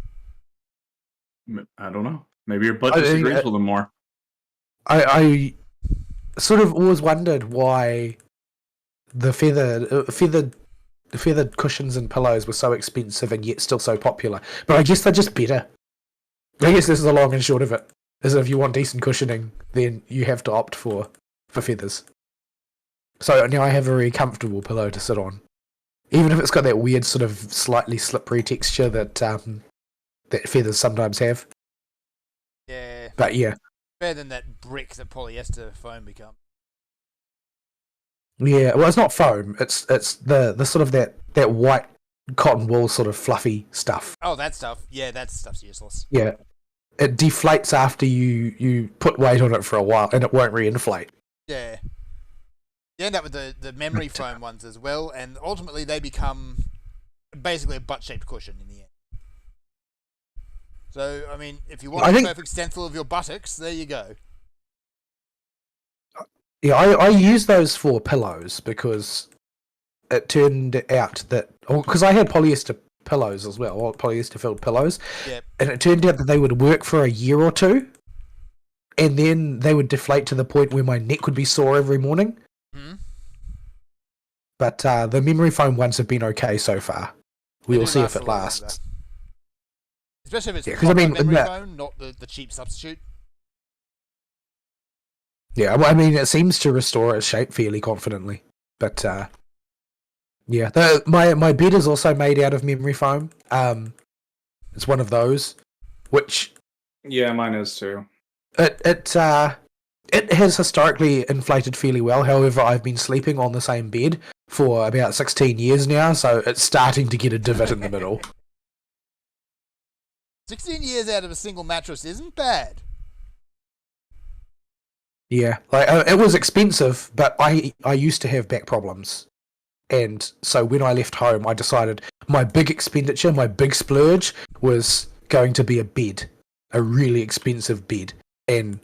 Speaker 1: I don't know. Maybe your butt disagrees with them more.
Speaker 3: I sort of always wondered why the feathered feathered cushions and pillows were so expensive and yet still so popular. But I guess they're just better. I guess this is the long and short of it. Is if you want decent cushioning, then you have to opt for feathers. So now I have a very comfortable pillow to sit on. Even if it's got that weird sort of slightly slippery texture that that feathers sometimes have.
Speaker 2: Yeah.
Speaker 3: But yeah.
Speaker 2: Better than that brick that polyester foam becomes.
Speaker 3: Yeah, well, it's not foam. It's the sort of that white cotton wool sort of fluffy stuff.
Speaker 2: Oh, that stuff. Yeah, that stuff's useless.
Speaker 3: Yeah, it deflates after you put weight on it for a while, and it won't reinflate.
Speaker 2: Yeah. You end up with the memory foam ones as well, and ultimately they become basically a butt-shaped cushion in the end. So, I mean, if you want a perfect stencil of your buttocks, there you go.
Speaker 3: Yeah, I use those for pillows because it turned out that... Because I had polyester pillows as well, or polyester-filled pillows,
Speaker 2: yep.
Speaker 3: And it turned out that they would work for a year or two, and then they would deflate to the point where my neck would be sore every morning.
Speaker 2: Hmm?
Speaker 3: But the memory foam ones have been okay so far. We'll see if it lasts.
Speaker 2: Especially if it's proper memory foam, not the cheap substitute.
Speaker 3: Yeah, well, I mean, it seems to restore its shape fairly confidently. But, yeah. My bed is also made out of memory foam. It's one of those, which...
Speaker 1: Yeah, mine is too.
Speaker 3: It has historically inflated fairly well. However, I've been sleeping on the same bed for about 16 years now, so it's starting to get a divot in the middle.
Speaker 2: 16 years out of a single mattress isn't bad.
Speaker 3: Yeah, like it was expensive, but I used to have back problems. And so when I left home, I decided my big expenditure, my big splurge, was going to be a bed. A really expensive bed. And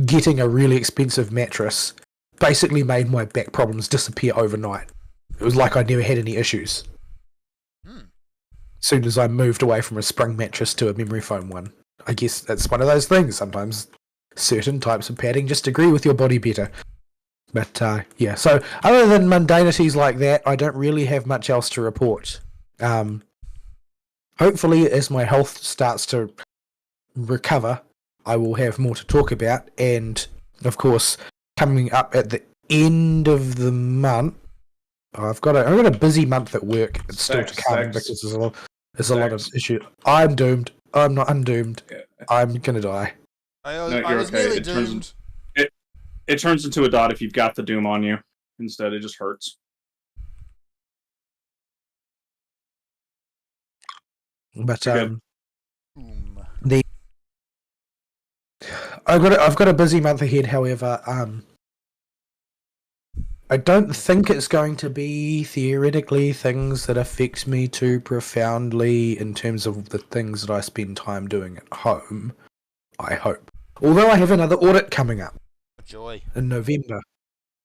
Speaker 3: getting a really expensive mattress basically made my back problems disappear overnight. It was like I never had any issues. As soon as I moved away from a spring mattress to a memory foam one. I guess that's one of those things. Sometimes certain types of padding just agree with your body better. But, yeah. So, other than mundanities like that, I don't really have much else to report. Hopefully, as my health starts to recover, I will have more to talk about. And, of course, coming up at the end of the month, I've got a busy month at work. It's still to come because there's a lot of issues. I'm doomed. I'm not undoomed. Yeah. I'm gonna die.
Speaker 2: I was nearly doomed.
Speaker 1: It turns into a dot if you've got the doom on you. Instead, it just hurts.
Speaker 3: But I've got a busy month ahead. However, I don't think it's going to be theoretically things that affect me too profoundly in terms of the things that I spend time doing at home. I hope. Although I have another audit coming up.
Speaker 2: Joy. In
Speaker 3: November.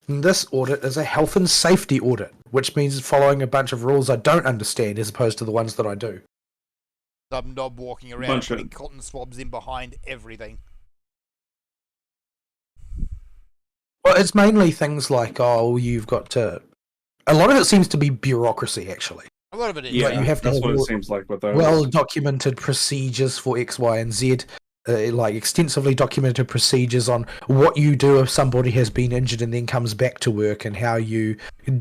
Speaker 3: And this audit is a health and safety audit, which means following a bunch of rules I don't understand as opposed to the ones that I do.
Speaker 2: Some knob walking around putting cotton swabs in behind everything.
Speaker 3: Well, it's mainly things like, you've got to... A lot of it seems to be bureaucracy, actually.
Speaker 2: A lot of it is.
Speaker 1: Yeah,
Speaker 3: you have to
Speaker 1: that's
Speaker 3: have
Speaker 1: what it seems like with those.
Speaker 3: Well-documented procedures for X, Y, and Z. Like extensively documented procedures on what you do if somebody has been injured and then comes back to work and how you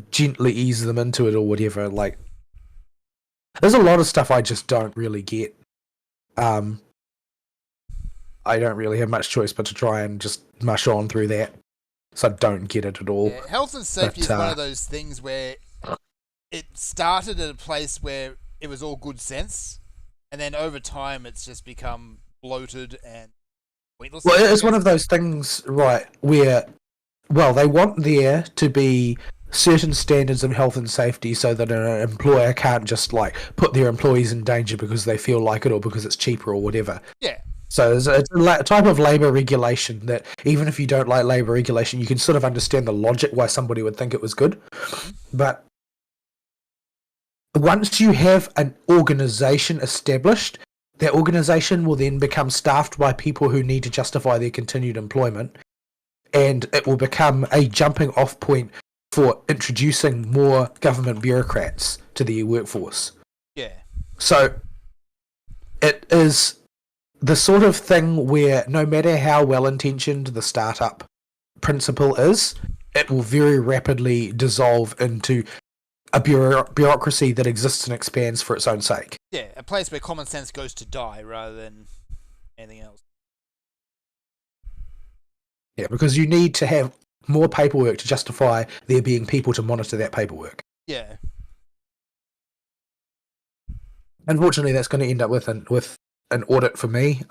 Speaker 3: gently ease them into it or whatever. Like, there's a lot of stuff I just don't really get. I don't really have much choice but to try and just mush on through that. So I don't get it at all.
Speaker 2: Yeah, health and safety is one of those things where it started at a place where it was all good sense, and then over time it's just become bloated and pointless.
Speaker 3: Well, it's one of those things, right, where, they want there to be certain standards of health and safety so that an employer can't just, put their employees in danger because they feel like it or because it's cheaper or whatever.
Speaker 2: Yeah.
Speaker 3: So it's a type of labour regulation that even if you don't like labour regulation, you can sort of understand the logic why somebody would think it was good. But once you have an organisation established, that organisation will then become staffed by people who need to justify their continued employment, and it will become a jumping off point for introducing more government bureaucrats to the workforce.
Speaker 2: Yeah.
Speaker 3: So it is the sort of thing where no matter how well-intentioned the startup principle is, it will very rapidly dissolve into a bureaucracy that exists and expands for its own sake.
Speaker 2: Yeah, a place where common sense goes to die rather than anything else.
Speaker 3: Yeah, because you need to have more paperwork to justify there being people to monitor that paperwork.
Speaker 2: Yeah.
Speaker 3: Unfortunately, that's going to end up with an audit for me.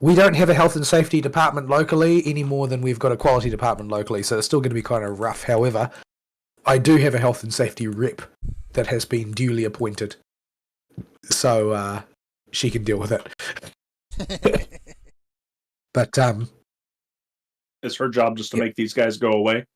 Speaker 3: We don't have a health and safety department locally any more than we've got a quality department locally, so it's still going to be kind of rough. However, I do have a health and safety rep that has been duly appointed, so she can deal with it. But
Speaker 1: is her job just to make these guys go away?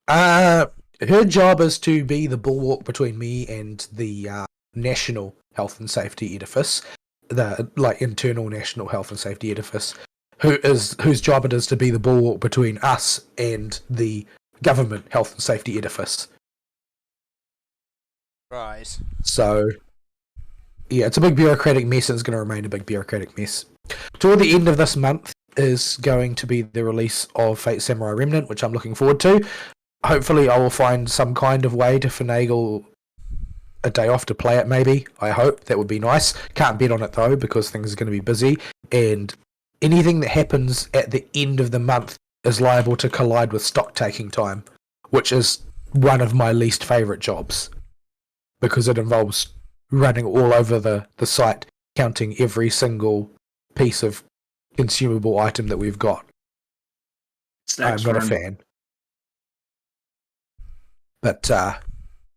Speaker 3: Her job is to be the bulwark between me and the national health and safety edifice, the internal national health and safety edifice, whose job it is to be the bulwark between us and the government health and safety edifice.
Speaker 2: Right.
Speaker 3: So, yeah, it's a big bureaucratic mess, and it's going to remain a big bureaucratic mess. Toward the end of this month is going to be the release of Fate Samurai Remnant, which I'm looking forward to. Hopefully I will find some kind of way to finagle a day off to play it, maybe. I hope. That would be nice. Can't bet on it, though, because things are going to be busy. And anything that happens at the end of the month is liable to collide with stock-taking time, which is one of my least favourite jobs, because it involves running all over the site, counting every single piece of consumable item that we've got. I'm not a fan. But,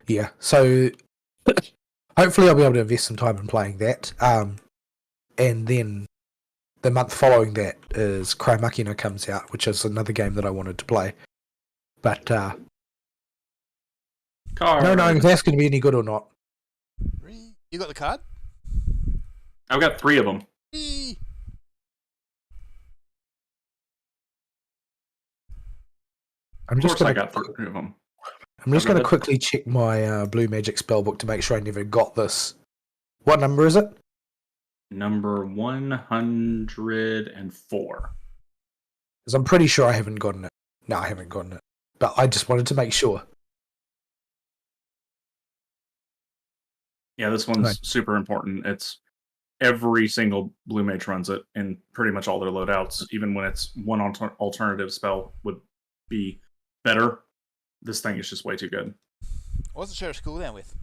Speaker 3: yeah, so hopefully I'll be able to invest some time in playing that. And then the month following that is Cry Makina comes out, which is another game that I wanted to play. But, no knowing if that's going to be any good or not.
Speaker 2: You got the card?
Speaker 1: I've got 3 of them.
Speaker 3: I'm just going
Speaker 1: I got 3 of them.
Speaker 3: I'm just going to quickly check my Blue Magic spellbook to make sure I never got this. What number is it?
Speaker 1: Number 104.
Speaker 3: Because I'm pretty sure I haven't gotten it. No, I haven't gotten it. But I just wanted to make sure.
Speaker 1: Yeah, this one's super important. It's every single Blue Mage runs it in pretty much all their loadouts. Even when it's one alternative spell would be better, this thing is just way too good.
Speaker 2: What's the sheriff's cooldown with?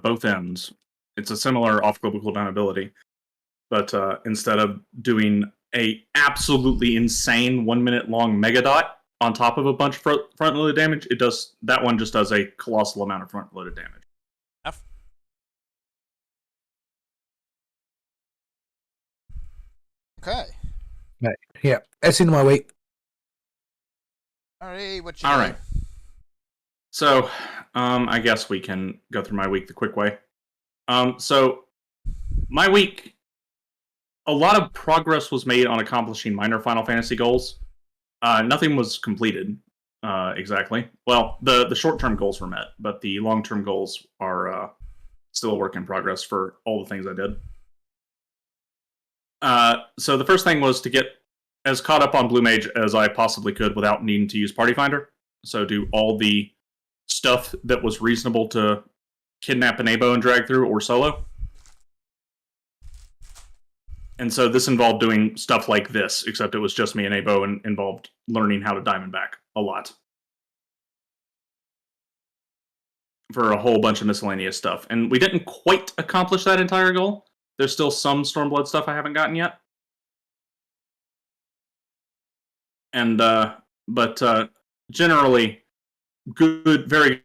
Speaker 1: Both ends. It's a similar off-global cooldown ability, but instead of doing a absolutely insane 1 minute long mega dot on top of a bunch of front-loaded damage, that one just does a colossal amount of front-loaded damage.
Speaker 2: Enough. Okay.
Speaker 3: Right. Yeah, that's the end of my week.
Speaker 2: Alright, what you
Speaker 1: All
Speaker 2: do?
Speaker 1: right. So, I guess we can go through my week the quick way. So, my week, a lot of progress was made on accomplishing minor Final Fantasy goals. Nothing was completed, exactly. Well, the short-term goals were met, but the long-term goals are still a work in progress for all the things I did. So the first thing was to get as caught up on Blue Mage as I possibly could without needing to use Party Finder. So do all the stuff that was reasonable to kidnap an Abo and drag through or solo. And so this involved doing stuff like this, except it was just me and Abo and involved learning how to diamond back a lot. For a whole bunch of miscellaneous stuff. And we didn't quite accomplish that entire goal. There's still some Stormblood stuff I haven't gotten yet. And but generally, very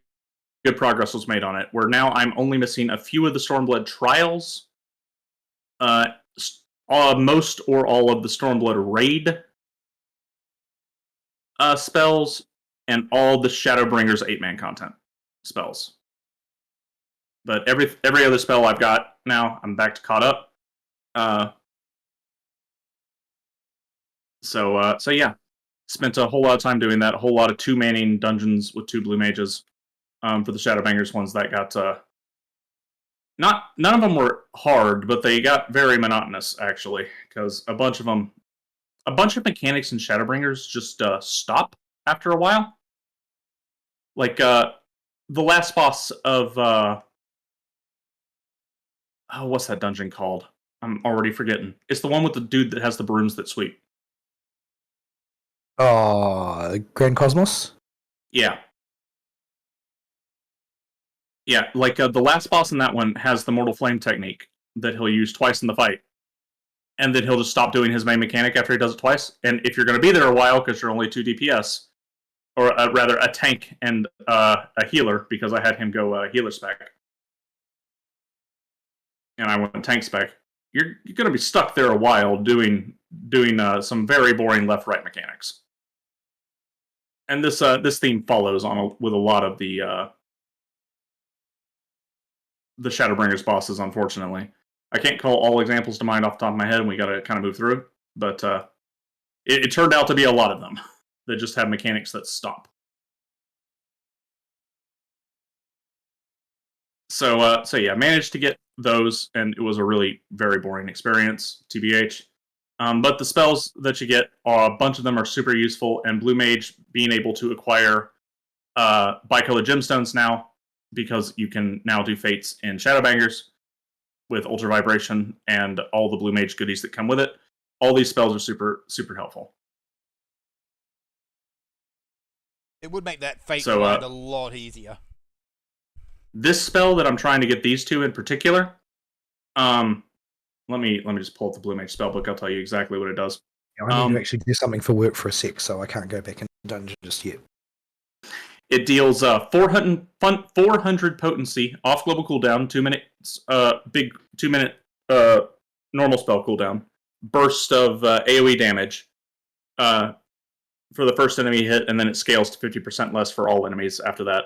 Speaker 1: good progress was made on it. Where now I'm only missing a few of the Stormblood trials, most or all of the Stormblood raid spells, and all the Shadowbringers 8-man content spells. But every other spell I've got now, I'm back to caught up. So yeah. Spent a whole lot of time doing that. A whole lot of 2-manning dungeons with 2 blue mages for the Shadowbangers ones that got... none of them were hard, but they got very monotonous, actually, because a bunch of mechanics in Shadowbringers just stop after a while. Like, the last boss of... what's that dungeon called? I'm already forgetting. It's the one with the dude that has the brooms that sweep.
Speaker 3: Grand Cosmos?
Speaker 1: Yeah. Yeah, like the last boss in that one has the Mortal Flame technique that he'll use twice in the fight. And then he'll just stop doing his main mechanic after he does it twice. And if you're going to be there a while, because you're only 2 DPS, or rather a tank and a healer, because I had him go healer spec, and I went tank spec, you're going to be stuck there a while doing some very boring left-right mechanics. And this theme follows on with a lot of the Shadowbringers bosses, unfortunately. I can't call all examples to mind off the top of my head, and we got to kind of move through it. But it turned out to be a lot of them that just have mechanics that stop. So yeah, managed to get those, and it was a really very boring experience, TBH. But the spells that you get, a bunch of them are super useful, and Blue Mage being able to acquire bicolored gemstones now, because you can now do fates in Shadowbangers with Ultra Vibration and all the Blue Mage goodies that come with it. All these spells are super, super helpful.
Speaker 2: It would make that fate grind a lot easier.
Speaker 1: This spell that I'm trying to get these two in particular, let me just pull up the Blue Mage spellbook. I'll tell you exactly what it does.
Speaker 3: Yeah, I need to actually do something for work for a sec, so I can't go back in the dungeon just yet.
Speaker 1: It deals 400 potency off global cooldown, 2 minutes, big 2 minute normal spell cooldown, burst of AoE damage for the first enemy hit, and then it scales to 50% less for all enemies after that.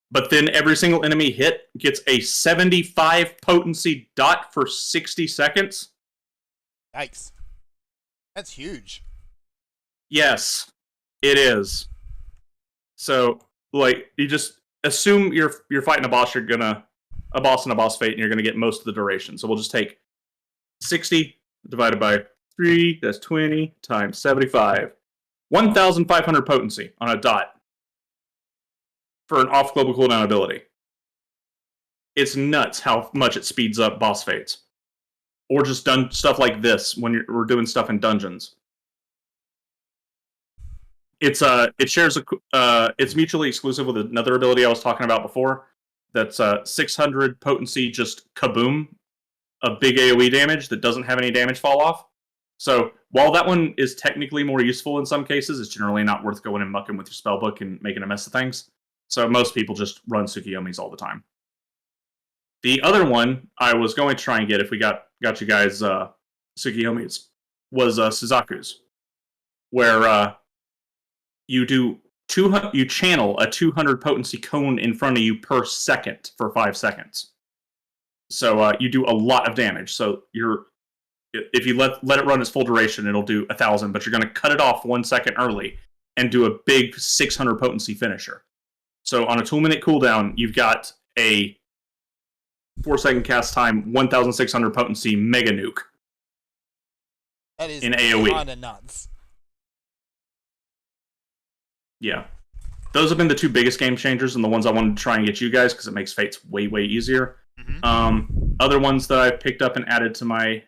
Speaker 1: But then every single enemy hit gets a 75 potency dot for 60 seconds.
Speaker 2: Yikes. That's huge.
Speaker 1: Yes, it is. So, like, you just assume you're fighting a boss, a boss and a boss fate, and you're gonna get most of the duration. So we'll just take 60 divided by 3, that's 20, times 75. 1,500 potency on a dot for an off global cooldown ability. It's nuts how much it speeds up boss fates. Or just done stuff like this when we're doing stuff in dungeons. It's it's mutually exclusive with another ability I was talking about before. That's 600 potency, just kaboom, a big AoE damage that doesn't have any damage fall off. So while that one is technically more useful in some cases, it's generally not worth going and mucking with your spellbook and making a mess of things. So most people just run Tsukiyomis all the time. The other one I was going to try and get if we got you guys Tsukiyomis was Suzaku's, where you channel a 200 potency cone in front of you per second for 5 seconds. So you do a lot of damage. So if you let it run its full duration, it'll do 1,000, but you're going to cut it off 1 second early and do a big 600 potency finisher. So on a 2-minute cooldown, you've got a 4-second cast time, 1,600 potency mega nuke.
Speaker 2: That is
Speaker 1: in AoE.
Speaker 2: Kind of nuts.
Speaker 1: Yeah. Those have been the two biggest game changers and the ones I wanted to try and get you guys because it makes fates way, way easier. Mm-hmm. Other ones that I picked up and added to my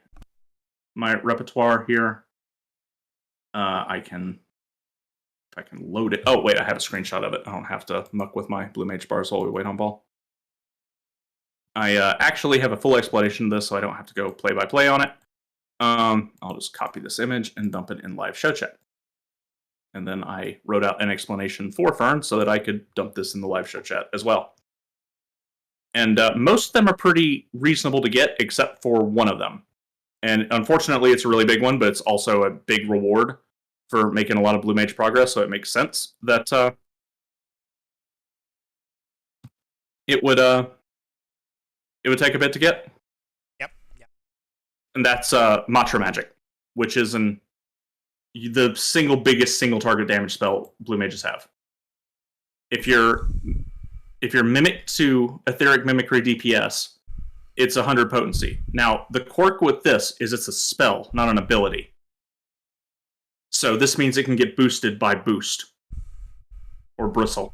Speaker 1: repertoire here. If I can load it. Oh, wait, I have a screenshot of it. I don't have to muck with my Blue Mage bars while we wait on ball. I actually have a full explanation of this, so I don't have to go play-by-play on it. I'll just copy this image and dump it in live show chat. And then I wrote out an explanation for Fern so that I could dump this in the live show chat as well. And most of them are pretty reasonable to get, except for one of them. And unfortunately, it's a really big one, but it's also a big reward for making a lot of Blue Mage progress, so it makes sense that it would take a bit to get.
Speaker 2: Yep.
Speaker 1: And that's Matra Magic, which is an the single biggest single target damage spell blue mages have. If you're Mimic to Etheric Mimicry DPS, it's 100 potency. Now, the quirk with this is it's a spell, not an ability. So this means it can get boosted by boost. Or bristle.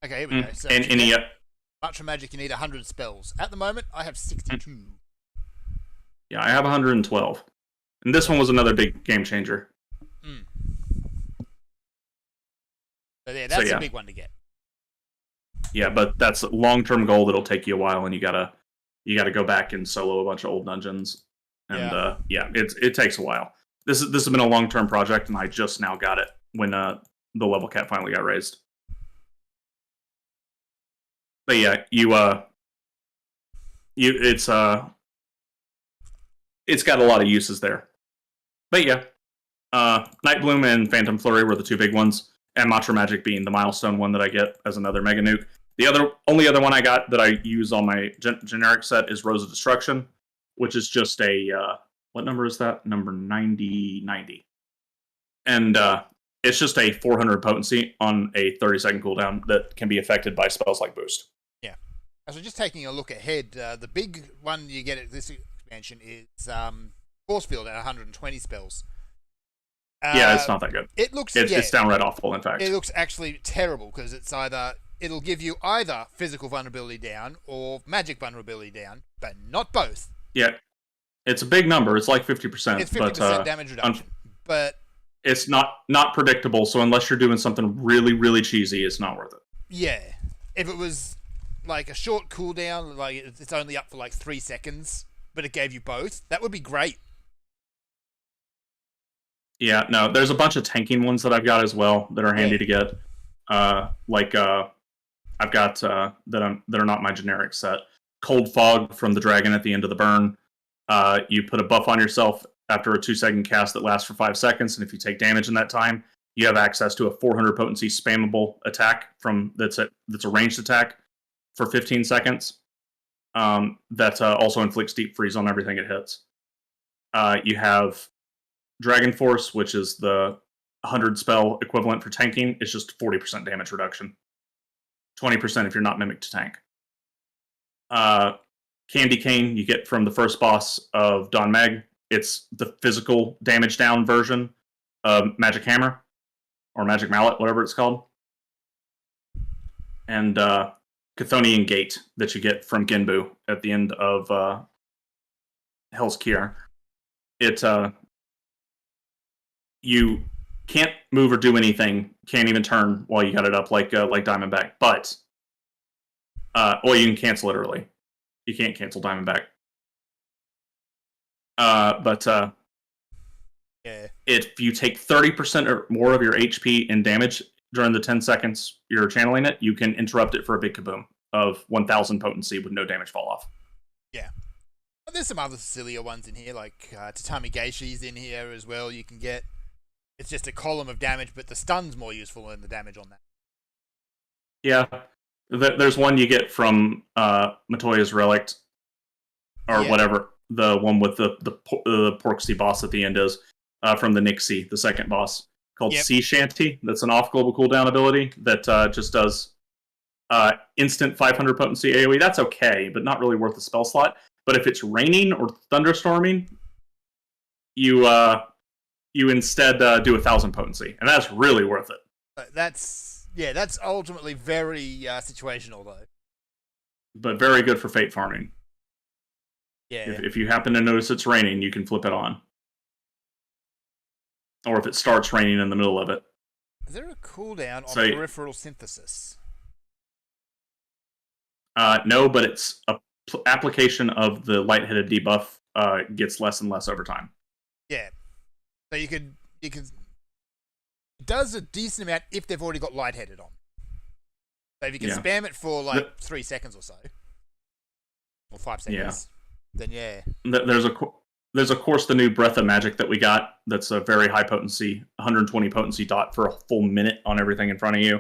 Speaker 2: Okay, here we go. So
Speaker 1: and any
Speaker 2: Ultra Magic, you need 100 spells. At the moment, I have 62.
Speaker 1: Yeah, I have 112. And this one was another big game changer.
Speaker 2: So yeah, that's a big one to get.
Speaker 1: Yeah, but that's a long-term goal that'll take you a while, and you gotta go back and solo a bunch of old dungeons. And it takes a while. This has been a long-term project, and I just now got it when the level cap finally got raised. But yeah, it's got a lot of uses there. But yeah, Nightbloom and Phantom Flurry were the two big ones, and Mantra Magic being the milestone one that I get as another Mega Nuke. The only other one I got that I use on my generic set is Rose of Destruction, which is just a what number is that? Number 90. And it's just a 400 potency on a 30-second cooldown that can be affected by spells like Boost.
Speaker 2: Yeah. So just taking a look ahead, the big one you get at this expansion is Force Field at 120 spells.
Speaker 1: Yeah, it's not that good. It's downright awful, in fact.
Speaker 2: It looks actually terrible because it'll give you either physical vulnerability down or magic vulnerability down, but not both.
Speaker 1: Yeah. It's a big number. It's like 50%.
Speaker 2: It's 50% damage reduction. But
Speaker 1: it's not predictable, so unless you're doing something really, really cheesy, it's not worth it.
Speaker 2: Yeah. If it was like a short cooldown, like it's only up for like 3 seconds, but it gave you both, that would be great.
Speaker 1: Yeah, no, there's a bunch of tanking ones that I've got as well that are handy to get. I've got that are not my generic set. Cold Fog from the Dragon at the end of the burn. You put a buff on yourself after a 2-second cast that lasts for 5 seconds, and if you take damage in that time, you have access to a 400 potency spammable attack that's a ranged attack for 15 seconds. That also inflicts deep freeze on everything it hits. You have Dragon Force, which is the 100 spell equivalent for tanking. It's just 40% damage reduction. 20% if you're not Mimic to tank. Candy Cane you get from the first boss of Don Meg. It's the physical damage down version of Magic Hammer or Magic Mallet, whatever it's called. And Chthonian Gate that you get from Genbu at the end of Hell's Kier. You can't move or do anything, can't even turn while you got it up like Diamondback, but you can cancel it early. You can't cancel Diamondback. If you take 30% or more of your HP in damage during the 10 seconds you're channeling it, you can interrupt it for a big kaboom of 1000 potency with no damage fall off.
Speaker 2: Yeah. But there's some other sillier ones in here, like Tatami Geishi's in here as well. You can get. It's just a column of damage, but the stun's more useful than the damage on that.
Speaker 1: Yeah. There's one you get from Matoya's Relict, or whatever the one with the Porksy boss at the end is, from the Nixie, the second boss, called Sea Shanty. That's an off-global cooldown ability that just does instant 500 potency AoE. That's okay, but not really worth the spell slot. But if it's raining or thunderstorming, you instead do 1000 potency, and that's really worth it.
Speaker 2: That's ultimately very situational though.
Speaker 1: But very good for fate farming.
Speaker 2: Yeah.
Speaker 1: If you happen to notice it's raining, you can flip it on. Or if it starts raining in the middle of it.
Speaker 2: Is there a cooldown on peripheral synthesis?
Speaker 1: No, but it's a application of the lightheaded debuff gets less and less over time.
Speaker 2: Yeah. So you could it does a decent amount if they've already got lightheaded on. So if you can spam it for like 3 seconds or so, or 5 seconds, then
Speaker 1: there's of course the new Breath of Magic that we got. That's a very high potency, 120 potency dot for a full minute on everything in front of you.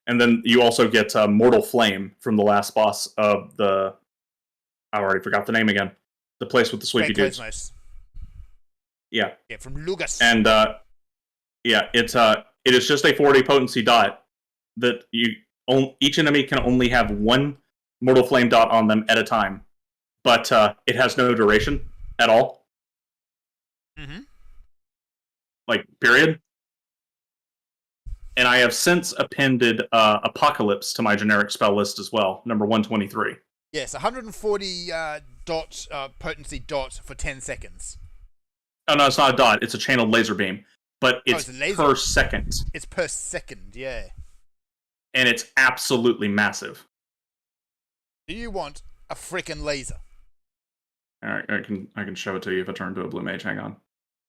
Speaker 1: And then you also get Mortal Flame from the last boss of I already forgot the name again. The place with the sleepy dudes. Yeah.
Speaker 2: Yeah, from Lugas.
Speaker 1: And it is just a 40 potency dot that each enemy can only have one Mortal Flame dot on them at a time, but it has no duration at all.
Speaker 2: Mm-hmm.
Speaker 1: Like, period. And I have since appended Apocalypse to my generic spell list as well, number 123.
Speaker 2: Yes, 140 potency dot for 10 seconds.
Speaker 1: Oh, no, it's not a dot. It's a channeled laser beam. But it's
Speaker 2: laser.
Speaker 1: per second.
Speaker 2: It's per second, yeah.
Speaker 1: And it's absolutely massive.
Speaker 2: Do you want a frickin' laser?
Speaker 1: All right, I can show it to you if I turn to a blue mage. Hang on.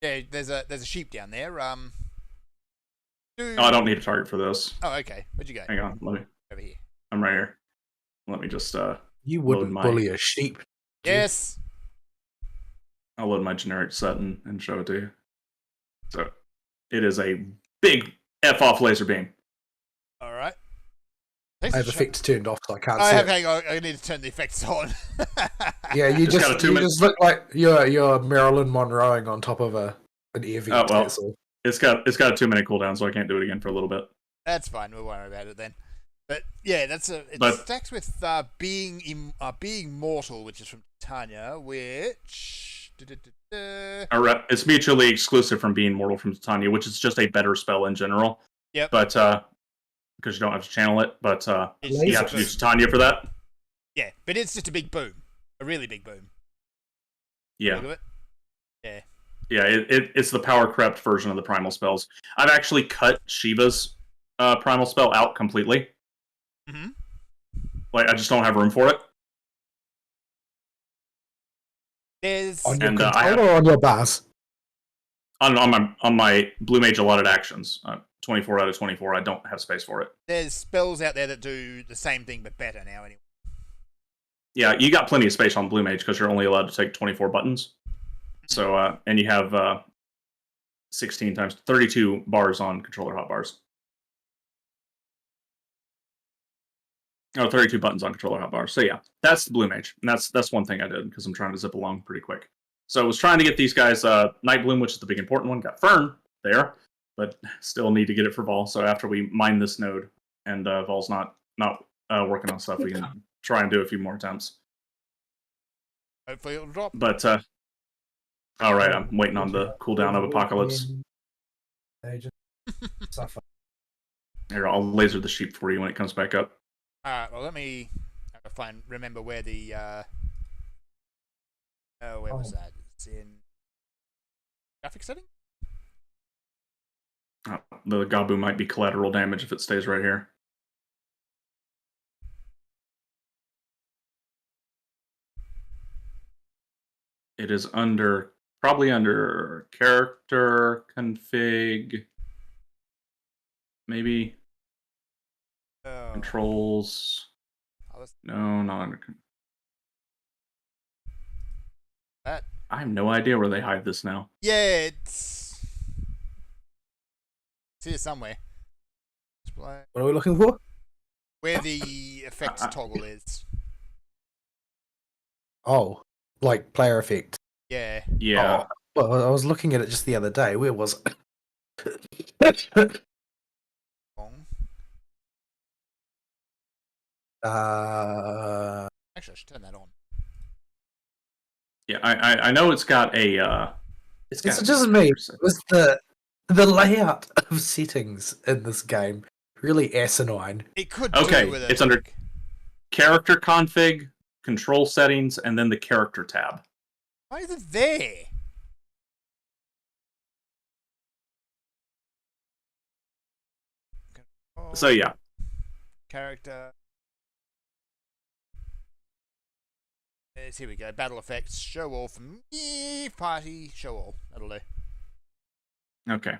Speaker 2: Yeah, there's a sheep down there.
Speaker 1: Oh, I don't need a target for this.
Speaker 2: Oh, okay. Where'd you go?
Speaker 1: Hang on, let me.
Speaker 2: Over here.
Speaker 1: I'm right here. Let me just
Speaker 3: You wouldn't bully a sheep.
Speaker 2: Yes.
Speaker 1: I'll load my generic set and show it to you. So, it is a big F-off laser beam.
Speaker 2: All right.
Speaker 3: I have effects turned off, so I can't see
Speaker 2: hang on. I need to turn the effects on.
Speaker 3: Yeah, you just look like you're Marilyn Monroeing on top of an air vent.
Speaker 1: Oh, well, it's got a 2-minute cooldown, so I can't do it again for a little bit.
Speaker 2: That's fine. We'll worry about it then. But yeah, it stacks with being mortal, which is from Titania, which
Speaker 1: it's mutually exclusive from being mortal from Titania, which is just a better spell in general.
Speaker 2: Yep.
Speaker 1: But because you don't have to channel it, but you have to use Titania for that.
Speaker 2: Yeah, but it's just a big boom, a really big boom.
Speaker 1: Yeah.
Speaker 2: Look at it. Yeah.
Speaker 1: Yeah, it's the power crept version of the primal spells. I've actually cut Shiva's primal spell out completely.
Speaker 2: Mm-hmm.
Speaker 1: Like, I just don't have room for it.
Speaker 3: On your controller or on your bars?
Speaker 1: On my Blue Mage allotted actions. 24 out of 24, I don't have space for it.
Speaker 2: There's spells out there that do the same thing but better now anyway.
Speaker 1: Yeah, you got plenty of space on Blue Mage because you're only allowed to take 24 buttons. So, and you have 16 times 32 bars on controller hotbars. Oh, 32 buttons on controller hotbars. So yeah, that's the Blue Mage. And that's one thing I did because I'm trying to zip along pretty quick. So I was trying to get these guys Night Bloom, which is the big important one. Got Fern there, but still need to get it for Vaul. So after we mine this node and Vaul's not working on stuff, we can try and do a few more attempts.
Speaker 2: Hopefully it'll drop.
Speaker 1: But all right, I'm waiting on the cooldown of Apocalypse. Here, I'll laser the sheep for you when it comes back up.
Speaker 2: Alright, well let me remember where the where was that? It's in graphic setting?
Speaker 1: The Gabu might be collateral damage if it stays right here. It is probably under character config, maybe controls. No, not under.
Speaker 2: That
Speaker 1: I have no idea where they hide this now.
Speaker 2: Yeah, it's here somewhere.
Speaker 3: What are we looking for?
Speaker 2: Where the effects toggle is.
Speaker 3: Oh, like player effect.
Speaker 2: Yeah.
Speaker 1: Yeah.
Speaker 3: Oh, well, I was looking at it just the other day. Where was it?
Speaker 2: Actually, I should turn that on.
Speaker 1: Yeah, I know it's got a.
Speaker 3: It's just me. It was the layout of settings in this game really asinine.
Speaker 2: It could.
Speaker 1: Okay, it's under character config, control settings, and then the character tab.
Speaker 2: Why is it there?
Speaker 1: So yeah.
Speaker 2: Character. Here we go. Battle effects. Show all from me. Party. Show all. That'll do.
Speaker 1: Okay.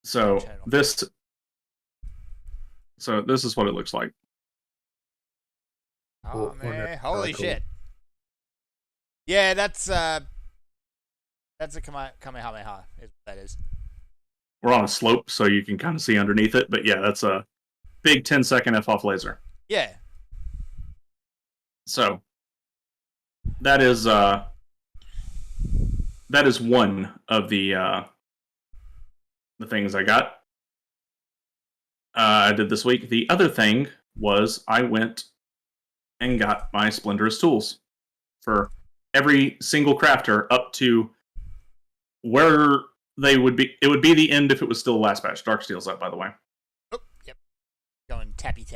Speaker 1: So this is what it looks like.
Speaker 2: Oh man! Holy shit! Yeah, that's a Kamehameha. Is what that is.
Speaker 1: We're on a slope, so you can kind of see underneath it. But yeah, that's a big 10-second F-off laser.
Speaker 2: Yeah.
Speaker 1: So that is that is one of the things I got. I did this week. The other thing was I went and got my Splenderous tools for every single crafter up to where they would be. It would be the end if it was still the last batch. Darksteel's up, by the way.
Speaker 2: Oh, yep. Going tappy.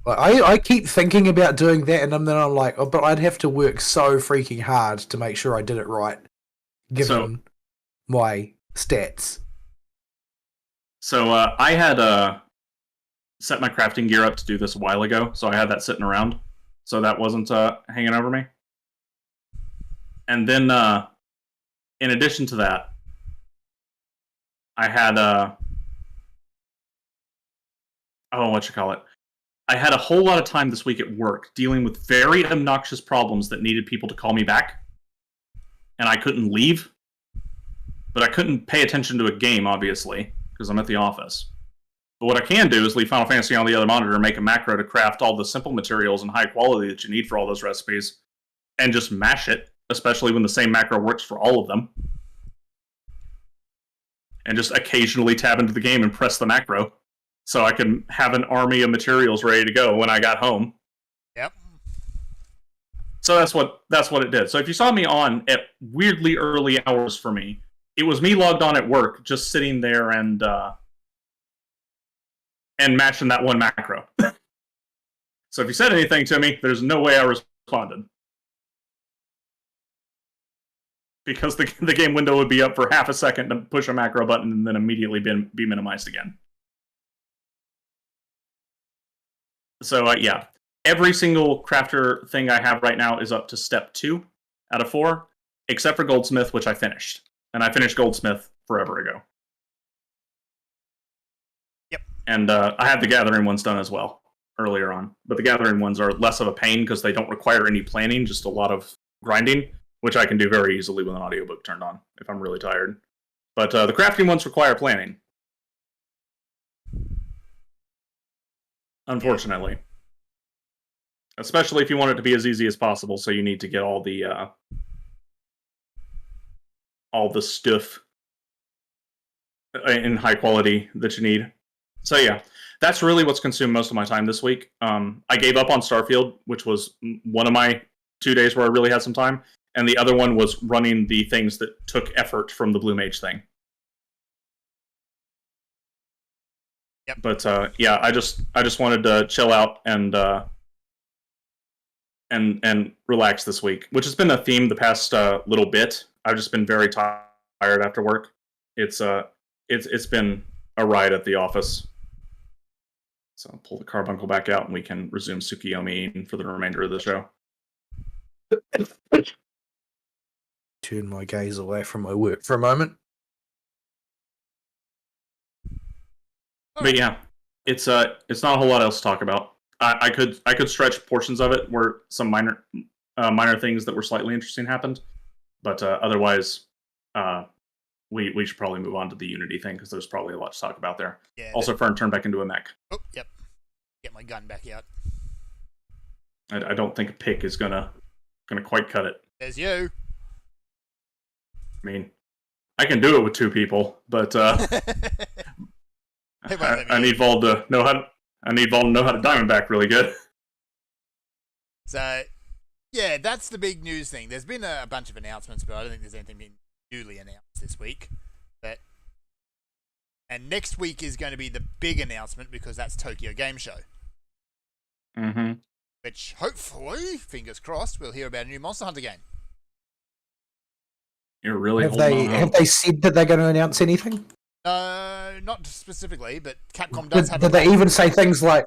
Speaker 3: I keep thinking about doing that, and then I'm like, oh, but I'd have to work so freaking hard to make sure I did it right, given my stats.
Speaker 1: So I had set my crafting gear up to do this a while ago, so I had that sitting around, so that wasn't hanging over me. And then, in addition to that, I had I had a whole lot of time this week at work dealing with very obnoxious problems that needed people to call me back. And I couldn't leave. But I couldn't pay attention to a game, obviously, because I'm at the office. But what I can do is leave Final Fantasy on the other monitor and make a macro to craft all the simple materials and high quality that you need for all those recipes. And just mash it, especially when the same macro works for all of them. And just occasionally tab into the game and press the macro. So I can have an army of materials ready to go when I got home.
Speaker 2: Yep.
Speaker 1: So that's what it did. So if you saw me on at weirdly early hours for me, it was me logged on at work, just sitting there and matching that one macro. So if you said anything to me, there's no way I responded. Because the game window would be up for half a second to push a macro button and then immediately be minimized again. So, yeah. Every single crafter thing I have right now is up to step 2 out of 4, except for Goldsmith, which I finished. And I finished Goldsmith forever ago.
Speaker 2: Yep.
Speaker 1: And I had the Gathering ones done as well, earlier on. But the Gathering ones are less of a pain because they don't require any planning, just a lot of grinding, which I can do very easily with an audiobook turned on, if I'm really tired. But the crafting ones require planning. Unfortunately. Especially if you want it to be as easy as possible, so you need to get all the stuff in high quality that you need. So yeah, that's really what's consumed most of my time this week. I gave up on Starfield, which was one of my 2 days where I really had some time, and the other one was running the things that took effort from the Blue Mage thing.
Speaker 2: Yep.
Speaker 1: But yeah, I just wanted to chill out and relax this week, which has been a theme the past little bit. I've just been very tired after work. It's been a ride at the office. So I'll pull the carbuncle back out and we can resume Tsukiyomi for the remainder of the show.
Speaker 3: Turn my gaze away from my work for a moment.
Speaker 1: But yeah, it's not a whole lot else to talk about. I could stretch portions of it where some minor things that were slightly interesting happened, but otherwise, we should probably move on to the Unity thing because there's probably a lot to talk about there. Yeah, also, Fern turned back into a mech.
Speaker 2: Oh, yep. Get my gun back out.
Speaker 1: I don't think a pick is gonna quite cut it.
Speaker 2: There's you.
Speaker 1: I mean, I can do it with 2 people, but I need Vaul to know how to. I need Vaul to know how to Diamondback really good.
Speaker 2: So, yeah, that's the big news thing. There's been a bunch of announcements, but I don't think there's anything been newly announced this week. And next week is going to be the big announcement because that's Tokyo Game Show.
Speaker 1: Mm-hmm.
Speaker 2: Which, hopefully, fingers crossed, we'll hear about a new Monster Hunter game.
Speaker 1: You're really
Speaker 3: have they said that they're going to announce anything?
Speaker 2: Not specifically, but Capcom does have.
Speaker 3: Did they even say things like?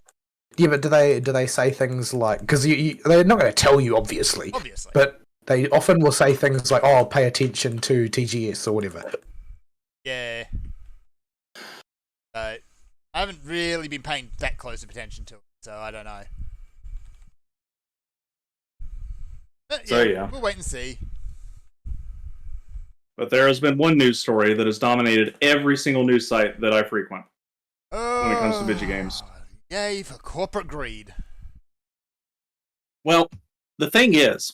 Speaker 3: Yeah, but do they say things like? Because they're not going to tell you, obviously.
Speaker 2: Obviously.
Speaker 3: But they often will say things like, "Oh, pay attention to TGS" or whatever.
Speaker 2: Yeah. I haven't really been paying that close of attention to it, so I don't know. But, yeah, we'll wait and see.
Speaker 1: But there has been one news story that has dominated every single news site that I frequent when it comes to video games.
Speaker 2: Yay for corporate greed.
Speaker 1: Well, the thing is,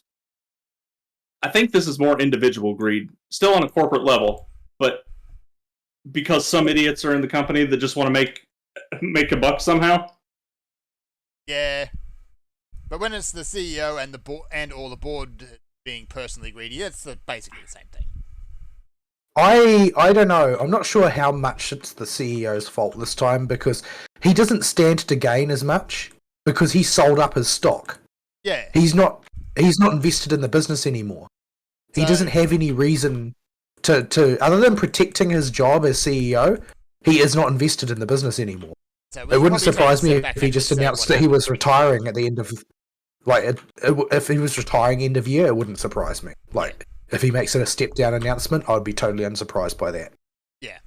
Speaker 1: I think this is more individual greed, still on a corporate level, but because some idiots are in the company that just want to make a buck somehow.
Speaker 2: Yeah, but when it's the CEO and or the board being personally greedy, it's basically the same thing.
Speaker 3: I don't know. I'm not sure how much it's the CEO's fault this time, because he doesn't stand to gain as much because he sold up his stock.
Speaker 2: Yeah.
Speaker 3: He's not invested in the business anymore. He doesn't have any reason to other than protecting his job as CEO, he is not invested in the business anymore. So it wouldn't surprise me if he just announced that he was retiring at the end of if he was retiring end of year, it wouldn't surprise me. If he makes it a step down announcement, I would be totally unsurprised by that.
Speaker 2: Yeah.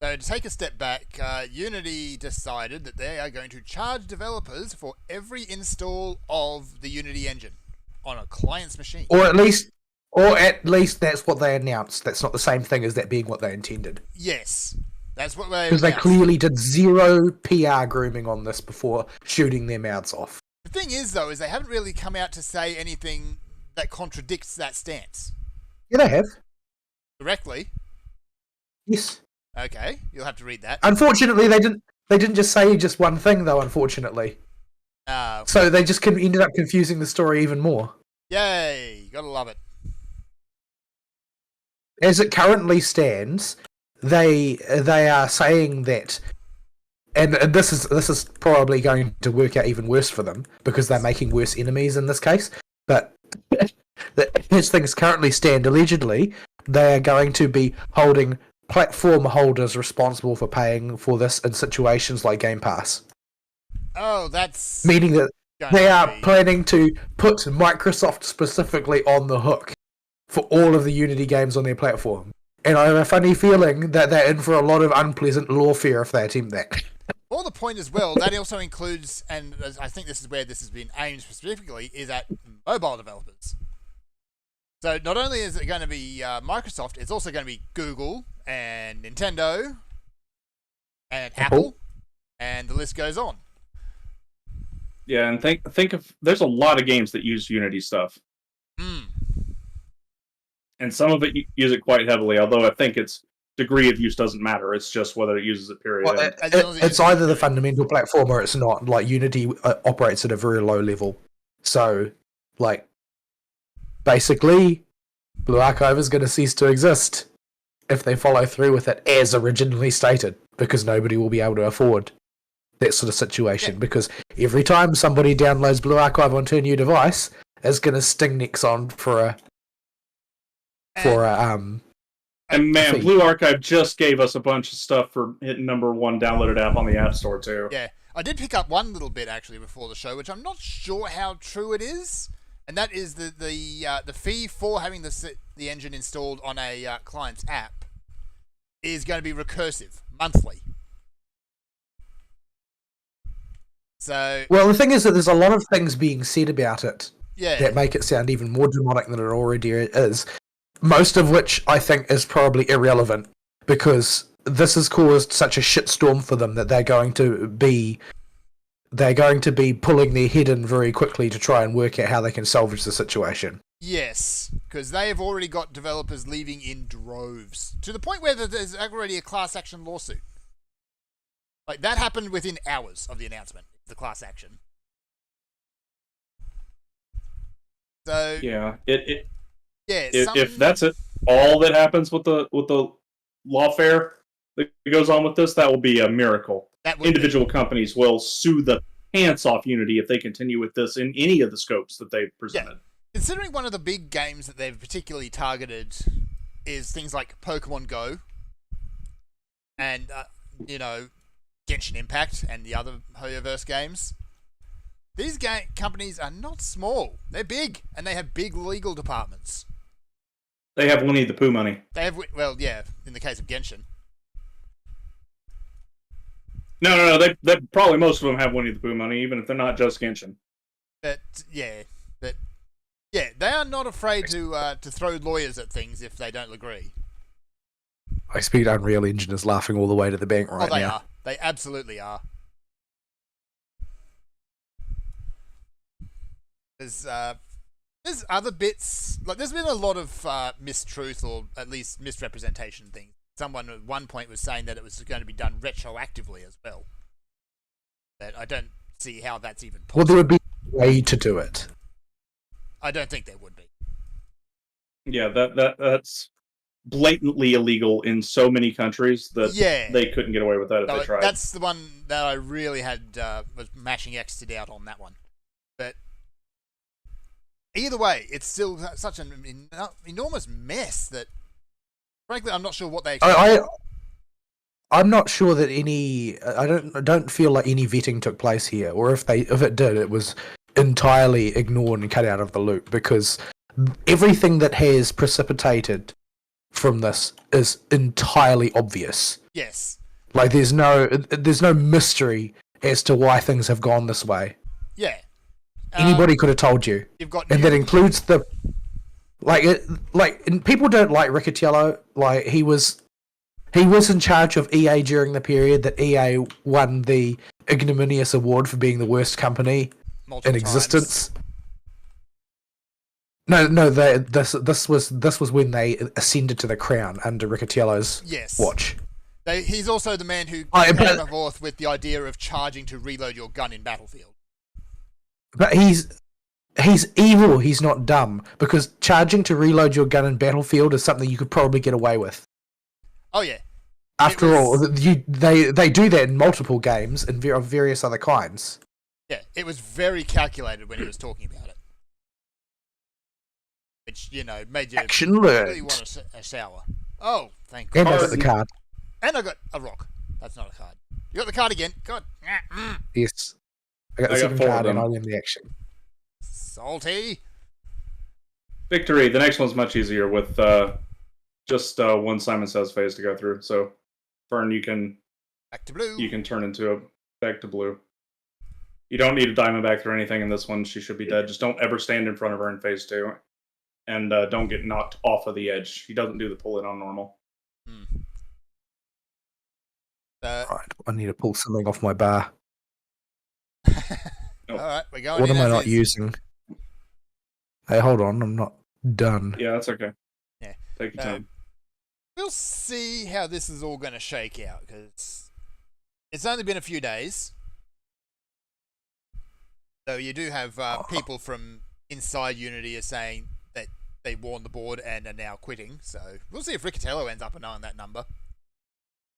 Speaker 2: So to take a step back, Unity decided that they are going to charge developers for every install of the Unity engine on a client's machine. Or at least
Speaker 3: that's what they announced. That's not the same thing as that being what they intended.
Speaker 2: Yes. That's what they
Speaker 3: Because they clearly did zero PR grooming on this before shooting their mouths off.
Speaker 2: The thing is, though, is they haven't really come out to say anything that contradicts that stance.
Speaker 3: Yeah, they have.
Speaker 2: Directly?
Speaker 3: Yes.
Speaker 2: Okay, you'll have to read that.
Speaker 3: Unfortunately, they didn't just say just one thing, though, unfortunately. So they just ended up confusing the story even more.
Speaker 2: Yay, gotta love it.
Speaker 3: As it currently stands, they are saying that, and this is probably going to work out even worse for them because they're making worse enemies in this case. But as things currently stand, allegedly, they are going to be holding platform holders responsible for paying for this in situations like Game Pass.
Speaker 2: Oh, that's
Speaker 3: meaning that they are planning to put Microsoft specifically on the hook for all of the Unity games on their platform. And I have a funny feeling that they're in for a lot of unpleasant lawfare if they attempt that.
Speaker 2: Well, the point as well, that also includes, and I think this is where this has been aimed specifically, is at mobile developers. So not only is it going to be Microsoft, it's also going to be Google and Nintendo and Apple, and the list goes on.
Speaker 1: Yeah, and think of there's a lot of games that use Unity stuff. And some of it use it quite heavily, although I think its degree of use doesn't matter. It's just whether it uses it, period.
Speaker 3: Well, it's either the fundamental platform or it's not. Like, Unity operates at a very low level. So, basically, Blue Archive is going to cease to exist if they follow through with it as originally stated, because nobody will be able to afford that sort of situation. Yeah. Because every time somebody downloads Blue Archive onto a new device, it's going to sting necks on for a
Speaker 1: and man, Blue Archive just gave us a bunch of stuff for hitting #1 downloaded app on the App Store too.
Speaker 2: Yeah, I did pick up one little bit actually before the show, which I'm not sure how true it is, and that is the fee for having the engine installed on a client's app is going to be recursive monthly. So,
Speaker 3: well, the thing is that there's a lot of things being said about it that make it sound even more demonic than it already is. Most of which I think is probably irrelevant, because this has caused such a shitstorm for them that they're going to be pulling their head in very quickly to try and work out how they can salvage the situation.
Speaker 2: Yes, because they have already got developers leaving in droves, to the point where there's already a class action lawsuit. Like, that happened within hours of the announcement, the class action. So
Speaker 1: yeah, if that's it, all that happens with the lawfare that goes on with this, that will be a miracle. Individual companies will sue the pants off Unity if they continue with this in any of the scopes that they've presented. Yeah.
Speaker 2: Considering one of the big games that they've particularly targeted is things like Pokemon Go and Genshin Impact and the other Hoyoverse games. These companies are not small. They're big, and they have big legal departments.
Speaker 1: They have Winnie the Pooh money.
Speaker 2: They have, well, yeah, in the case of Genshin.
Speaker 1: No. They probably most of them have Winnie the Pooh money, even if they're not just Genshin.
Speaker 2: But they are not afraid to throw lawyers at things if they don't agree.
Speaker 3: I expect Unreal Engine is laughing all the way to the bank right now.
Speaker 2: They are. They absolutely are. There's There's other bits, like there's been a lot of mistruth or at least misrepresentation things. Someone at one point was saying that it was going to be done retroactively as well. But I don't see how that's even possible.
Speaker 3: Well, there would be a way to do it.
Speaker 2: I don't think there would be.
Speaker 1: Yeah, that's blatantly illegal in so many countries that they couldn't get away with that if they tried.
Speaker 2: That's the one that I really had was mashing X'd out on that one. But either way, it's still such an enormous mess that, frankly, I'm not sure what they.
Speaker 3: I'm not sure that any. I don't feel like any vetting took place here, or if it did, it was entirely ignored and cut out of the loop, because everything that has precipitated from this is entirely obvious.
Speaker 2: Yes.
Speaker 3: Like there's no mystery as to why things have gone this way.
Speaker 2: Yeah.
Speaker 3: Anybody could have told you. And that includes the and people don't like Riccitiello. Like he was in charge of EA during the period that EA won the ignominious award for being the worst company in existence. No. This was when they ascended to the crown under Riccitiello's watch.
Speaker 2: He's also the man who came forth with the idea of charging to reload your gun in Battlefield.
Speaker 3: But he's evil. He's not dumb, because charging to reload your gun in Battlefield is something you could probably get away with.
Speaker 2: Oh yeah.
Speaker 3: After all, they do that in multiple games and of various other kinds.
Speaker 2: Yeah, it was very calculated when he was talking about it, which made you really want a shower. Oh, thank God!
Speaker 3: And I got the card.
Speaker 2: And I got a rock. That's not a card. You got the card again. God.
Speaker 3: Yes. I got the second card and I win the action.
Speaker 2: Salty.
Speaker 1: Victory. The next one's much easier with just one Simon Says phase to go through. So, Fern, you can
Speaker 2: back to blue.
Speaker 1: You can turn into a back to blue. You don't need a Diamondback or anything in this one. She should be dead. Just don't ever stand in front of her in phase 2. And don't get knocked off of the edge. He doesn't do the pull-in on normal.
Speaker 3: Right, I need to pull something off my bar.
Speaker 2: Alright, we're going.
Speaker 3: What am I not using? Hey, hold on, I'm not done.
Speaker 1: Yeah, that's okay.
Speaker 2: Yeah.
Speaker 1: Take your time.
Speaker 2: We'll see how this is all going to shake out, because it's only been a few days. So you do have people from inside Unity are saying that they warned the board and are now quitting. So we'll see if Riccitiello ends up knowing that number.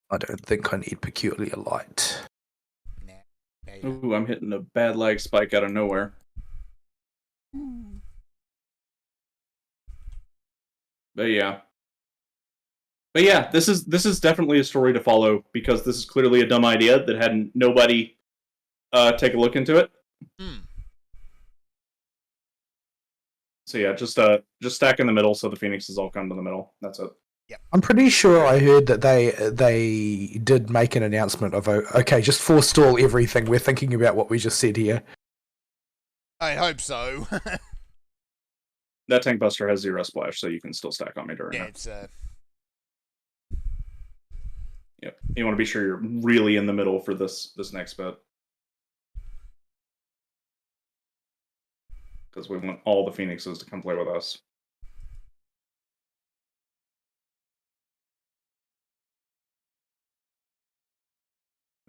Speaker 3: I don't think I need Peculiar Light.
Speaker 2: Nah.
Speaker 1: Ooh, I'm hitting a bad lag spike out of nowhere. But yeah, this is definitely a story to follow, because this is clearly a dumb idea that had nobody take a look into it. So yeah, just stack in the middle so the Phoenixes all come to the middle. That's it.
Speaker 2: Yep.
Speaker 3: I'm pretty sure I heard that they did make an announcement of, okay, just forestall everything. We're thinking about what we just said here.
Speaker 2: I hope so.
Speaker 1: That Tank Buster has 0 splash, so you can still stack on me during it.
Speaker 2: It's
Speaker 1: Yep. You want to be sure you're really in the middle for this next bit. Because we want all the Phoenixes to come play with us.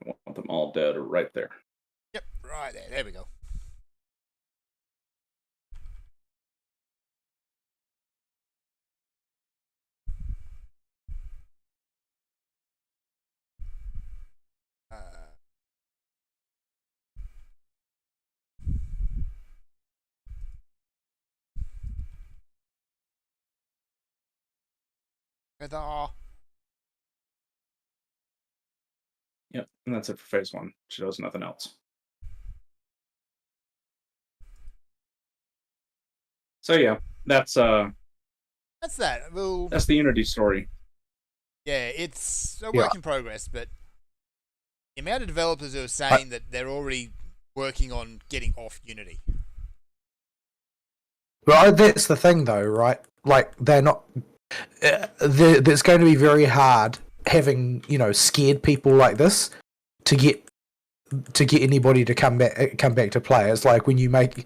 Speaker 1: I want them all dead or right there.
Speaker 2: Yep, right there. There we go.
Speaker 1: Yep, and that's it for phase 1. She does nothing else. So yeah, that's
Speaker 2: that.
Speaker 1: That's the Unity story.
Speaker 2: Yeah, it's a work in progress, but the amount of developers who are saying that they're already working on getting off Unity.
Speaker 3: Well, that's the thing, though, right? Like, they're not. It's going to be very hard having, scared people like this to get to get anybody to come back to play. It's like when you make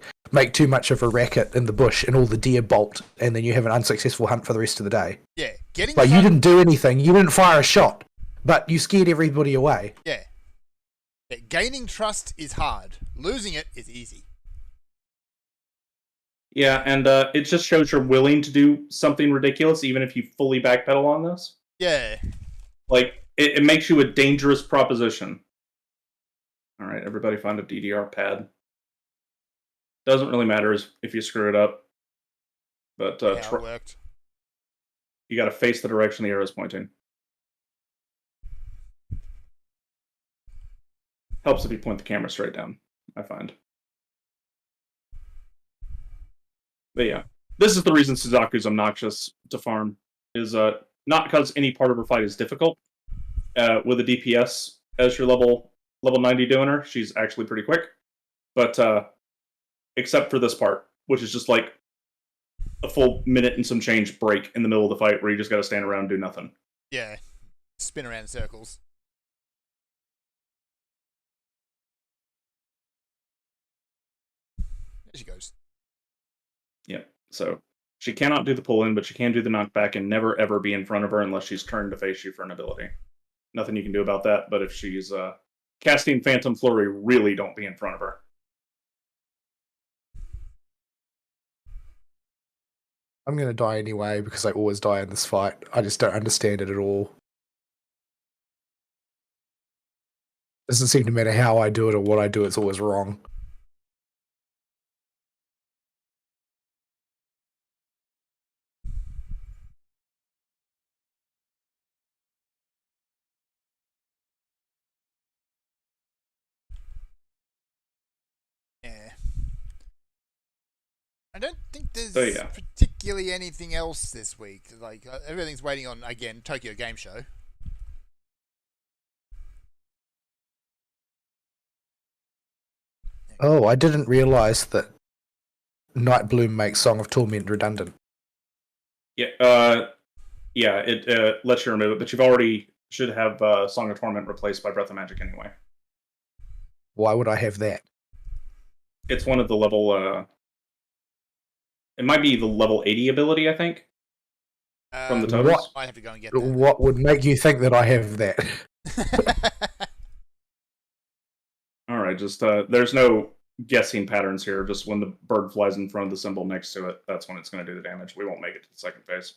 Speaker 3: too much of a racket in the bush and all the deer bolt, and then you have an unsuccessful hunt for the rest of the day.
Speaker 2: Yeah,
Speaker 3: like you didn't do anything, you didn't fire a shot, but you scared everybody away.
Speaker 2: Yeah. Gaining trust is hard. Losing it is easy.
Speaker 1: Yeah, and it just shows you're willing to do something ridiculous, even if you fully backpedal on this.
Speaker 2: Yeah.
Speaker 1: Like, it makes you a dangerous proposition. All right, everybody find a DDR pad. Doesn't really matter if you screw it up. But
Speaker 2: it worked.
Speaker 1: You got to face the direction the arrow is pointing. Helps if you point the camera straight down, I find. But yeah, this is the reason Suzaku's obnoxious to farm. Is not because any part of her fight is difficult. With a DPS as your level 90 doing her, she's actually pretty quick. But except for this part, which is just like a full minute and some change break in the middle of the fight where you just got to stand around and do nothing.
Speaker 2: Yeah, spin around in circles. There she goes.
Speaker 1: Yeah, so she cannot do the pull-in, but she can do the knockback and never ever be in front of her unless she's turned to face you for an ability. Nothing you can do about that, but if she's casting Phantom Flurry, really don't be in front of her.
Speaker 3: I'm going to die anyway because I always die in this fight. I just don't understand it at all. Doesn't seem to matter how I do it or what I do, it's always wrong.
Speaker 2: I don't think there's particularly anything else this week. Like everything's waiting on, again, Tokyo Game Show.
Speaker 3: Oh, I didn't realize that Night Bloom makes Song of Torment redundant.
Speaker 1: Yeah, it lets you remove it, but you've already should have Song of Torment replaced by Breath of Magic anyway.
Speaker 3: Why would I have that?
Speaker 1: It's one of the level. It might be the level 80 ability, I think. From the totals.
Speaker 2: I have to go and get that.
Speaker 3: What would make you think that I have that?
Speaker 1: Alright, just there's no guessing patterns here. Just when the bird flies in front of the symbol next to it, that's when it's going to do the damage. We won't make it to the second phase.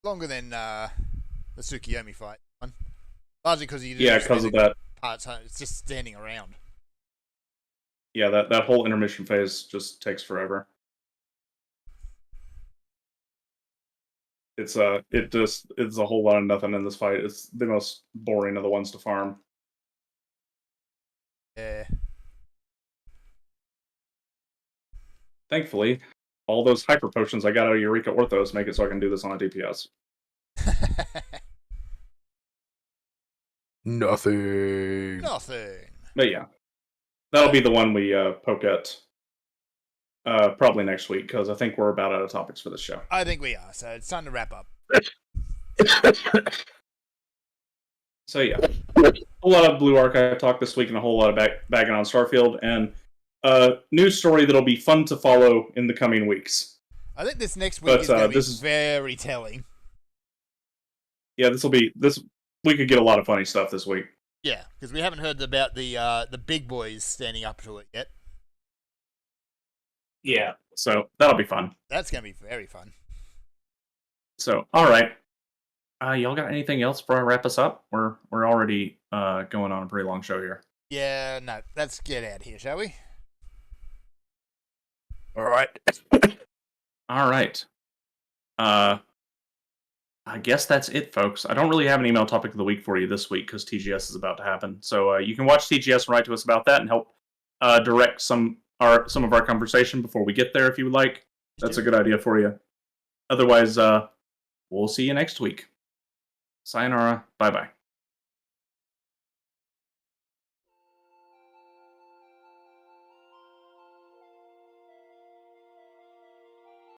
Speaker 2: Longer than the Tsukiyomi fight one. Largely because you
Speaker 1: because of that
Speaker 2: part. It's just standing around.
Speaker 1: Yeah, that whole intermission phase just takes forever. It's a whole lot of nothing in this fight. It's the most boring of the ones to farm.
Speaker 2: Yeah.
Speaker 1: Thankfully, all those hyper potions I got out of Eureka Orthos make it so I can do this on a DPS.
Speaker 3: Nothing.
Speaker 1: But yeah, that'll be the one we poke at probably next week, because I think we're about out of topics for this show.
Speaker 2: I think we are, so it's time to wrap up.
Speaker 1: So yeah, a whole lot of Blue Archive talk this week and a whole lot of bagging on Starfield, and a news story that'll be fun to follow in the coming weeks.
Speaker 2: I think this next week is going to be very telling.
Speaker 1: Yeah, we could get a lot of funny stuff this week.
Speaker 2: Yeah, because we haven't heard about the big boys standing up to it yet.
Speaker 1: Yeah, so that'll be fun.
Speaker 2: That's going to be very fun.
Speaker 1: So, all right. Y'all got anything else before I wrap us up? We're already going on a pretty long show here.
Speaker 2: Yeah, no. Let's get out of here, shall we?
Speaker 3: All right.
Speaker 1: All right. I guess that's it, folks. I don't really have an email topic of the week for you this week because TGS is about to happen. So you can watch TGS and write to us about that and help direct some of our conversation before we get there, if you would like. That's a good idea for you. Otherwise, we'll see you next week. Sayonara. Bye-bye.